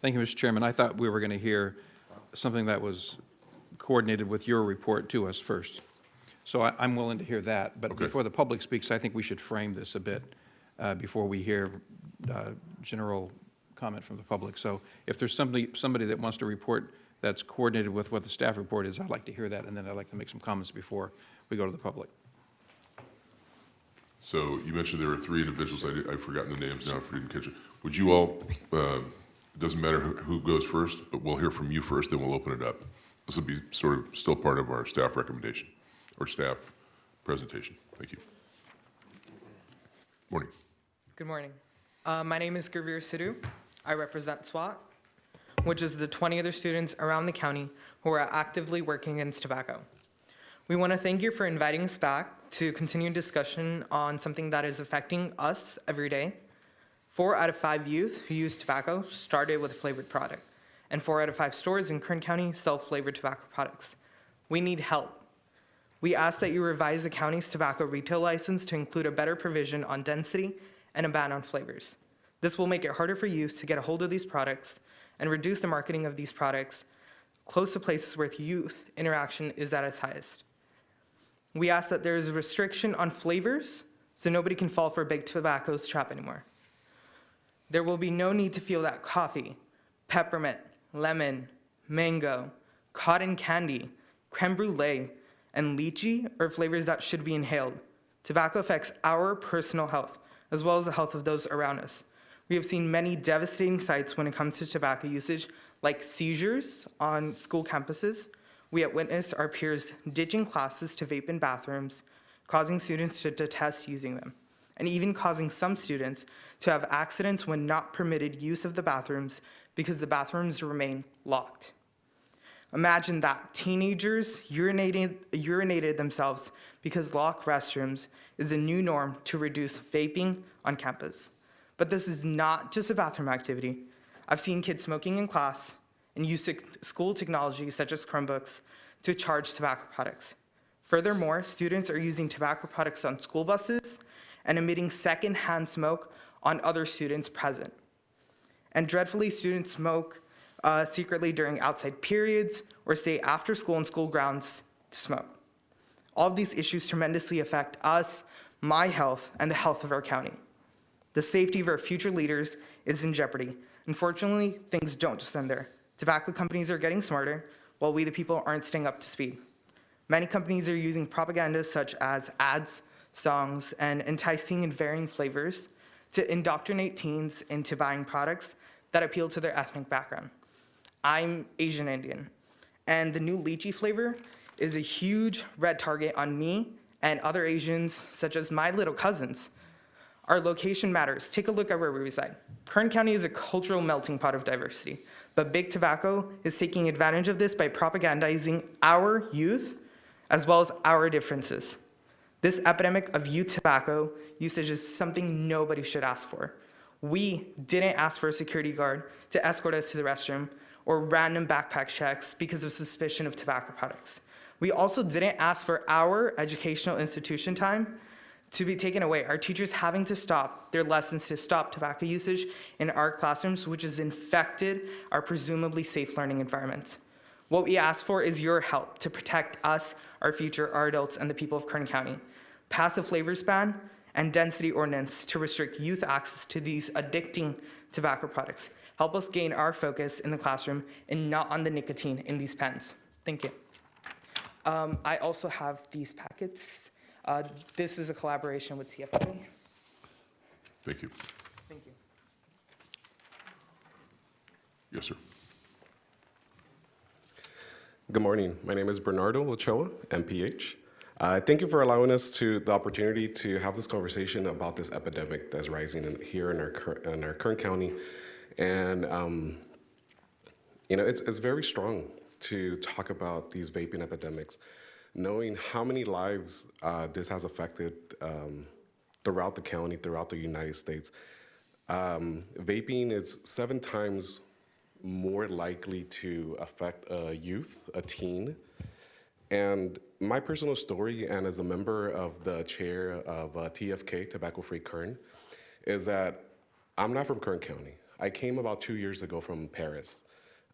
Thank you, Mr. Chairman. I thought we were going to hear something that was coordinated with your report to us first. So I'm willing to hear that. But before the public speaks, I think we should frame this a bit before we hear general comment from the public. So if there's somebody that wants to report that's coordinated with what the staff report is, I'd like to hear that, and then I'd like to make some comments before we go to the public. So you mentioned there were 3 individuals. I've forgotten the names now if we didn't catch it. Would you all, it doesn't matter who goes first, but we'll hear from you first, then we'll open it up. This will be sort of still part of our staff recommendation or staff presentation. Thank you. Morning. Good morning. My name is Gurveer Sidhu. I represent SWAT, which is the 20 other students around the county who are actively working against tobacco. We want to thank you for inviting us back to continue discussion on something that is affecting us every day. 4 out of 5 youth who use tobacco started with a flavored product, and 4 out of 5 stores in Kern County sell flavored tobacco products. We need help. We ask that you revise the county's tobacco retail license to include a better provision on density and a ban on flavors. This will make it harder for youth to get a hold of these products and reduce the marketing of these products close to places where youth interaction is at its highest. We ask that there is a restriction on flavors so nobody can fall for big tobacco's trap anymore. There will be no need to feel that coffee, peppermint, lemon, mango, cotton candy, creme brulee, and lychee are flavors that should be inhaled. Tobacco affects our personal health, as well as the health of those around us. We have seen many devastating sights when it comes to tobacco usage, like seizures on school campuses. We have witnessed our peers ditching classes to vape in bathrooms, causing students to detest using them, and even causing some students to have accidents when not permitted use of the bathrooms because the bathrooms remain locked. Imagine that teenagers urinated themselves because locked restrooms is a new norm to reduce vaping on campus. But this is not just a bathroom activity. I've seen kids smoking in class and use school technology such as Chromebooks to charge tobacco products. Furthermore, students are using tobacco products on school buses and emitting secondhand smoke on other students present. And dreadfully, students smoke secretly during outside periods or stay after school on school grounds to smoke. All of these issues tremendously affect us, my health, and the health of our county. The safety of our future leaders is in jeopardy. Unfortunately, things don't just end there. Tobacco companies are getting smarter, while we the people aren't staying up to speed. Many companies are using propaganda such as ads, songs, and enticing and varying flavors to indoctrinate teens into buying products that appeal to their ethnic background. I'm Asian Indian, and the new lychee flavor is a huge red target on me and other Asians, such as my little cousins. Our location matters. Take a look at where we reside. Kern County is a cultural melting pot of diversity, but Big Tobacco is taking advantage of this by propagandizing our youth as well as our differences. This epidemic of youth tobacco usage is something nobody should ask for. We didn't ask for a security guard to escort us to the restroom or random backpack checks because of suspicion of tobacco products. We also didn't ask for our educational institution time to be taken away, our teachers having to stop their lessons to stop tobacco usage in our classrooms, which has infected our presumably safe learning environments. What we ask for is your help to protect us, our future, our adults, and the people of Kern County. Pass a flavors ban and density ordinance to restrict youth access to these addicting tobacco products. Help us gain our focus in the classroom and not on the nicotine in these pens. Thank you. I also have these packets. This is a collaboration with TFK. Thank you. Thank you. Yes, sir. Good morning. My name is Bernardo Ochoa, MPH. Thank you for allowing us the opportunity to have this conversation about this epidemic that's rising here in our Kern County. And, it's very strong to talk about these vaping epidemics, knowing how many lives this has affected throughout the county, throughout the United States. Vaping is 7 times more likely to affect a youth, a teen. And my personal story, and as a member of the chair of TFK, Tobacco Free Kern, is that I'm not from Kern County. I came about 2 years ago from Paris.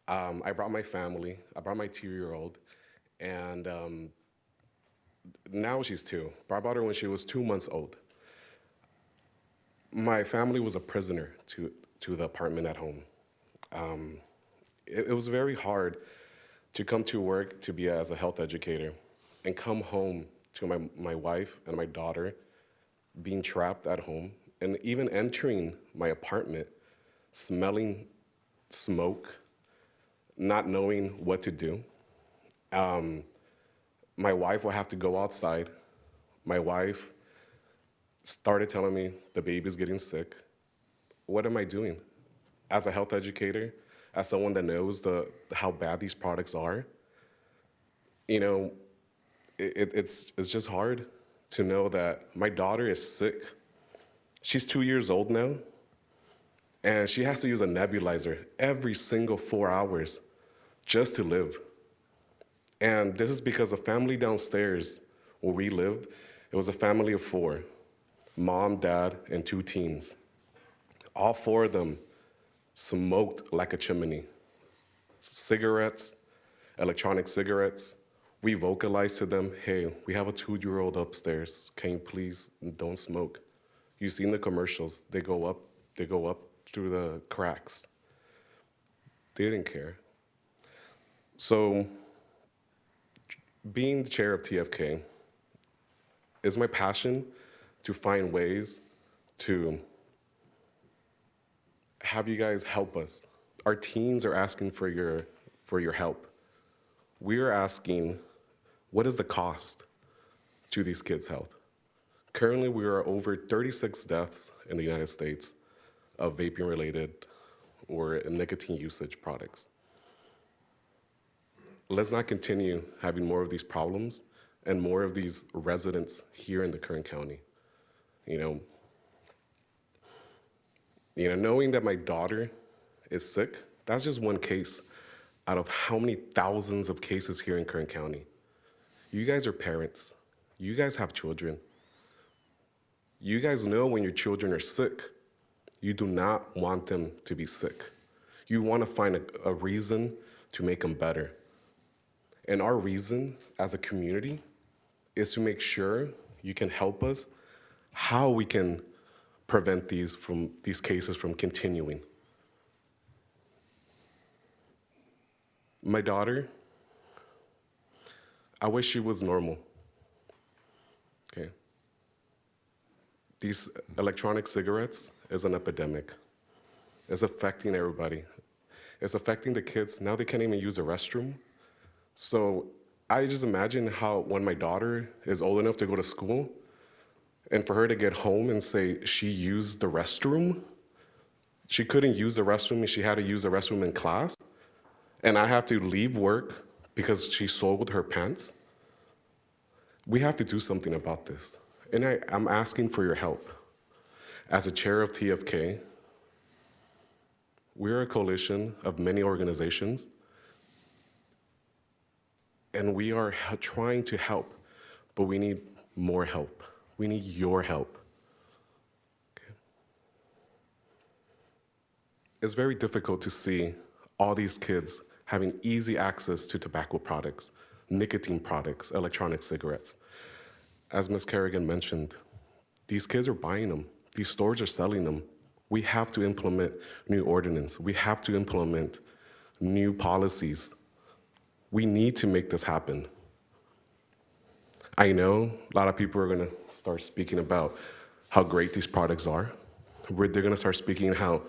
I brought my family, I brought my 2-year-old, and now she's 2. But I brought her when she was 2 months old. My family was a prisoner to the apartment at home. It was very hard to come to work to be as a health educator and come home to my wife and my daughter being trapped at home, and even entering my apartment, smelling smoke, not knowing what to do. My wife will have to go outside. My wife started telling me the baby's getting sick. What am I doing? As a health educator, as someone that knows how bad these products are, it's just hard to know that my daughter is sick. She's 2 years old now, and she has to use a nebulizer every single 4 hours just to live. And this is because a family downstairs where we lived, it was a family of 4, mom, dad, and 2 teens. All 4 of them smoked like a chimney. Cigarettes, electronic cigarettes. We vocalized to them, hey, we have a 2-year-old upstairs. Can you please don't smoke? You've seen the commercials. They go up through the cracks. They didn't care. So being the chair of TFK is my passion to find ways to have you guys help us. Our teens are asking for your help. We are asking, what is the cost to these kids' health? Currently, we are over 36 deaths in the United States of vaping-related or nicotine usage products. Let's not continue having more of these problems and more of these residents here in the Kern County. Knowing that my daughter is sick, that's just one case out of how many thousands of cases here in Kern County. You guys are parents. You guys have children. You guys know when your children are sick, you do not want them to be sick. You want to find a reason to make them better. And our reason as a community is to make sure you can help us how we can prevent these cases from continuing. My daughter, I wish she was normal. Okay. These electronic cigarettes is an epidemic. It's affecting everybody. It's affecting the kids. Now they can't even use a restroom. So I just imagine how when my daughter is old enough to go to school, and for her to get home and say she used the restroom, she couldn't use the restroom and she had to use the restroom in class, and I have to leave work because she soiled her pants. We have to do something about this. And I'm asking for your help. As a chair of TFK, we're a coalition of many organizations, and we are trying to help, but we need more help. We need your help. Okay. It's very difficult to see all these kids having easy access to tobacco products, nicotine products, electronic cigarettes. As Ms. Kerrigan mentioned, these kids are buying them. These stores are selling them. We have to implement new ordinance. We have to implement new policies. We need to make this happen. I know a lot of people are going to start speaking about how great these products are. They're going to start speaking how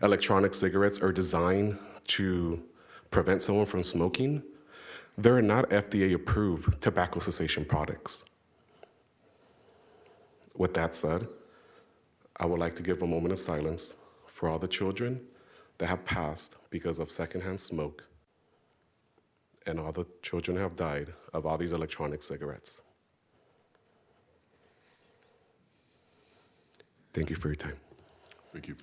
electronic cigarettes are designed to prevent someone from smoking. They're not FDA-approved tobacco cessation products. With that said, I would like to give a moment of silence for all the children that have passed because of secondhand smoke and all the children who have died of all these electronic cigarettes. Thank you for your time. Thank you.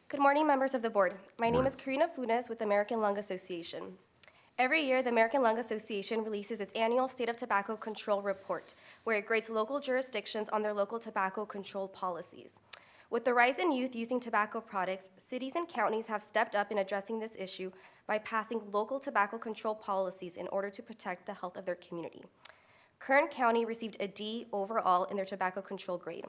Good morning, members of the board. My name is Karina Funes with the American Lung Association. Every year, the American Lung Association releases its annual State of Tobacco Control Report, where it grades local jurisdictions on their local tobacco control policies. With the rise in youth using tobacco products, cities and counties have stepped up in addressing this issue by passing local tobacco control policies in order to protect the health of their community. Kern County received a D overall in their tobacco control grade.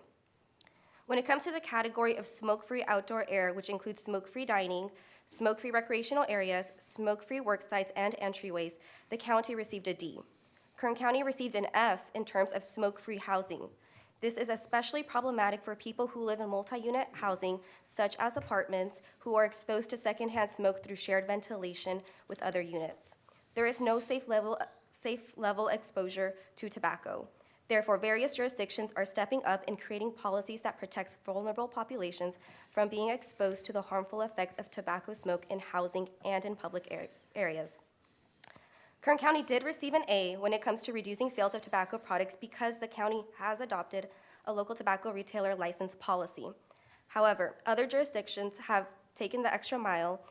When it comes to the category of smoke-free outdoor air, which includes smoke-free dining, smoke-free recreational areas, smoke-free work sites, and entryways, the county received a D. Kern County received an F in terms of smoke-free housing. This is especially problematic for people who live in multi-unit housing, such as apartments, who are exposed to secondhand smoke through shared ventilation with other units. There is no safe level exposure to tobacco. Therefore, various jurisdictions are stepping up in creating policies that protect vulnerable populations from being exposed to the harmful effects of tobacco smoke in housing and in public areas. Kern County did receive an A when it comes to reducing sales of tobacco products because the county has adopted a local tobacco retailer license policy. However, other jurisdictions have taken the extra mile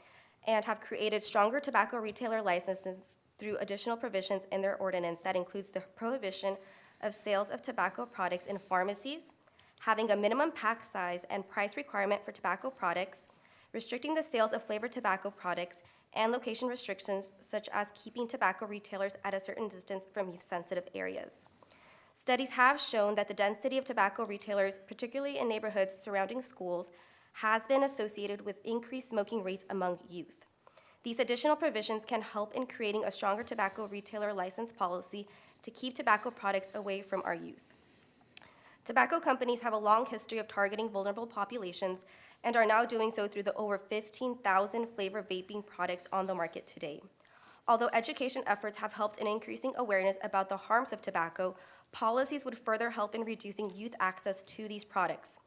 and have created stronger tobacco retailer licenses through additional provisions in their ordinance that includes the prohibition of sales of tobacco products in pharmacies, having a minimum pack size and price requirement for tobacco products, restricting the sales of flavored tobacco products, and location restrictions such as keeping tobacco retailers at a certain distance from youth-sensitive areas. Studies have shown that the density of tobacco retailers, particularly in neighborhoods surrounding schools, has been associated with increased smoking rates among youth. These additional provisions can help in creating a stronger tobacco retailer license policy to keep tobacco products away from our youth. Tobacco companies have a long history of targeting vulnerable populations and are now doing so through the over 15,000 flavor vaping products on the market today. Although education efforts have helped in increasing awareness about the harms of tobacco, policies would further help in reducing youth access to these products.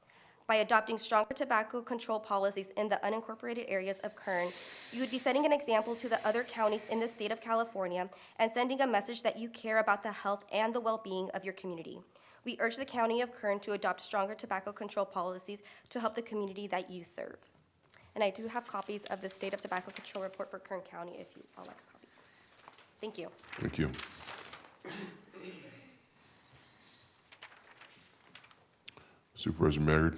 By adopting stronger tobacco control policies in the unincorporated areas of Kern, you would be setting an example to the other counties in the state of California and sending a message that you care about the health and the well-being of your community. We urge the County of Kern to adopt stronger tobacco control policies to help the community that you serve. And I do have copies of the State of Tobacco Control Report for Kern County if you all like a copy. Thank you. Thank you. Supervisor Maggard,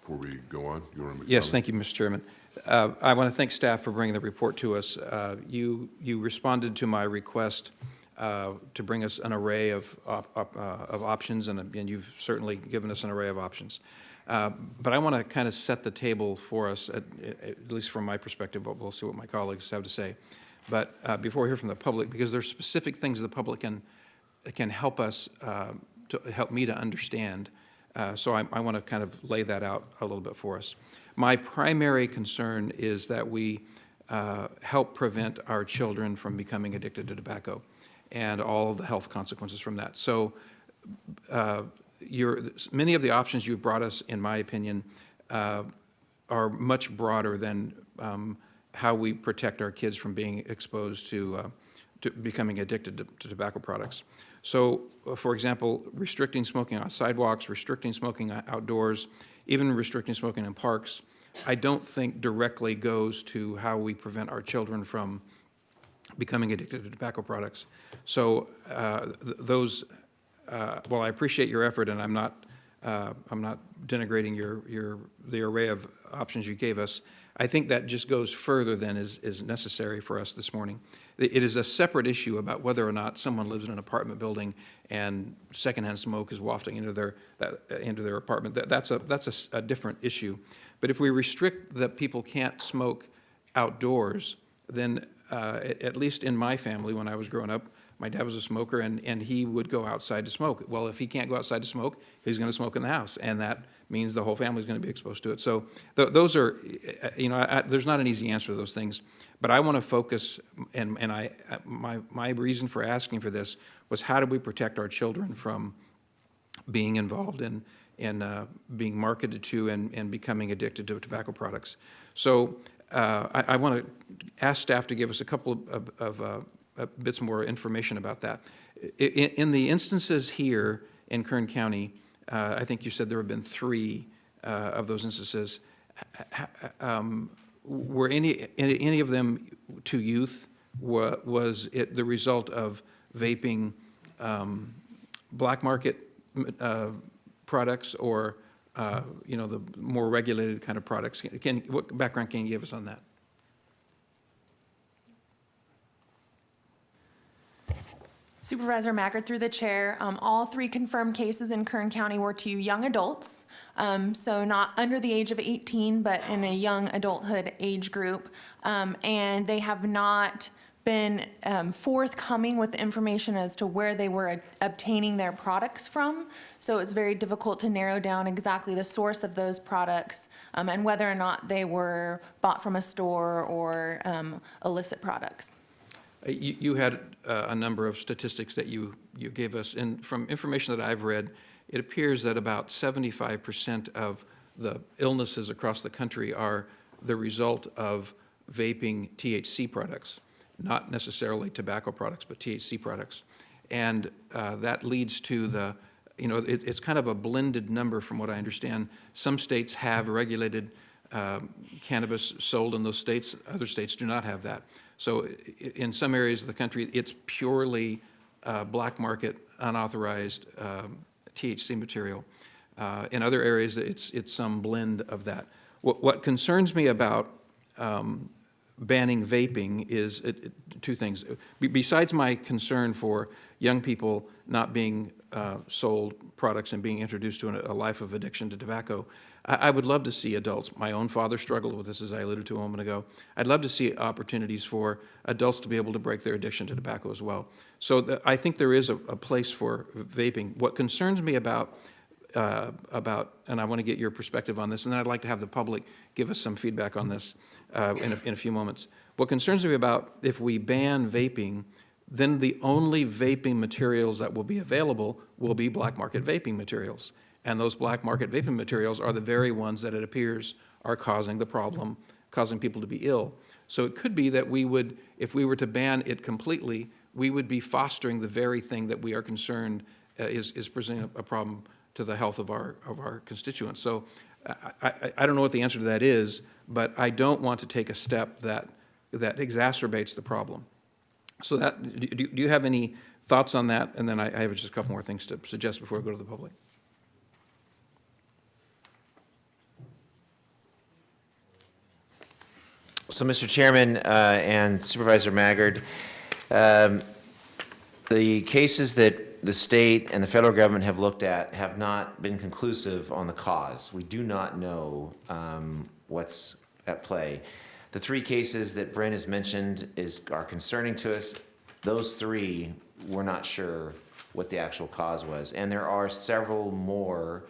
before we go on, you want to make a Yes, comment? thank you, Mr. Chairman. I want to thank staff for bringing the report to us. You responded to my request to bring us an array of options, and you've certainly given us an array of options. But I want to kind of set the table for us, at least from my perspective, but we'll see what my colleagues have to say. But before we hear from the public, because there's specific things the public can help us, to help me to understand. So I want to kind of lay that out a little bit for us. My primary concern is that we help prevent our children from becoming addicted to tobacco and all of the health consequences from that. So many of the options you've brought us, in my opinion, are much broader than how we protect our kids from being exposed to becoming addicted to tobacco products. So, for example, restricting smoking on sidewalks, restricting smoking outdoors, even restricting smoking in parks, I don't think directly goes to how we prevent our children from becoming addicted to tobacco products. So while I appreciate your effort, and I'm not denigrating the array of options you gave us, I think that just goes further than is necessary for us this morning. It is a separate issue about whether or not someone lives in an apartment building and secondhand smoke is wafting into their apartment. That's a different issue. But if we restrict that people can't smoke outdoors, then at least in my family when I was growing up, my dad was a smoker, and he would go outside to smoke. Well, if he can't go outside to smoke, he's going to smoke in the house, and that means the whole family's going to be exposed to it. So those are, there's not an easy answer to those things, but I want to focus, and my reason for asking for this was, how do we protect our children from being involved in being marketed to and becoming addicted to tobacco products? So I want to ask staff to give us a couple of bits more information about that. In the instances here in Kern County, I think you said there have been 3 of those instances. Were any of them to youth? Was it the result of vaping black market products, or the more regulated kind of products? What background can you give us on that? Supervisor Maggard, through the chair, all 3 confirmed cases in Kern County were to young adults, so not under the age of 18, but in a young adulthood age group, and they have not been forthcoming with information as to where they were obtaining their products from. So it's very difficult to narrow down exactly the source of those products and whether or not they were bought from a store or illicit products. You had a number of statistics that you gave us, and from information that I've read, it appears that about 75% of the illnesses across the country are the result of vaping THC products, not necessarily tobacco products, but THC products. And that leads to it's kind of a blended number from what I understand. Some states have regulated cannabis sold in those states, other states do not have that. So in some areas of the country, it's purely black market, unauthorized THC material. In other areas, it's some blend of that. What concerns me about banning vaping is 2 things. Besides my concern for young people not being sold products and being introduced to a life of addiction to tobacco, I would love to see adults. My own father struggled with this, as I alluded to a moment ago. I'd love to see opportunities for adults to be able to break their addiction to tobacco as well. So I think there is a place for vaping. What concerns me about, and I want to get your perspective on this, and then I'd like to have the public give us some feedback on this in a few moments. What concerns me about, if we ban vaping, then the only vaping materials that will be available will be black market vaping materials. And those black market vaping materials are the very ones that it appears are causing the problem, causing people to be ill. So it could be that we would, if we were to ban it completely, we would be fostering the very thing that we are concerned is presenting a problem to the health of our constituents. So I don't know what the answer to that is, but I don't want to take a step that exacerbates the problem. So do you have any thoughts on that? And then I have just a couple more things to suggest before I go to the public. So, Mr. Chairman and Supervisor Maggard, the cases that the state and the federal government have looked at have not been conclusive on the cause. We do not know what's at play. The 3 cases that Brent has mentioned are concerning to us. Those 3, we're not sure what the actual cause was. And there are several more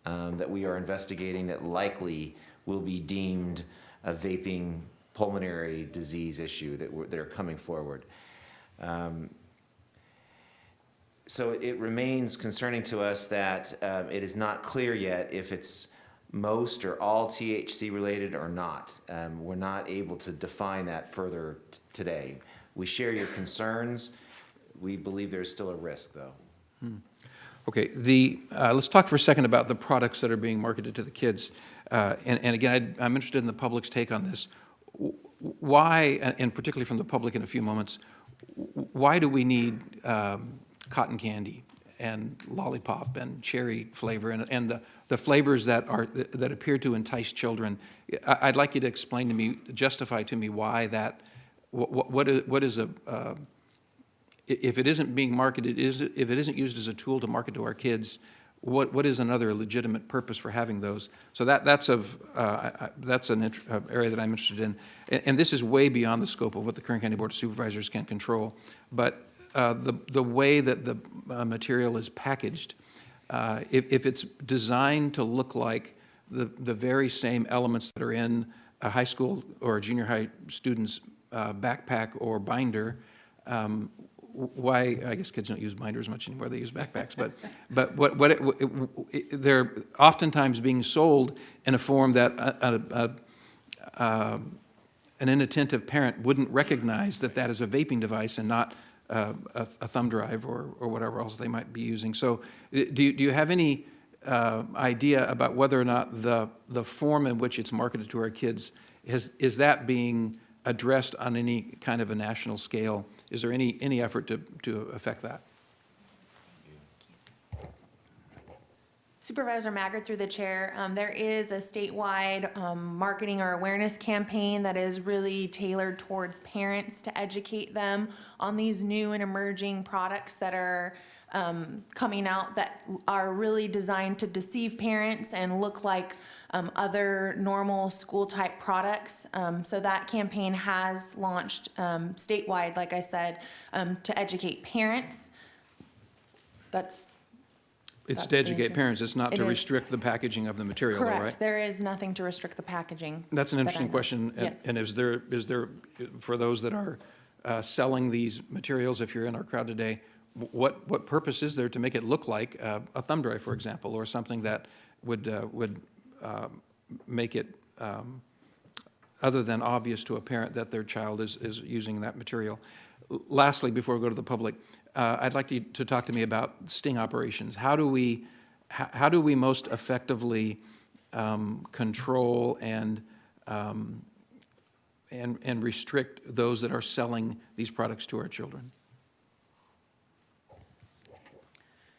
that we are investigating that likely will be deemed a vaping pulmonary disease issue that are coming forward. So it remains concerning to us that it is not clear yet if it's most or all THC related or not. We're not able to define that further today. We share your concerns. We believe there's still a risk, though. Okay, let's talk for a second about the products that are being marketed to the kids. And again, I'm interested in the public's take on this. Why, and particularly from the public in a few moments, why do we need cotton candy and lollipop and cherry flavor and the flavors that appear to entice children? I'd like you to explain to me, justify to me why that. What is if it isn't being marketed, if it isn't used as a tool to market to our kids, what is another legitimate purpose for having those? So that's an area that I'm interested in, and this is way beyond the scope of what the Kern County Board of Supervisors can control. But the way that the material is packaged, if it's designed to look like the very same elements that are in a high school or a junior high student's backpack or binder, why, I guess kids don't use binders much anymore, they use backpacks, but they're oftentimes being sold in a form that an inattentive parent wouldn't recognize that is a vaping device and not a thumb drive or whatever else they might be using. So do you have any idea about whether or not the form in which it's marketed to our kids, is that being addressed on any kind of a national scale? Is there any effort to affect that? Supervisor Maggard, through the chair, there is a statewide marketing or awareness campaign that is really tailored towards parents to educate them on these new and emerging products that are coming out that are really designed to deceive parents and look like other normal school-type products. So that campaign has launched statewide, like I said, to educate parents. It's to educate parents, it's not to restrict the packaging of the material, though, right? Correct. There is nothing to restrict the packaging. That's an interesting question. Yes. And is there, for those that are selling these materials, if you're in our crowd today, what purpose is there to make it look like a thumb drive, for example, or something that would make it other than obvious to a parent that their child is using that material? Lastly, before we go to the public, I'd like you to talk to me about sting operations. How do we most effectively control and restrict those that are selling these products to our children?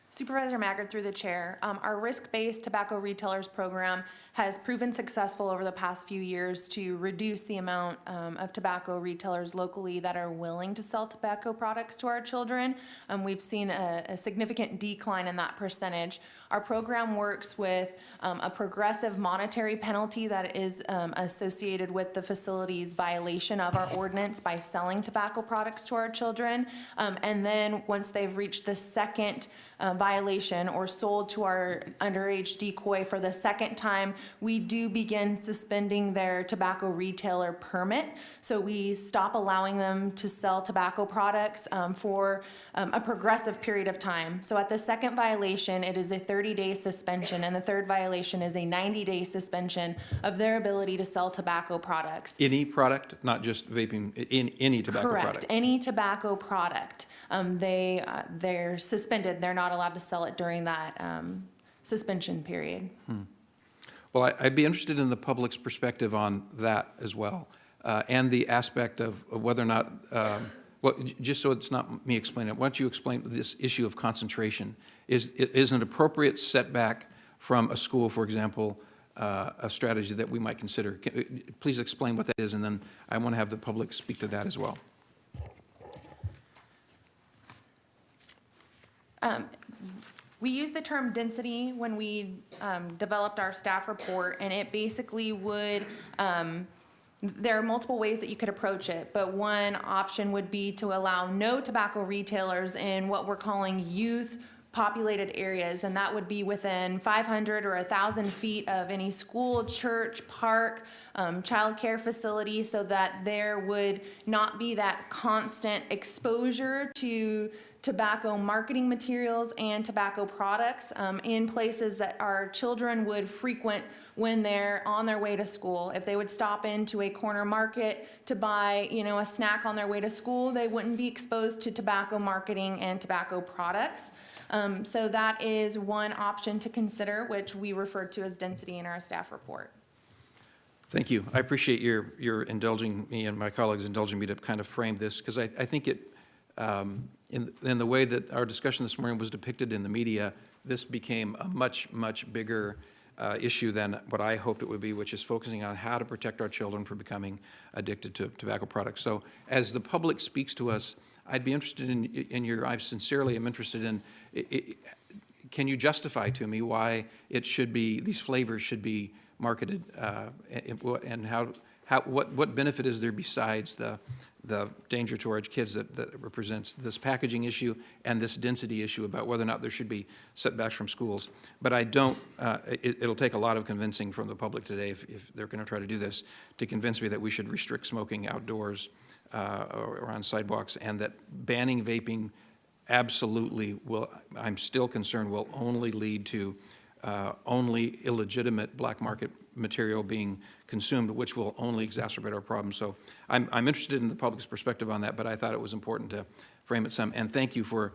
Supervisor Maggard, through the chair, our risk-based tobacco retailers program has proven successful over the past few years to reduce the amount of tobacco retailers locally that are willing to sell tobacco products to our children. We've seen a significant decline in that percentage. Our program works with a progressive monetary penalty that is associated with the facility's violation of our ordinance by selling tobacco products to our children. And then once they've reached the second violation or sold to our underage decoy for the second time, we do begin suspending their tobacco retailer permit. So we stop allowing them to sell tobacco products for a progressive period of time. So at the second violation, it is a 30-day suspension, and the third violation is a 90-day suspension of their ability to sell tobacco products. Any product, not just vaping, in any tobacco Correct. product? Any tobacco product. They're suspended. They're not allowed to sell it during that suspension period. Well, I'd be interested in the public's perspective on that as well, and the aspect of whether or not, well, just so it's not me explaining it, why don't you explain this issue of concentration? Is an appropriate setback from a school, for example, a strategy that we might consider? Please explain what that is, and then I want to have the public speak to that as well. We use the term density when we developed our staff report, and it basically would, there are multiple ways that you could approach it, but one option would be to allow no tobacco retailers in what we're calling youth populated areas, and that would be within 500 or 1,000 feet of any school, church, park, childcare facility, so that there would not be that constant exposure to tobacco marketing materials and tobacco products in places that our children would frequent when they're on their way to school. If they would stop into a corner market to buy, a snack on their way to school, they wouldn't be exposed to tobacco marketing and tobacco products. So that is one option to consider, which we refer to as density in our staff report. Thank you. I appreciate your indulging me and my colleagues indulging me to kind of frame this, because I think it, in the way that our discussion this morning was depicted in the media, this became a much, much bigger issue than what I hoped it would be, which is focusing on how to protect our children from becoming addicted to tobacco products. So as the public speaks to us, I'd be interested in your, I sincerely am interested in, can you justify to me why it should be, these flavors should be marketed, and what benefit is there besides the danger to our kids that represents this packaging issue and this density issue about whether or not there should be setbacks from schools. But I don't, it'll take a lot of convincing from the public today, if they're going to try to do this, to convince me that we should restrict smoking outdoors or on sidewalks, and that banning vaping absolutely will, I'm still concerned, will only lead to only illegitimate black market material being consumed, which will only exacerbate our problem. So I'm interested in the public's perspective on that, but I thought it was important to frame it some. And thank you for,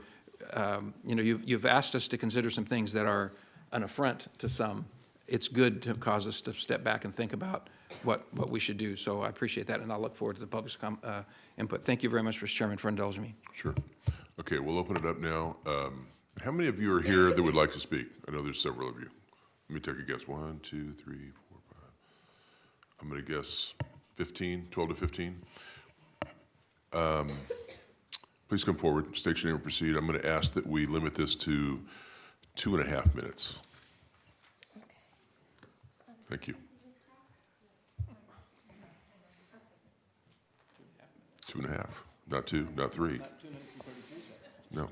you've asked us to consider some things that are an affront to some. It's good to cause us to step back and think about what we should do. So I appreciate that, and I'll look forward to the public's input. Thank you very much, Mr. Chairman, for indulging me. Sure. Okay, we'll open it up now. How many of you are here that would like to speak? I know there's several of you. Let me take a guess. 1, 2, 3, 4, 5. I'm going to guess 15, 12 to 15. Please come forward, state your name and proceed. I'm going to ask that we limit this to 2.5 minutes. Thank you. 2.5, not 2, not 3. No.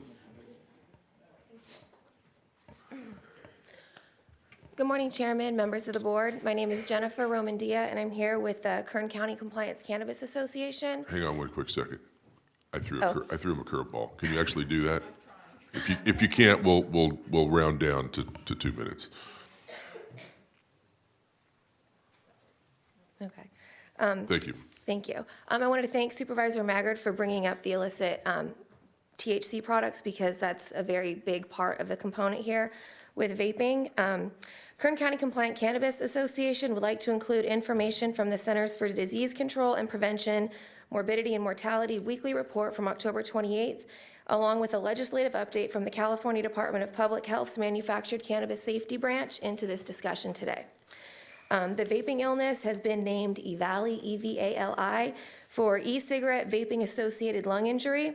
Good morning, Chairman, members of the board. My name is Jennifer Romandia, and I'm here with the Kern County Compliance Cannabis Association. Hang on one quick second. I threw him a curveball. Can you actually do that? If you can't, we'll round down to 2 minutes. Okay. Thank you. Thank you. I wanted to thank Supervisor Maggard for bringing up the illicit THC products, because that's a very big part of the component here with vaping. Kern County Compliant Cannabis Association would like to include information from the Centers for Disease Control and Prevention, Morbidity and Mortality weekly report from October 28th, along with a legislative update from the California Department of Public Health's Manufactured Cannabis Safety Branch into this discussion today. The vaping illness has been named EVALI, E-V-A-L-I, for e-cigarette vaping-associated lung injury.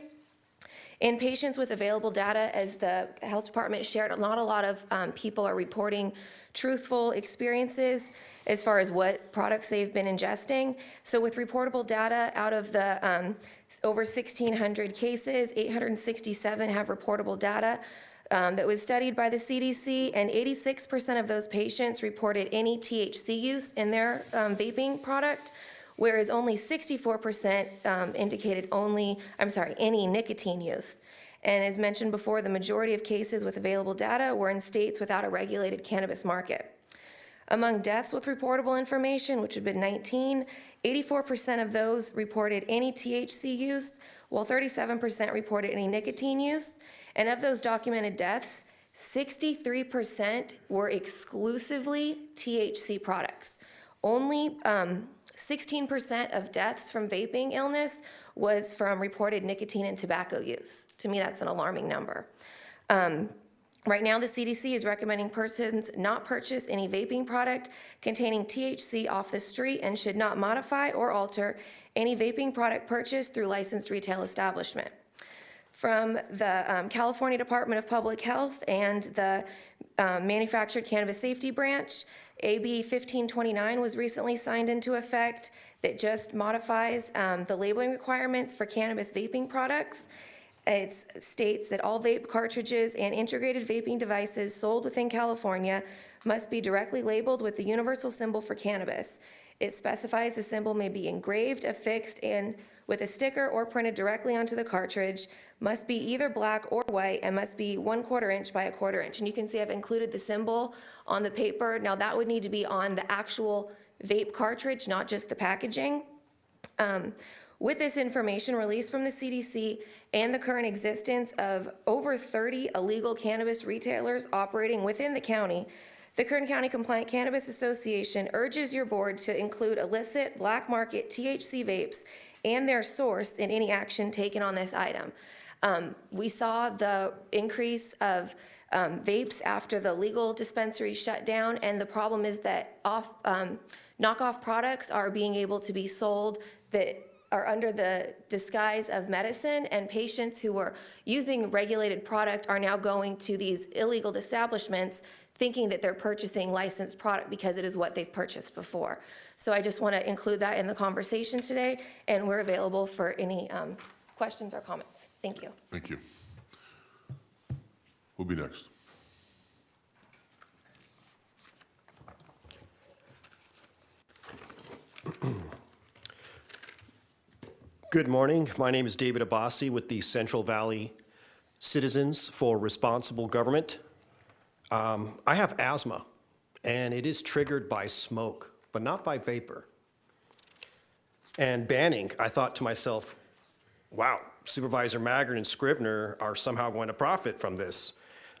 In patients with available data, as the health department shared, not a lot of people are reporting truthful experiences as far as what products they've been ingesting. So with reportable data, out of the over 1,600 cases, 867 have reportable data that was studied by the CDC, and 86% of those patients reported any THC use in their vaping product, whereas only 64% indicated any nicotine use. And as mentioned before, the majority of cases with available data were in states without a regulated cannabis market. Among deaths with reportable information, which had been 19, 84% of those reported any THC use, while 37% reported any nicotine use. And of those documented deaths, 63% were exclusively THC products. Only 16% of deaths from vaping illness was from reported nicotine and tobacco use. To me, that's an alarming number. Right now, the CDC is recommending persons not purchase any vaping product containing THC off the street and should not modify or alter any vaping product purchased through licensed retail establishment. From the California Department of Public Health and the Manufactured Cannabis Safety Branch, AB 1529 was recently signed into effect that just modifies the labeling requirements for cannabis vaping products. It states that all vape cartridges and integrated vaping devices sold within California must be directly labeled with the universal symbol for cannabis. It specifies the symbol may be engraved, affixed, and with a sticker or printed directly onto the cartridge, must be either black or white, and must be 1/4 inch by 1/4 inch. And you can see I've included the symbol on the paper. Now that would need to be on the actual vape cartridge, not just the packaging. With this information released from the CDC and the current existence of over 30 illegal cannabis retailers operating within the county, the Kern County Compliant Cannabis Association urges your board to include illicit black market THC vapes and their source in any action taken on this item. We saw the increase of vapes after the legal dispensaries shut down, and the problem is that knockoff products are being able to be sold that are under the disguise of medicine, and patients who are using regulated product are now going to these illegal establishments thinking that they're purchasing licensed product because it is what they've purchased before. So I just want to include that in the conversation today, and we're available for any questions or comments. Thank you. Thank you. Who'll be next? Good morning. My name is David Abbasi with the Central Valley Citizens for Responsible Government. I have asthma, and it is triggered by smoke, but not by vapor. And banning, I thought to myself, wow, Supervisor Maggard and Scrivener are somehow going to profit from this.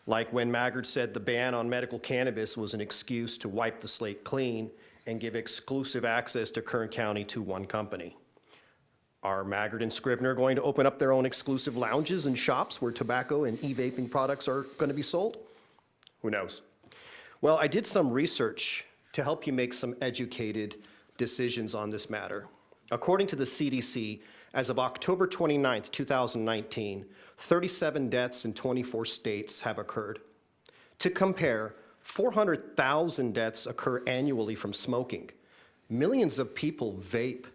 Like when Maggard said the ban on medical cannabis was an excuse to wipe the slate clean and give exclusive access to Kern County to one company. Are Maggard and Scrivener going to open up their own exclusive lounges and shops where tobacco and e-vaping products are going to be sold? Who knows? Well, I did some research to help you make some educated decisions on this matter. According to the CDC, as of October 29th, 2019, 37 deaths in 24 states have occurred. To compare, 400,000 deaths occur annually from smoking. Millions of people vape,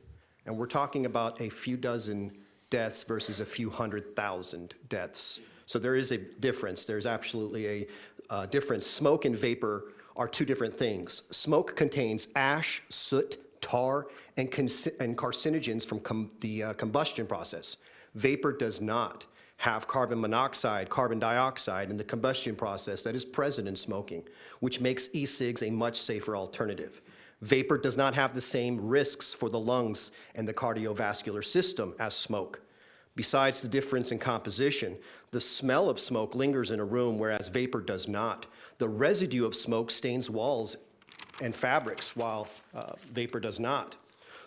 and we're talking about a few dozen deaths versus a few 100,000 deaths. So there is a difference. There's absolutely a difference. Smoke and vapor are two different things. Smoke contains ash, soot, tar, and carcinogens from the combustion process. Vapor does not have carbon monoxide, carbon dioxide in the combustion process that is present in smoking, which makes e-cigs a much safer alternative. Vapor does not have the same risks for the lungs and the cardiovascular system as smoke. Besides the difference in composition, the smell of smoke lingers in a room, whereas vapor does not. The residue of smoke stains walls and fabrics, while vapor does not.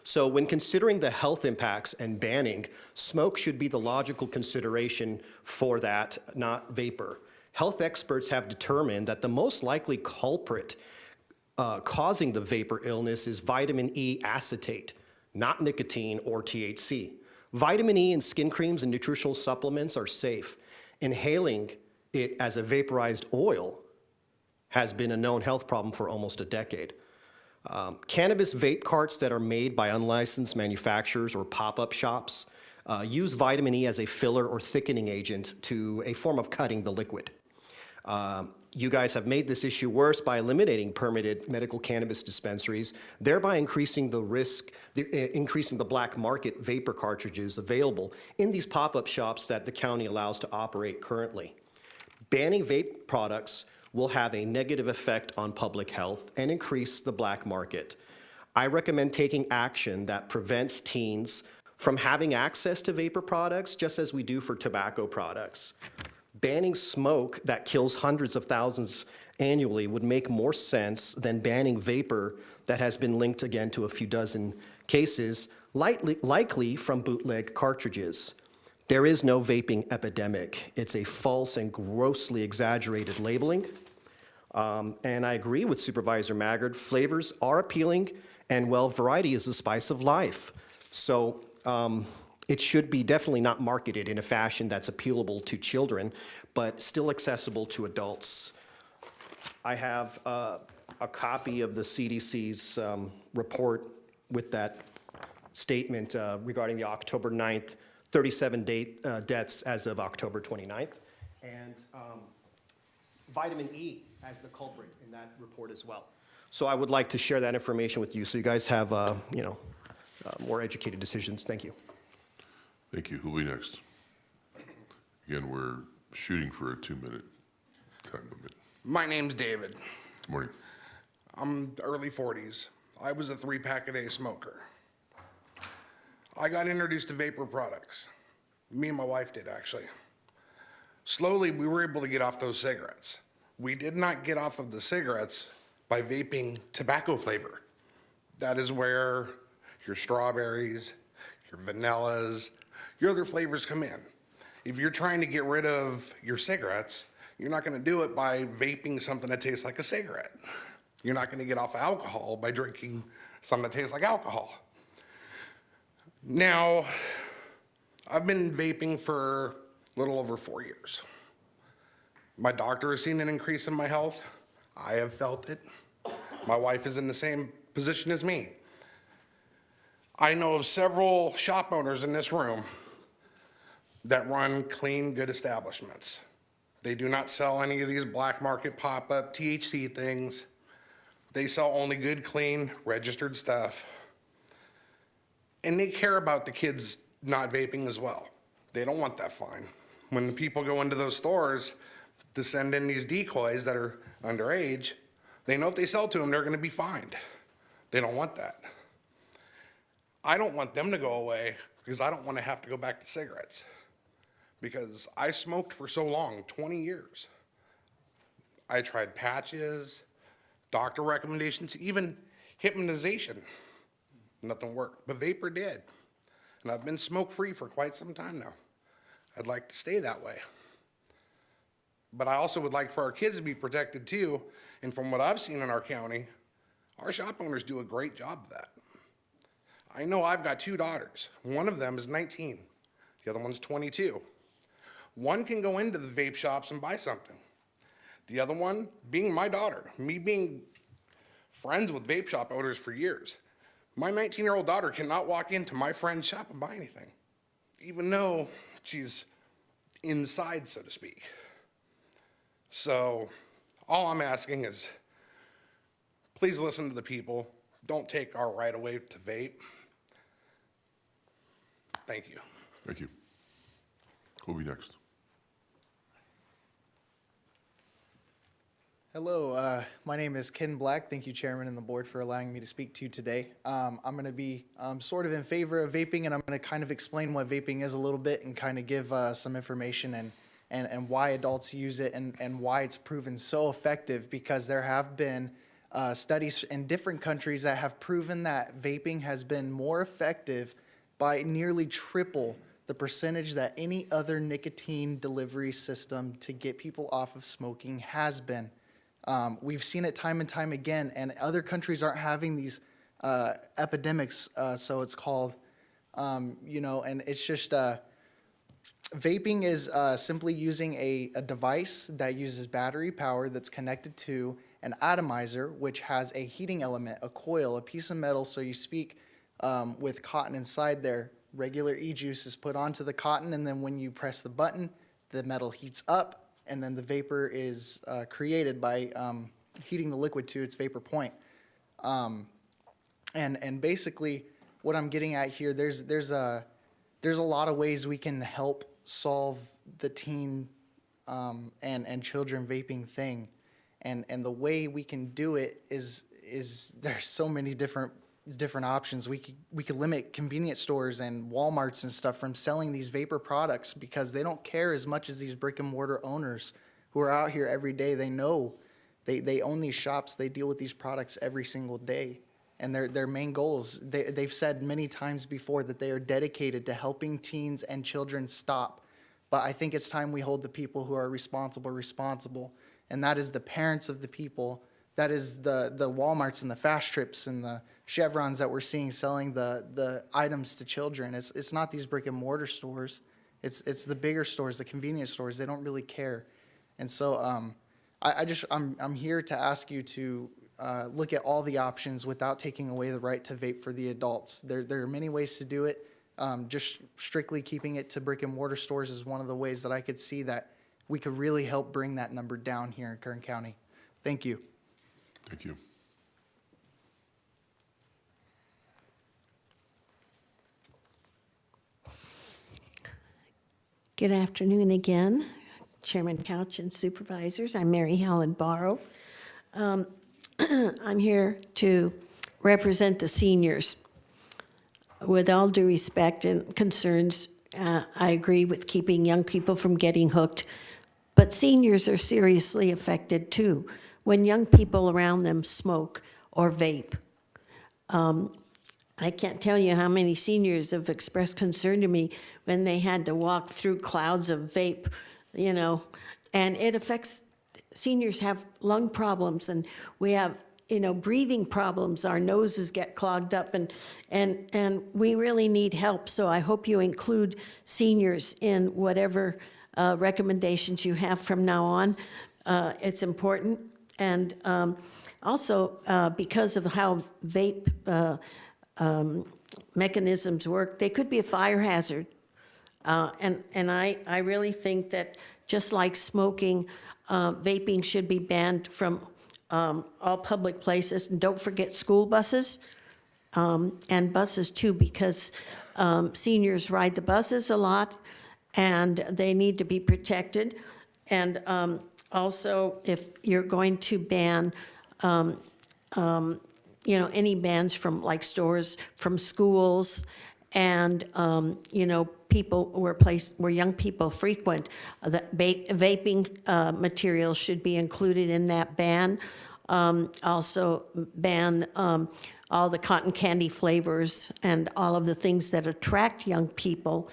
So when considering the health impacts and banning, smoke should be the logical consideration for that, not vapor. Health experts have determined that the most likely culprit causing the vapor illness is vitamin E acetate, not nicotine or THC. Vitamin E in skin creams and nutritional supplements are safe. Inhaling it as a vaporized oil has been a known health problem for almost a decade. Cannabis vape carts that are made by unlicensed manufacturers or pop-up shops use vitamin E as a filler or thickening agent to a form of cutting the liquid. You guys have made this issue worse by eliminating permitted medical cannabis dispensaries, thereby increasing the risk, increasing the black market vapor cartridges available in these pop-up shops that the county allows to operate currently. Banning vape products will have a negative effect on public health and increase the black market. I recommend taking action that prevents teens from having access to vapor products, just as we do for tobacco products. Banning smoke that kills hundreds of thousands annually would make more sense than banning vapor that has been linked again to a few dozen cases, likely from bootleg cartridges. There is no vaping epidemic. It's a false and grossly exaggerated labeling. And I agree with Supervisor Maggard. Flavors are appealing, and well, variety is the spice of life. So it should be definitely not marketed in a fashion that's appealable to children, but still accessible to adults. I have a copy of the CDC's report with that statement regarding the October 9th, 37 deaths as of October 29th, and vitamin E as the culprit in that report as well. So I would like to share that information with you so you guys have more educated decisions. Thank you. Thank you. Who'll be next? Again, we're shooting for a 2-minute time limit. My name's David. Good morning. I'm early 40s. I was a 3-pack-a-day smoker. I got introduced to vapor products. Me and my wife did, actually. Slowly, we were able to get off those cigarettes. We did not get off of the cigarettes by vaping tobacco flavor. That is where your strawberries, your vanillas, your other flavors come in. If you're trying to get rid of your cigarettes, you're not going to do it by vaping something that tastes like a cigarette. You're not going to get off of alcohol by drinking something that tastes like alcohol. Now, I've been vaping for a little over 4 years. My doctor has seen an increase in my health. I have felt it. My wife is in the same position as me. I know of several shop owners in this room that run clean, good establishments. They do not sell any of these black market pop-up THC things. They sell only good, clean, registered stuff. And they care about the kids not vaping as well. They don't want that fine. When the people go into those stores to send in these decoys that are underage, they know if they sell to them, they're gonna be fined. They don't want that. I don't want them to go away because I don't want to have to go back to cigarettes. Because I smoked for so long, 20 years. I tried patches, doctor recommendations, even hypnotization. Nothing worked, but vapor did. And I've been smoke-free for quite some time now. I'd like to stay that way. But I also would like for our kids to be protected too. And from what I've seen in our county, our shop owners do a great job of that. I know I've got 2 daughters. One of them is 19. The other one's 22. One can go into the vape shops and buy something. The other one, being my daughter, me being friends with vape shop owners for years, my 19-year-old daughter cannot walk into my friend's shop and buy anything, even though she's inside, so to speak. So all I'm asking is, please listen to the people. Don't take our right away to vape. Thank you. Thank you. Who'll be next? Hello, my name is Ken Black. Thank you, Chairman and the board, for allowing me to speak to you today. I'm going to be sort of in favor of vaping, and I'm going to kind of explain what vaping is a little bit and kind of give some information and why adults use it and why it's proven so effective, because there have been studies in different countries that have proven that vaping has been more effective by nearly triple the percentage that any other nicotine delivery system to get people off of smoking has been. We've seen it time and time again, and other countries aren't having these epidemics, so it's called, you know, and it's just, vaping is simply using a device that uses battery power that's connected to an atomizer, which has a heating element, a coil, a piece of metal, so you speak with cotton inside there. Regular e-juice is put onto the cotton, and then when you press the button, the metal heats up, and then the vapor is created by heating the liquid to its vapor point. And basically, what I'm getting at here, there's a lot of ways we can help solve the teen and children vaping thing, and the way we can do it is there's so many different options. We could limit convenience stores and Walmarts and stuff from selling these vapor products, because they don't care as much as these brick and mortar owners who are out here every day. They know they own these shops. They deal with these products every single day, and their main goals, they've said many times before that they are dedicated to helping teens and children stop. But I think it's time we hold the people who are responsible, and that is the parents of the people. That is the Walmarts and the Fast Trips and the Chevrons that we're seeing selling the items to children. It's not these brick and mortar stores. It's the bigger stores, the convenience stores. They don't really care. And so I'm here to ask you to look at all the options without taking away the right to vape for the adults. There are many ways to do it. Just strictly keeping it to brick and mortar stores is one of the ways that I could see that we could really help bring that number down here in Kern County. Thank you. Thank you. Good afternoon again, Chairman Couch and Supervisors. I'm Mary Helen Barrow. I'm here to represent the seniors. With all due respect and concerns, I agree with keeping young people from getting hooked, but seniors are seriously affected too when young people around them smoke or vape. I can't tell you how many seniors have expressed concern to me when they had to walk through clouds of vape, you know, and it affects, seniors have lung problems, and we have, you know, breathing problems. Our noses get clogged up, and we really need help. So I hope you include seniors in whatever recommendations you have from now on. It's important. And also, because of how vape mechanisms work, they could be a fire hazard. And I really think that just like smoking, vaping should be banned from all public places. And don't forget school buses and buses too, because seniors ride the buses a lot and they need to be protected. And also, if you're going to ban, any bans from like stores, from schools, and people where young people frequent, that vaping materials should be included in that ban. Also ban all the cotton candy flavors and all of the things that attract young people.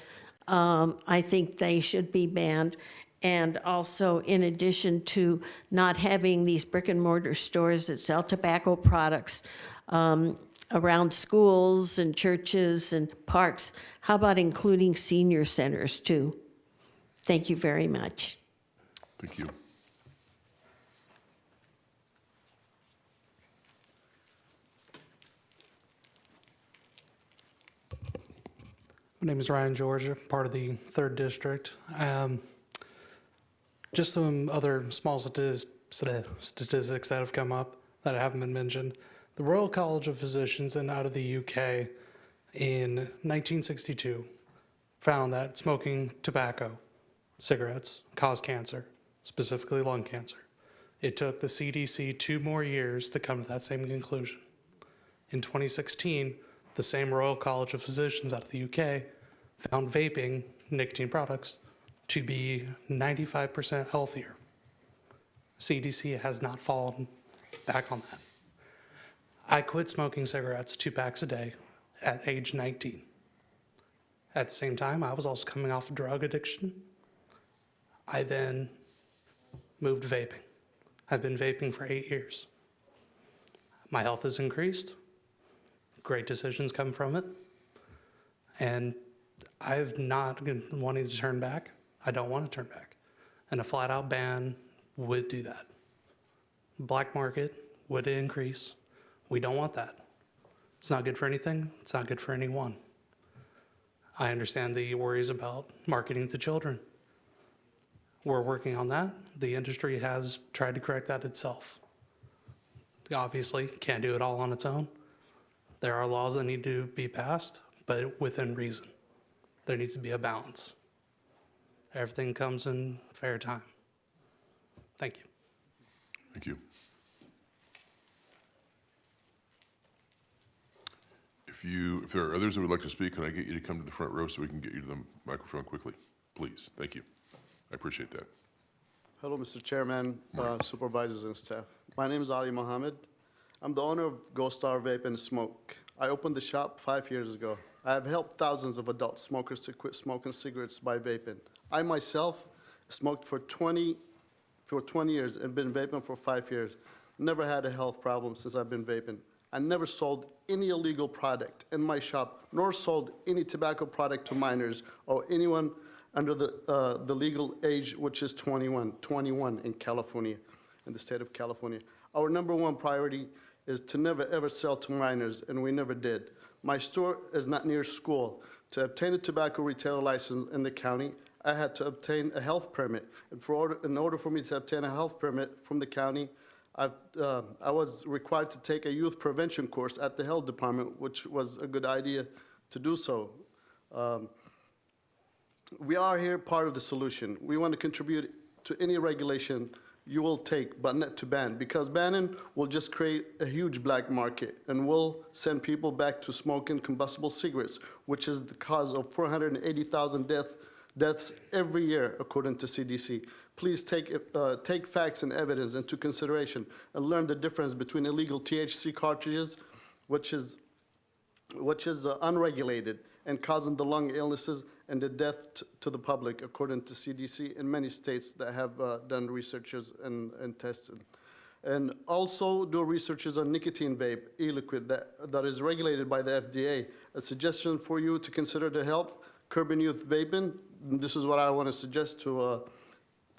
I think they should be banned. And also, in addition to not having these brick and mortar stores that sell tobacco products around schools and churches and parks, how about including senior centers too? Thank you very much. Thank you. My name is Ryan Georgia, part of the 3rd District. Just some other small statistics that have come up that haven't been mentioned. The Royal College of Physicians out of the UK in 1962 found that smoking tobacco, cigarettes, cause cancer, specifically lung cancer. It took the CDC 2 more years to come to that same conclusion. In 2016, the same Royal College of Physicians out of the UK found vaping, nicotine products, to be 95% healthier. CDC has not fallen back on that. I quit smoking cigarettes 2 packs a day at age 19. At the same time, I was also coming off drug addiction. I then moved vaping. I've been vaping for 8 years. My health has increased. Great decisions come from it. And I've not been wanting to turn back. I don't want to turn back. And a flat out ban would do that. Black market would increase. We don't want that. It's not good for anything. It's not good for anyone. I understand the worries about marketing to children. We're working on that. The industry has tried to correct that itself. Obviously, can't do it all on its own. There are laws that need to be passed, but within reason. There needs to be a balance. Everything comes in fair time. Thank you. Thank you. If there are others that would like to speak, can I get you to come to the front row so we can get you to the microphone quickly? Please. Thank you. I appreciate that. Hello, Mr. Chairman, supervisors, and staff. My name is Ali Mohammed. I'm the owner of Gold Star Vape and Smoke. I opened the shop 5 years ago. I have helped thousands of adult smokers to quit smoking cigarettes by vaping. I myself smoked for 20 years and been vaping for 5 years. Never had a health problem since I've been vaping. I never sold any illegal product in my shop, nor sold any tobacco product to minors or anyone under the legal age, which is 21 in California, in the state of California. Our #1 priority is to never ever sell to minors, and we never did. My store is not near school. To obtain a tobacco retailer license in the county, I had to obtain a health permit. And in order for me to obtain a health permit from the county, I was required to take a youth prevention course at the health department, which was a good idea to do so. We are here part of the solution. We want to contribute to any regulation you will take, but not to ban, because banning will just create a huge black market and will send people back to smoking combustible cigarettes, which is the cause of 480,000 deaths every year, according to CDC. Please take facts and evidence into consideration and learn the difference between illegal THC cartridges, which is unregulated and causing the lung illnesses and the death to the public, according to CDC in many states that have done researches and tested. And also do researches on nicotine vape, e-liquid, that is regulated by the FDA. A suggestion for you to consider to help curbing youth vaping, this is what I want to suggest to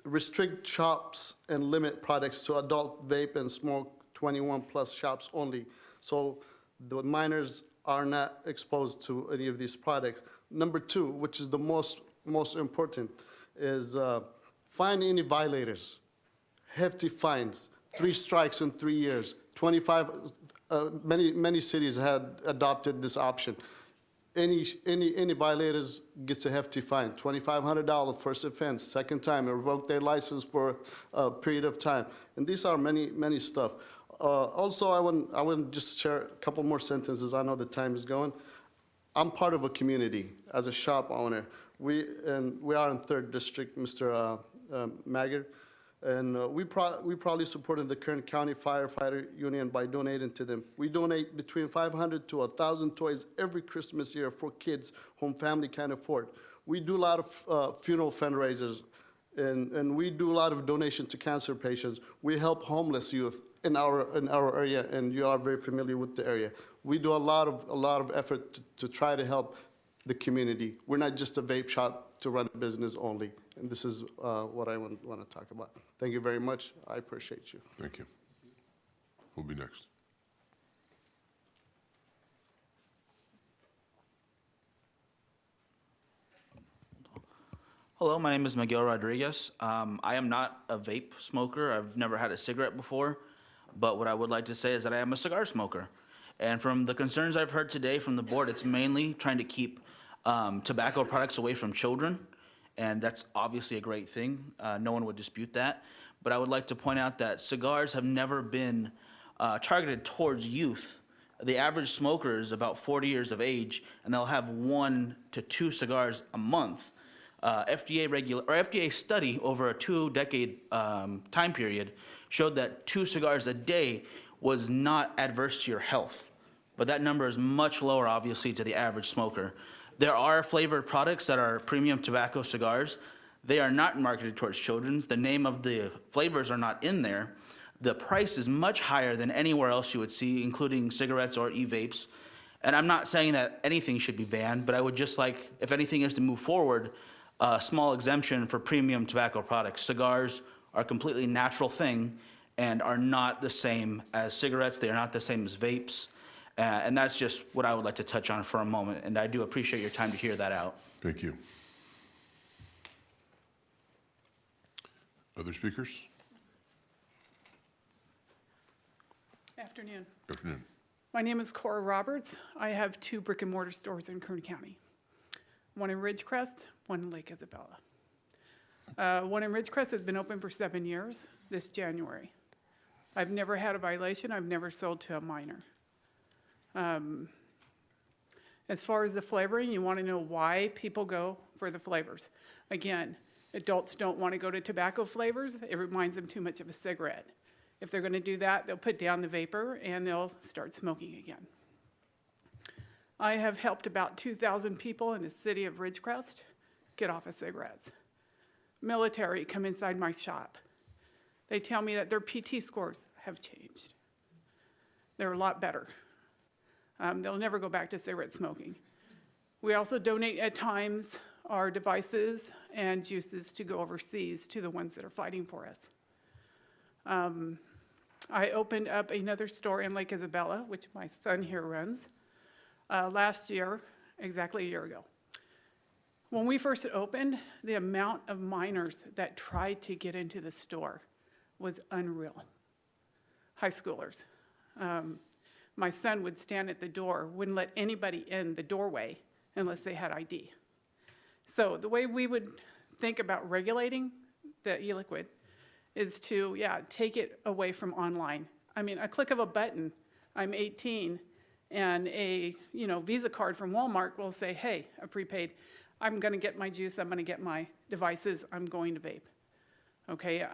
restrict shops and limit products to adult vape and smoke 21+ shops only, so the minors are not exposed to any of these products. Number two, which is the most important, is find any violators. Hefty fines, 3 strikes in 3 years. 25. Many cities had adopted this option. Any violators gets a hefty fine, $2,500 first offense. Second time, revoke their license for a period of time. And these are many stuff. Also, I want to just share a couple more sentences. I know the time is going. I'm part of a community as a shop owner. We are in 3rd District, Mr. Maggard. And we probably supported the Kern County Firefighter Union by donating to them. We donate between 500 to 1,000 toys every Christmas year for kids whom family can't afford. We do a lot of funeral fundraisers, and we do a lot of donation to cancer patients. We help homeless youth in our area, and you are very familiar with the area. We do a lot of effort to try to help the community. We're not just a vape shop to run a business only. And this is what I want to talk about. Thank you very much. I appreciate you. Thank you. Who'll be next? Hello, my name is Miguel Rodriguez. I am not a vape smoker. I've never had a cigarette before. But what I would like to say is that I am a cigar smoker. And from the concerns I've heard today from the board, it's mainly trying to keep tobacco products away from children. And that's obviously a great thing. No one would dispute that. But I would like to point out that cigars have never been targeted towards youth. The average smoker is about 40 years of age, and they'll have 1 to 2 cigars a month. FDA study over a 2-decade time period showed that 2 cigars a day was not adverse to your health. But that number is much lower, obviously, to the average smoker. There are flavored products that are premium tobacco cigars. They are not marketed towards children. The name of the flavors are not in there. The price is much higher than anywhere else you would see, including cigarettes or e-vapes. And I'm not saying that anything should be banned, but I would just like, if anything is to move forward, a small exemption for premium tobacco products. Cigars are a completely natural thing and are not the same as cigarettes. They are not the same as vapes. And that's just what I would like to touch on for a moment, and I do appreciate your time to hear that out. Thank you. Other speakers? Afternoon. Afternoon. My name is Cora Roberts. I have 2 brick and mortar stores in Kern County. One in Ridgecrest, one in Lake Isabella. One in Ridgecrest has been open for 7 years, this January. I've never had a violation. I've never sold to a minor. As far as the flavoring, you want to know why people go for the flavors. Again, adults don't want to go to tobacco flavors. It reminds them too much of a cigarette. If they're going to do that, they'll put down the vapor and they'll start smoking again. I have helped about 2,000 people in the city of Ridgecrest get off of cigarettes. Military come inside my shop. They tell me that their PT scores have changed. They're a lot better. They'll never go back to cigarette smoking. We also donate at times our devices and juices to go overseas to the ones that are fighting for us. I opened up another store in Lake Isabella, which my son here runs, last year, exactly a year ago. When we first opened, the amount of minors that tried to get into the store was unreal. High schoolers. My son would stand at the door, wouldn't let anybody in the doorway unless they had ID. So the way we would think about regulating the e-liquid is to, take it away from online. I mean, a click of a button, I'm 18, and a Visa card from Walmart will say, hey, a prepaid, I'm gonna get my juice, I'm gonna get my devices, I'm going to vape. Okay,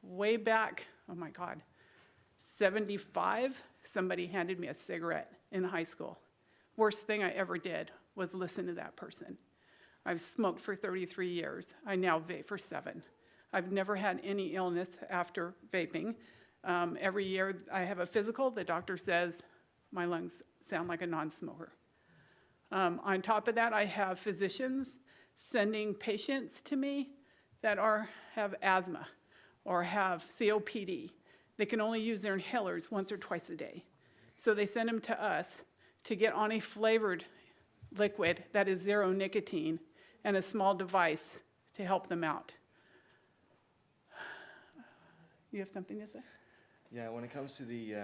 way back, oh my God, 75, somebody handed me a cigarette in high school. Worst thing I ever did was listen to that person. I've smoked for 33 years. I now vape for 7. I've never had any illness after vaping. Every year I have a physical. The doctor says my lungs sound like a non-smoker. On top of that, I have physicians sending patients to me that have asthma or have COPD. They can only use their inhalers once or twice a day. So they send them to us to get on a flavored liquid that is zero nicotine and a small device to help them out. You have something to say? Yeah, when it comes to the,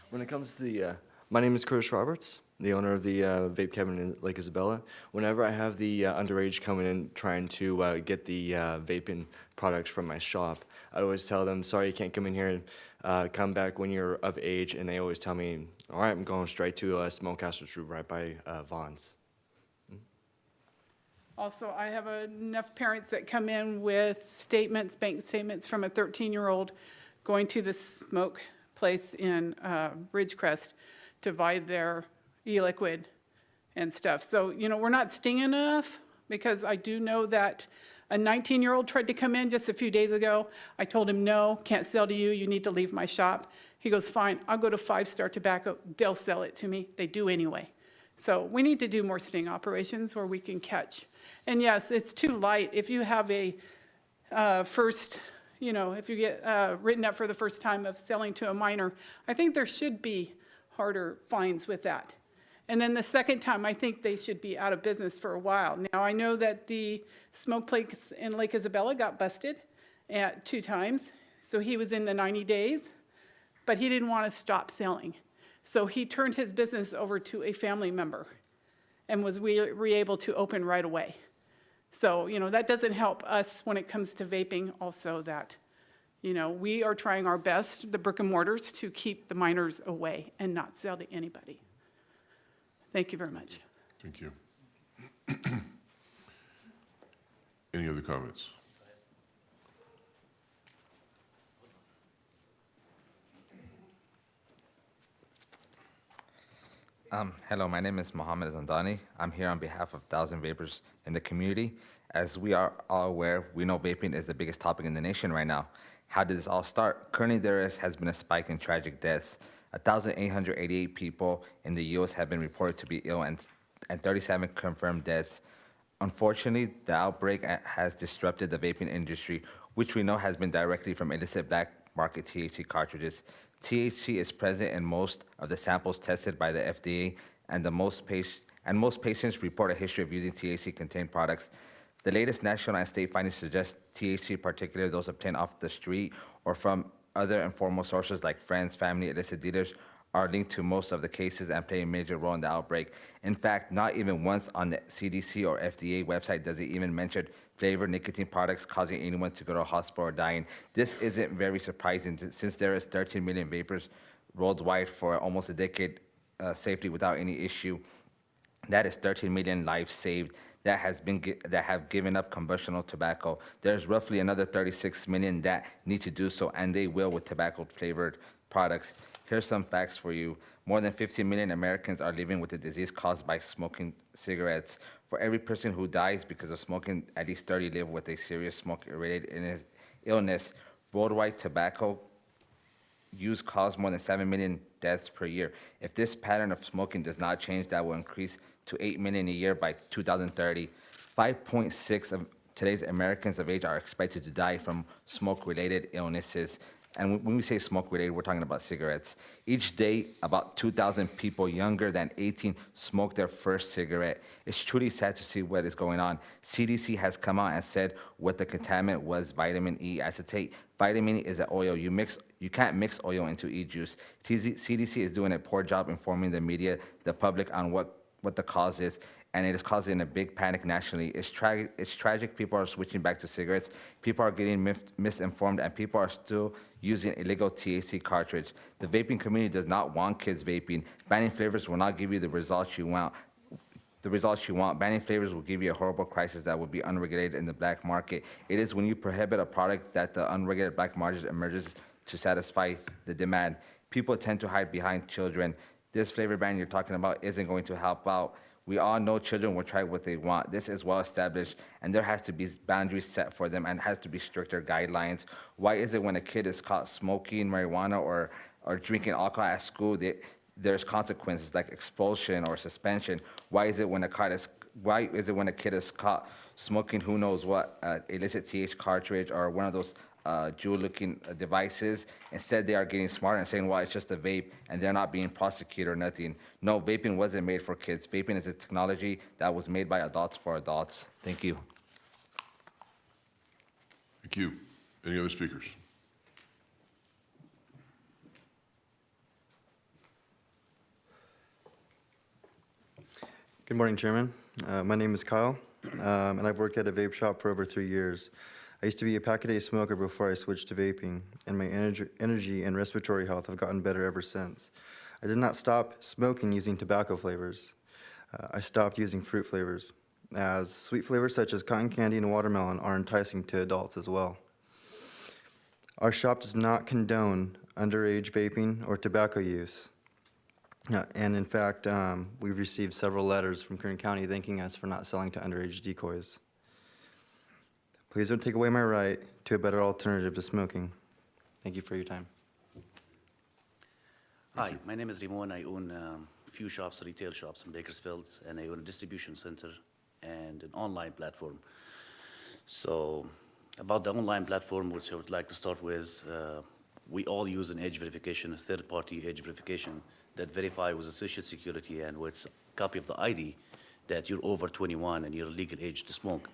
when it comes to the, my name is Curtis Roberts, the owner of the vape cabinet in Lake Isabella. Whenever I have the underage coming in trying to get the vaping products from my shop, I always tell them, sorry, you can't come in here and come back when you're of age. And they always tell me, all right, I'm going straight to Smokehouse Street right by Vaughn's. Also, I have enough parents that come in with statements, bank statements from a 13-year-old going to the smoke place in Ridgecrest to buy their e-liquid and stuff. So, you know, we're not stinging enough, because I do know that a 19-year-old tried to come in just a few days ago. I told him, no, can't sell to you. You need to leave my shop. He goes, fine, I'll go to 5 Star Tobacco. They'll sell it to me. They do anyway. So we need to do more sting operations where we can catch. And yes, it's too light. If you have a first, you know, if you get written up for the first time of selling to a minor, I think there should be harder fines with that. And then the second time, I think they should be out of business for a while. Now, I know that the smoke place in Lake Isabella got busted at 2 times, so he was in the 90 days, but he didn't want to stop selling. So he turned his business over to a family member and was able to open right away. So, you know, that doesn't help us when it comes to vaping also, that, you know, we are trying our best, the brick and mortars, to keep the minors away and not sell to anybody. Thank you very much. Thank you. Any other comments? Hello, my name is Mohammed Zandani. I'm here on behalf of 1,000 Vapors in the community. As we are all aware, we know vaping is the biggest topic in the nation right now. How did this all start? Currently, there has been a spike in tragic deaths. 1,888 people in the U.S. have been reported to be ill, and 37 confirmed deaths. Unfortunately, the outbreak has disrupted the vaping industry, which we know has been directly from illicit black market THC cartridges. THC is present in most of the samples tested by the FDA, and most patients report a history of using THC-contained products. The latest national and state findings suggest THC, particularly those obtained off the street or from other informal sources like friends, family, illicit dealers, are linked to most of the cases and play a major role in the outbreak. In fact, not even once on the CDC or FDA website does it even mention flavored nicotine products causing anyone to go to a hospital or dying. This isn't very surprising since there is 13 million vapors worldwide for almost a decade safely without any issue. That is 13 million lives saved that have given up combustible tobacco. There's roughly another 36 million that need to do so, and they will with tobacco-flavored products. Here's some facts for you. More than 15 million Americans are living with a disease caused by smoking cigarettes. For every person who dies because of smoking, at least 30 live with a serious smoke-related illness. Worldwide tobacco use causes more than 7 million deaths per year. If this pattern of smoking does not change, that will increase to 8 million a year by 2030. 5.6 of today's Americans of age are expected to die from smoke-related illnesses. And when we say smoke-related, we're talking about cigarettes. Each day, about 2,000 people younger than 18 smoke their first cigarette. It's truly sad to see what is going on. CDC has come out and said what the contaminant was vitamin E acetate. Vitamin E is an oil. You can't mix oil into e-juice. CDC is doing a poor job informing the media, the public, on what the cause is, and it is causing a big panic nationally. It's tragic. People are switching back to cigarettes. People are getting misinformed, and people are still using illegal THC cartridge. The vaping community does not want kids vaping. Banning flavors will not give you the results you want. Banning flavors will give you a horrible crisis that will be unregulated in the black market. It is when you prohibit a product that the unregulated black market emerges to satisfy the demand. People tend to hide behind children. This flavor ban you're talking about isn't going to help out. We all know children will try what they want. This is well established, and there has to be boundaries set for them and has to be stricter guidelines. Why is it when a kid is caught smoking marijuana or drinking alcohol at school, there's consequences like expulsion or suspension? Why is it when a kid is caught smoking who knows what, illicit TH cartridge or one of those jewel-looking devices. Instead, they are getting smarter and saying, well, it's just a vape, and they're not being prosecuted or nothing. No, vaping wasn't made for kids. Vaping is a technology that was made by adults for adults. Thank you. Thank you. Any other speakers? Good morning, Chairman. My name is Kyle, and I've worked at a vape shop for over 3 years. I used to be a pack-a-day smoker before I switched to vaping, and my energy and respiratory health have gotten better ever since. I did not stop smoking using tobacco flavors. I stopped using fruit flavors, as sweet flavors such as cotton candy and watermelon are enticing to adults as well. Our shop does not condone underage vaping or tobacco use. And in fact, we've received several letters from Kern County thanking us for not selling to underage decoys. Please don't take away my right to a better alternative to smoking. Thank you for your time. Hi, my name is Ramon. I own a few shops, retail shops in Bakersfield, and I own a distribution center and an online platform. So about the online platform, which I would like to start with, we all use an age verification, a third-party age verification that verify with the Social Security and with a copy of the ID that you're over 21 and you're legal age to smoke.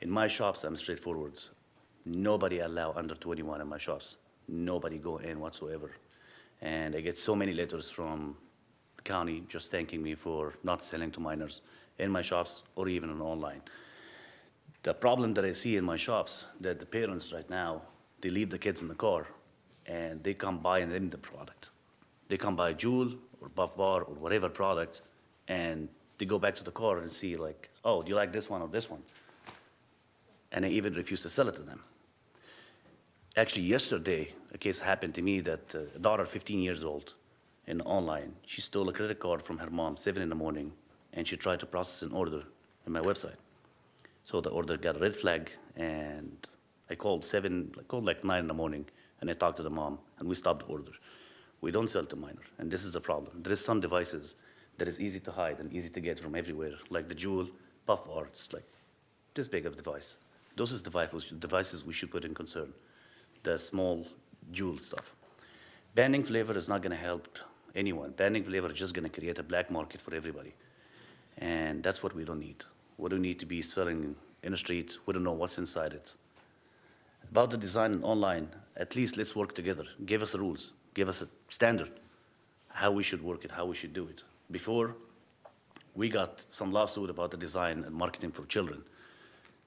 In my shops, I'm straightforward. Nobody allow under 21 in my shops. Nobody go in whatsoever. And I get so many letters from the county just thanking me for not selling to minors in my shops or even on online. The problem that I see in my shops, that the parents right now, they leave the kids in the car and they come buy and they need the product. They come buy Juul or Buff Bar or whatever product, and they go back to the car and see like, oh, do you like this one or this one? And I even refuse to sell it to them. Actually, yesterday, a case happened to me that a daughter, 15 years old, in online, she stole a credit card from her mom, 7 in the morning, and she tried to process an order on my website. So the order got a red flag, and I called like 9 in the morning, and I talked to the mom, and we stopped the order. We don't sell to minor, and this is a problem. There is some devices that is easy to hide and easy to get from everywhere, like the Juul Puff Bar. It's like this big of a device. Those is devices we should put in concern, the small Juul stuff. Banning flavor is not gonna help anyone. Banning flavor is just gonna create a black market for everybody. And that's what we don't need. We don't need to be selling in the street. We don't know what's inside it. About the design and online, at least let's work together. Give us the rules. Give us a standard, how we should work it, how we should do it. Before, we got some lawsuit about the design and marketing for children.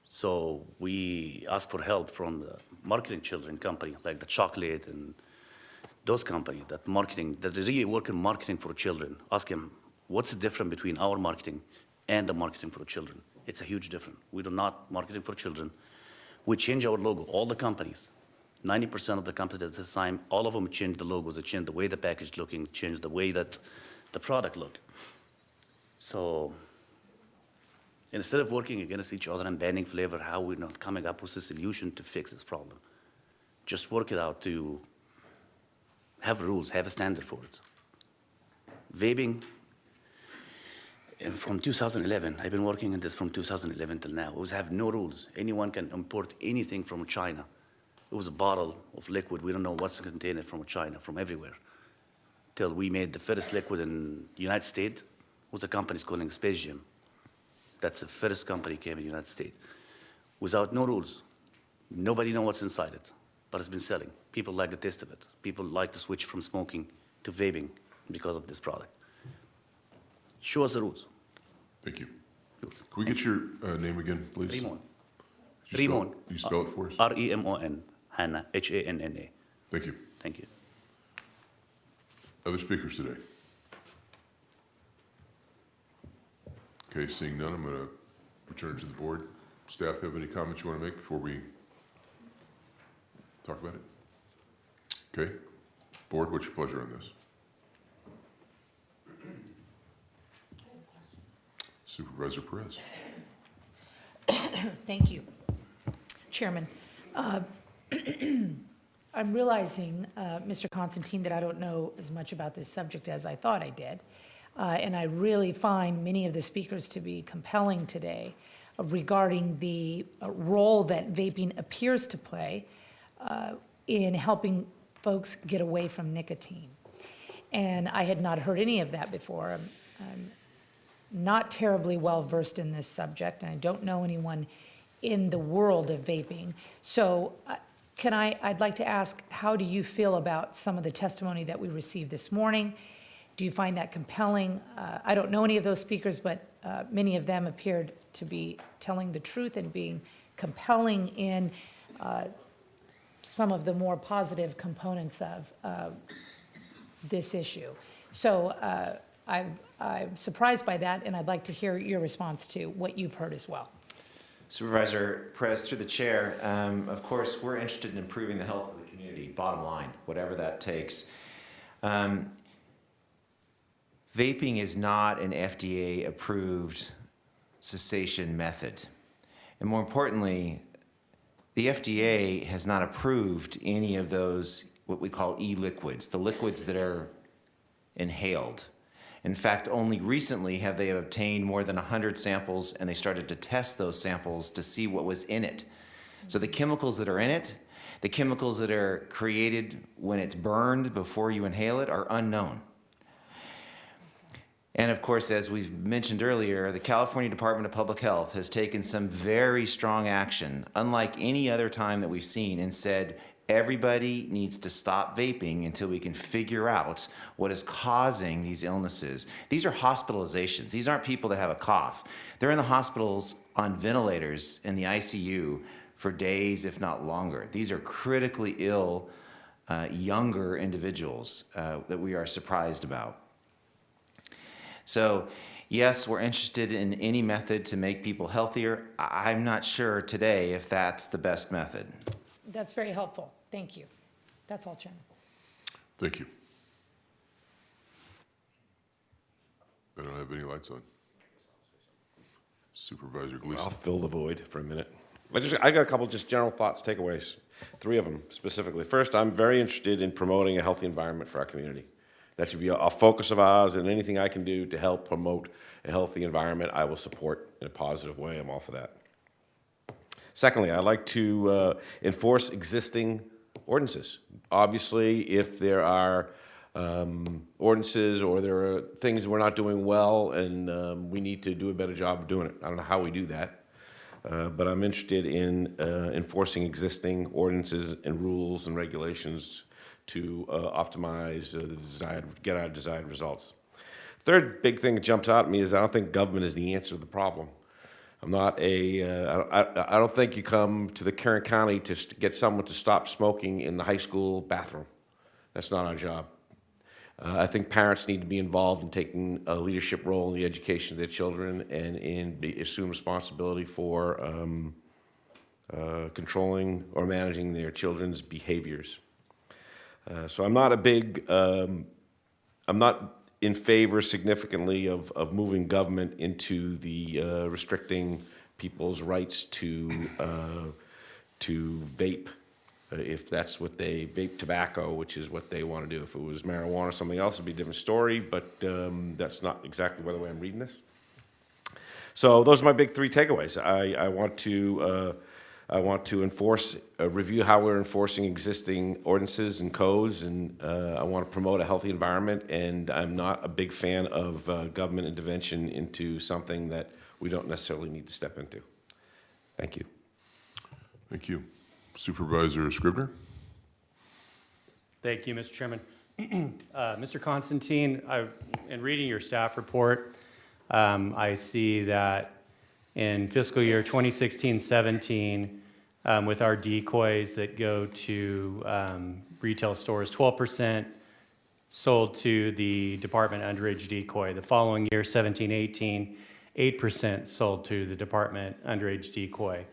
So we asked for help from the marketing children company, like the chocolate and those companies that really work in marketing for children. Ask them, what's the difference between our marketing and the marketing for children? It's a huge difference. We do not marketing for children. We change our logo, all the companies. 90% of the companies at this time, all of them change the logos, they change the way the package looking, change the way that the product look. So instead of working against each other and banning flavor, how we're not coming up with a solution to fix this problem. Just work it out to have rules, have a standard for it. Vaping, and from 2011, I've been working on this from 2011 till now. We have no rules. Anyone can import anything from China. It was a bottle of liquid. We don't know what's contained it from China, from everywhere. Till we made the first liquid in the United States, was a company calling Space Jam. That's the first company came in the United States. Without no rules. Nobody knows what's inside it, but it's been selling. People like the taste of it. People like to switch from smoking to vaping because of this product. Show us the rules. Thank you. Can we get your name again, please? Ramon. Can you spell it for us? R-E-M-O-N, Hanna, H-A-N-N-A. Thank you. Thank you. Other speakers today? Okay, seeing none, I'm going to return to the board. Staff have any comments you want to make before we talk about it? Okay. Board, what's your pleasure on this? Supervisor Perez. Thank you, Chairman. I'm realizing, Mr. Constantine, that I don't know as much about this subject as I thought I did. And I really find many of the speakers to be compelling today. regarding the role that vaping appears to play in helping folks get away from nicotine. And I had not heard any of that before. I'm not terribly well versed in this subject, and I don't know anyone in the world of vaping. So I'd like to ask, how do you feel about some of the testimony that we received this morning? Do you find that compelling? I don't know any of those speakers, but many of them appeared to be telling the truth and being compelling in some of the more positive components of this issue. So I'm surprised by that, and I'd like to hear your response to what you've heard as well. Supervisor Perez, through the chair, of course, we're interested in improving the health of the community, bottom line, whatever that takes. Vaping is not an FDA-approved cessation method. And more importantly, the FDA has not approved any of those, what we call e-liquids, the liquids that are inhaled. In fact, only recently have they obtained more than 100 samples, and they started to test those samples to see what was in it. So the chemicals that are in it, the chemicals that are created when it's burned before you inhale it are unknown. And of course, as we've mentioned earlier, the California Department of Public Health has taken some very strong action, unlike any other time that we've seen, and said everybody needs to stop vaping until we can figure out what is causing these illnesses. These are hospitalizations. These aren't people that have a cough. They're in the hospitals on ventilators in the ICU for days, if not longer. These are critically ill, younger individuals that we are surprised about. So, yes, we're interested in any method to make people healthier. I'm not sure today if that's the best method. That's very helpful. Thank you. That's all, Chairman. Thank you. I don't have any lights on. Supervisor Gleason. I'll fill the void for a minute. I got a couple just general thoughts, takeaways, 3 of them specifically. First, I'm very interested in promoting a healthy environment for our community. That should be a focus of ours, and anything I can do to help promote a healthy environment, I will support in a positive way. I'm all for that. Secondly, I'd like to enforce existing ordinances. Obviously, if there are ordinances or there are things we're not doing well and we need to do a better job of doing it. I don't know how we do that, but I'm interested in enforcing existing ordinances and rules and regulations to optimize get our desired results. Third big thing that jumps out at me is I don't think government is the answer to the problem. I'm not I don't think you come to the Kern County to get someone to stop smoking in the high school bathroom. That's not our job. I think parents need to be involved in taking a leadership role in the education of their children and assume responsibility for controlling or managing their children's behaviors. So I'm not a big, I'm not in favor significantly of moving government into the restricting people's rights to vape, if that's what they vape tobacco, which is what they want to do. If it was marijuana or something else, it'd be a different story, but that's not exactly the way I'm reading this. So those are my big 3 takeaways. I want to enforce, review how we're enforcing existing ordinances and codes, and I want to promote a healthy environment, and I'm not a big fan of government intervention into something that we don't necessarily need to step into. Thank you. Thank you. Supervisor Scribner. Thank you, Mr. Chairman. Mr. Constantine, in reading your staff report, I see that in fiscal year 2016-17, with our decoys that go to retail stores, 12% sold to the department underage decoy. The following year, 17-18, 8% sold to the department underage decoy.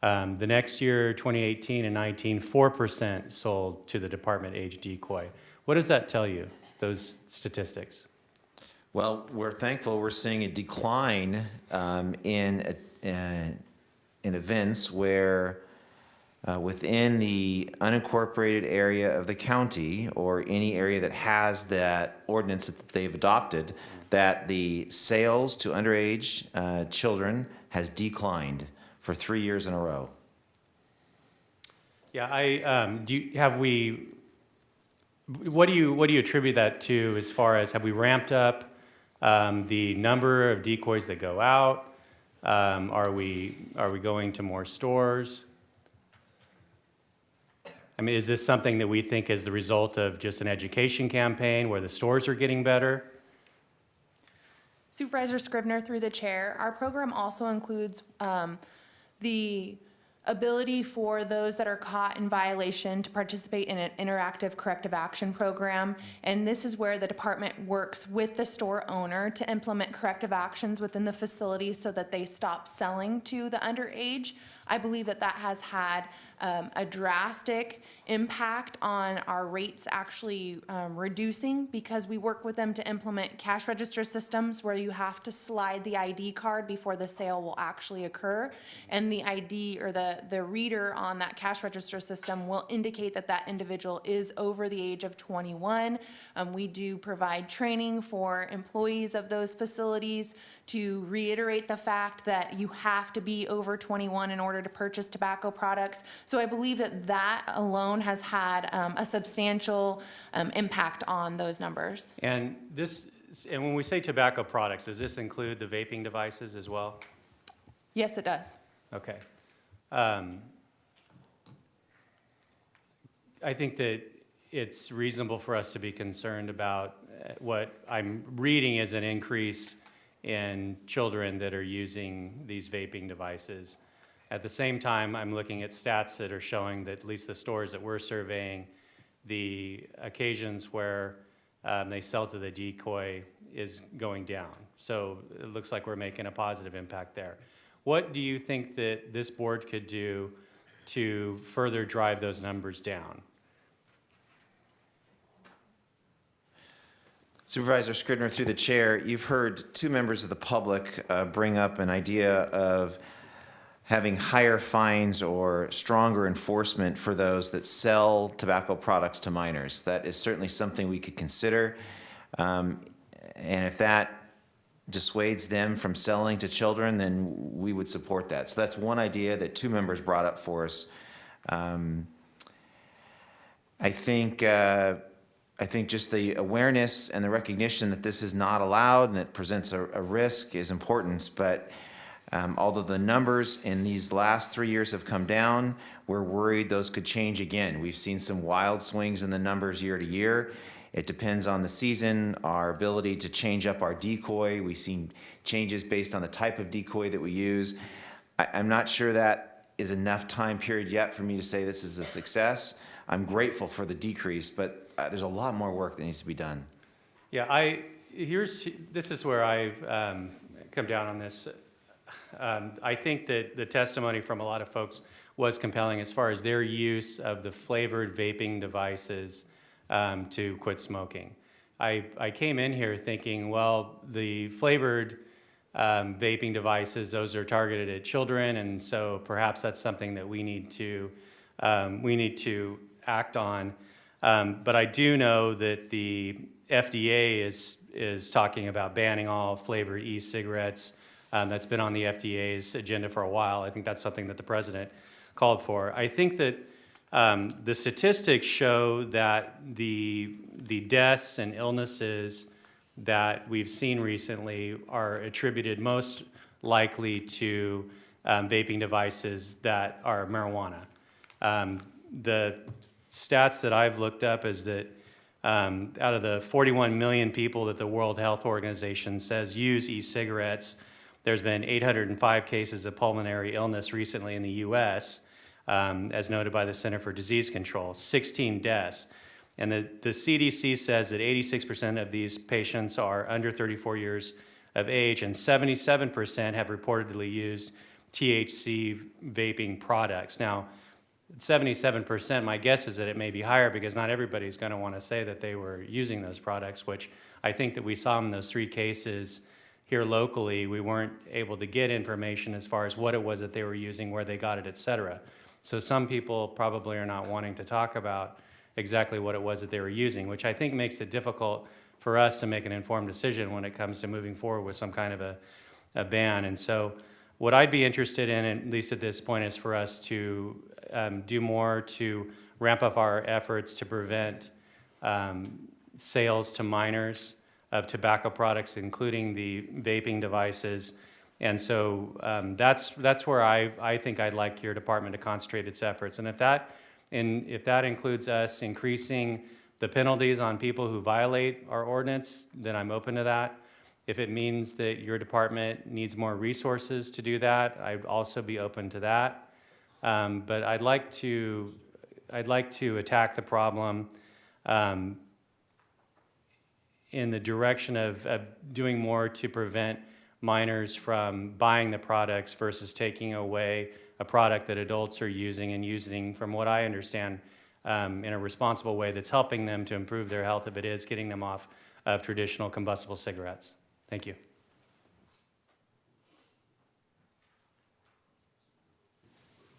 The next year, 2018 and 19, 4% sold to the department age decoy. What does that tell you, those statistics? Well, we're thankful we're seeing a decline in events where within the unincorporated area of the county or any area that has that ordinance that they've adopted, that the sales to underage children has declined for 3 years in a row. Yeah, what do you attribute that to as far as have we ramped up the number of decoys that go out? Are we going to more stores? I mean, is this something that we think is the result of just an education campaign where the stores are getting better? Supervisor Scrivener, through the chair, our program also includes the ability for those that are caught in violation to participate in an interactive corrective action program. And this is where the department works with the store owner to implement corrective actions within the facility so that they stop selling to the underage. I believe that that has had a drastic impact on our rates actually reducing, because we work with them to implement cash register systems where you have to slide the ID card before the sale will actually occur. And the ID or the reader on that cash register system will indicate that that individual is over the age of 21. We do provide training for employees of those facilities to reiterate the fact that you have to be over 21 in order to purchase tobacco products. So I believe that that alone has had a substantial impact on those numbers. And when we say tobacco products, does this include the vaping devices as well? Yes, it does. Okay. I think that it's reasonable for us to be concerned about what I'm reading as an increase in children that are using these vaping devices. At the same time, I'm looking at stats that are showing that at least the stores that we're surveying, the occasions where they sell to the decoy is going down. So it looks like we're making a positive impact there. What do you think that this board could do to further drive those numbers down? Supervisor Scrivener, through the chair, you've heard two members of the public bring up an idea of having higher fines or stronger enforcement for those that sell tobacco products to minors. That is certainly something we could consider. And if that dissuades them from selling to children, then we would support that. So that's one idea that two members brought up for us. I think just the awareness and the recognition that this is not allowed and that presents a risk is important. But although the numbers in these last 3 years have come down, we're worried those could change again. We've seen some wild swings in the numbers year to year. It depends on the season, our ability to change up our decoy. We've seen changes based on the type of decoy that we use. I'm not sure that is enough time period yet for me to say this is a success. I'm grateful for the decrease, but there's a lot more work that needs to be done. Yeah, this is where I've come down on this. I think that the testimony from a lot of folks was compelling as far as their use of the flavored vaping devices to quit smoking. I came in here thinking, well, the flavored vaping devices, those are targeted at children, and so perhaps that's something that we need to act on. But I do know that the FDA is talking about banning all flavored e-cigarettes. That's been on the FDA's agenda for a while. I think that's something that the president called for. I think that the statistics show that the deaths and illnesses that we've seen recently are attributed most likely to vaping devices that are marijuana. The stats that I've looked up is that out of the 41 million people that the World Health Organization says use e-cigarettes, there's been 805 cases of pulmonary illness recently in the U.S., as noted by the Center for Disease Control, 16 deaths. And the CDC says that 86% of these patients are under 34 years of age, and 77% have reportedly used THC vaping products. Now, 77%, my guess is that it may be higher because not everybody's going to want to say that they were using those products, which I think that we saw in those 3 cases here locally. We weren't able to get information as far as what it was that they were using, where they got it, et cetera. So some people probably are not wanting to talk about exactly what it was that they were using, which I think makes it difficult for us to make an informed decision when it comes to moving forward with some kind of a ban. And so What I'd be interested in, at least at this point, is for us to do more to ramp up our efforts to prevent sales to minors of tobacco products, including the vaping devices. And so that's where I think I'd like your department to concentrate its efforts. And if that includes us increasing the penalties on people who violate our ordinance, then I'm open to that. If it means that your department needs more resources to do that, I'd also be open to that. But I'd like to attack the problem in the direction of doing more to prevent minors from buying the products versus taking away a product that adults are using, from what I understand, in a responsible way that's helping them to improve their health if it is getting them off of traditional combustible cigarettes. Thank you.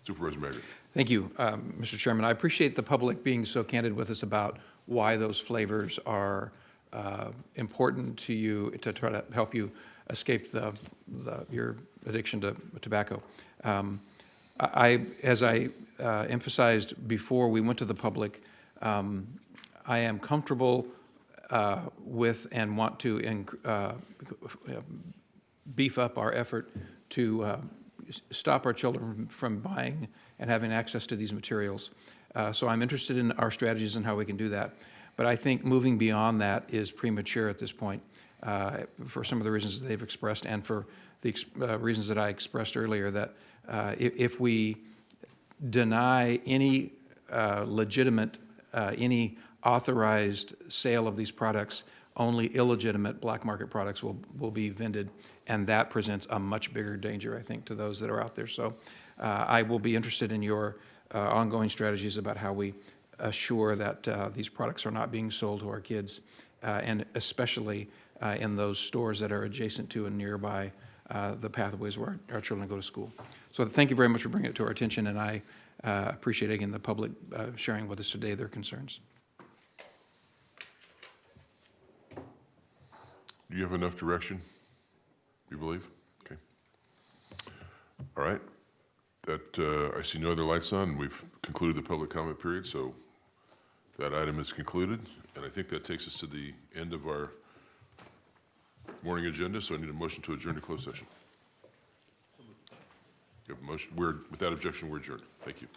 Supervisor Maggard. Thank you, Mr. Chairman. I appreciate the public being so candid with us about why those flavors are important to you to try to help you escape your addiction to tobacco. As I emphasized before we went to the public, I am comfortable with and want to beef up our effort to stop our children from buying and having access to these materials. So I'm interested in our strategies and how we can do that. But I think moving beyond that is premature at this point for some of the reasons that they've expressed and for the reasons that I expressed earlier, that if we deny any legitimate, any authorized sale of these products, only illegitimate black market products will be vended, and that presents a much bigger danger, I think, to those that are out there. So I will be interested in your ongoing strategies about how we assure that these products are not being sold to our kids, and especially in those stores that are adjacent to and nearby the pathways where our children go to school. So thank you very much for bringing it to our attention, and I appreciate, again, the public sharing with us today their concerns. Do you have enough direction, you believe? Okay. All right. I see no other lights on, and we've concluded the public comment period, so that item is concluded. And I think that takes us to the end of our morning agenda, so I need a motion to adjourn to closed session. You have a motion. Without objection, we're adjourned. Thank you.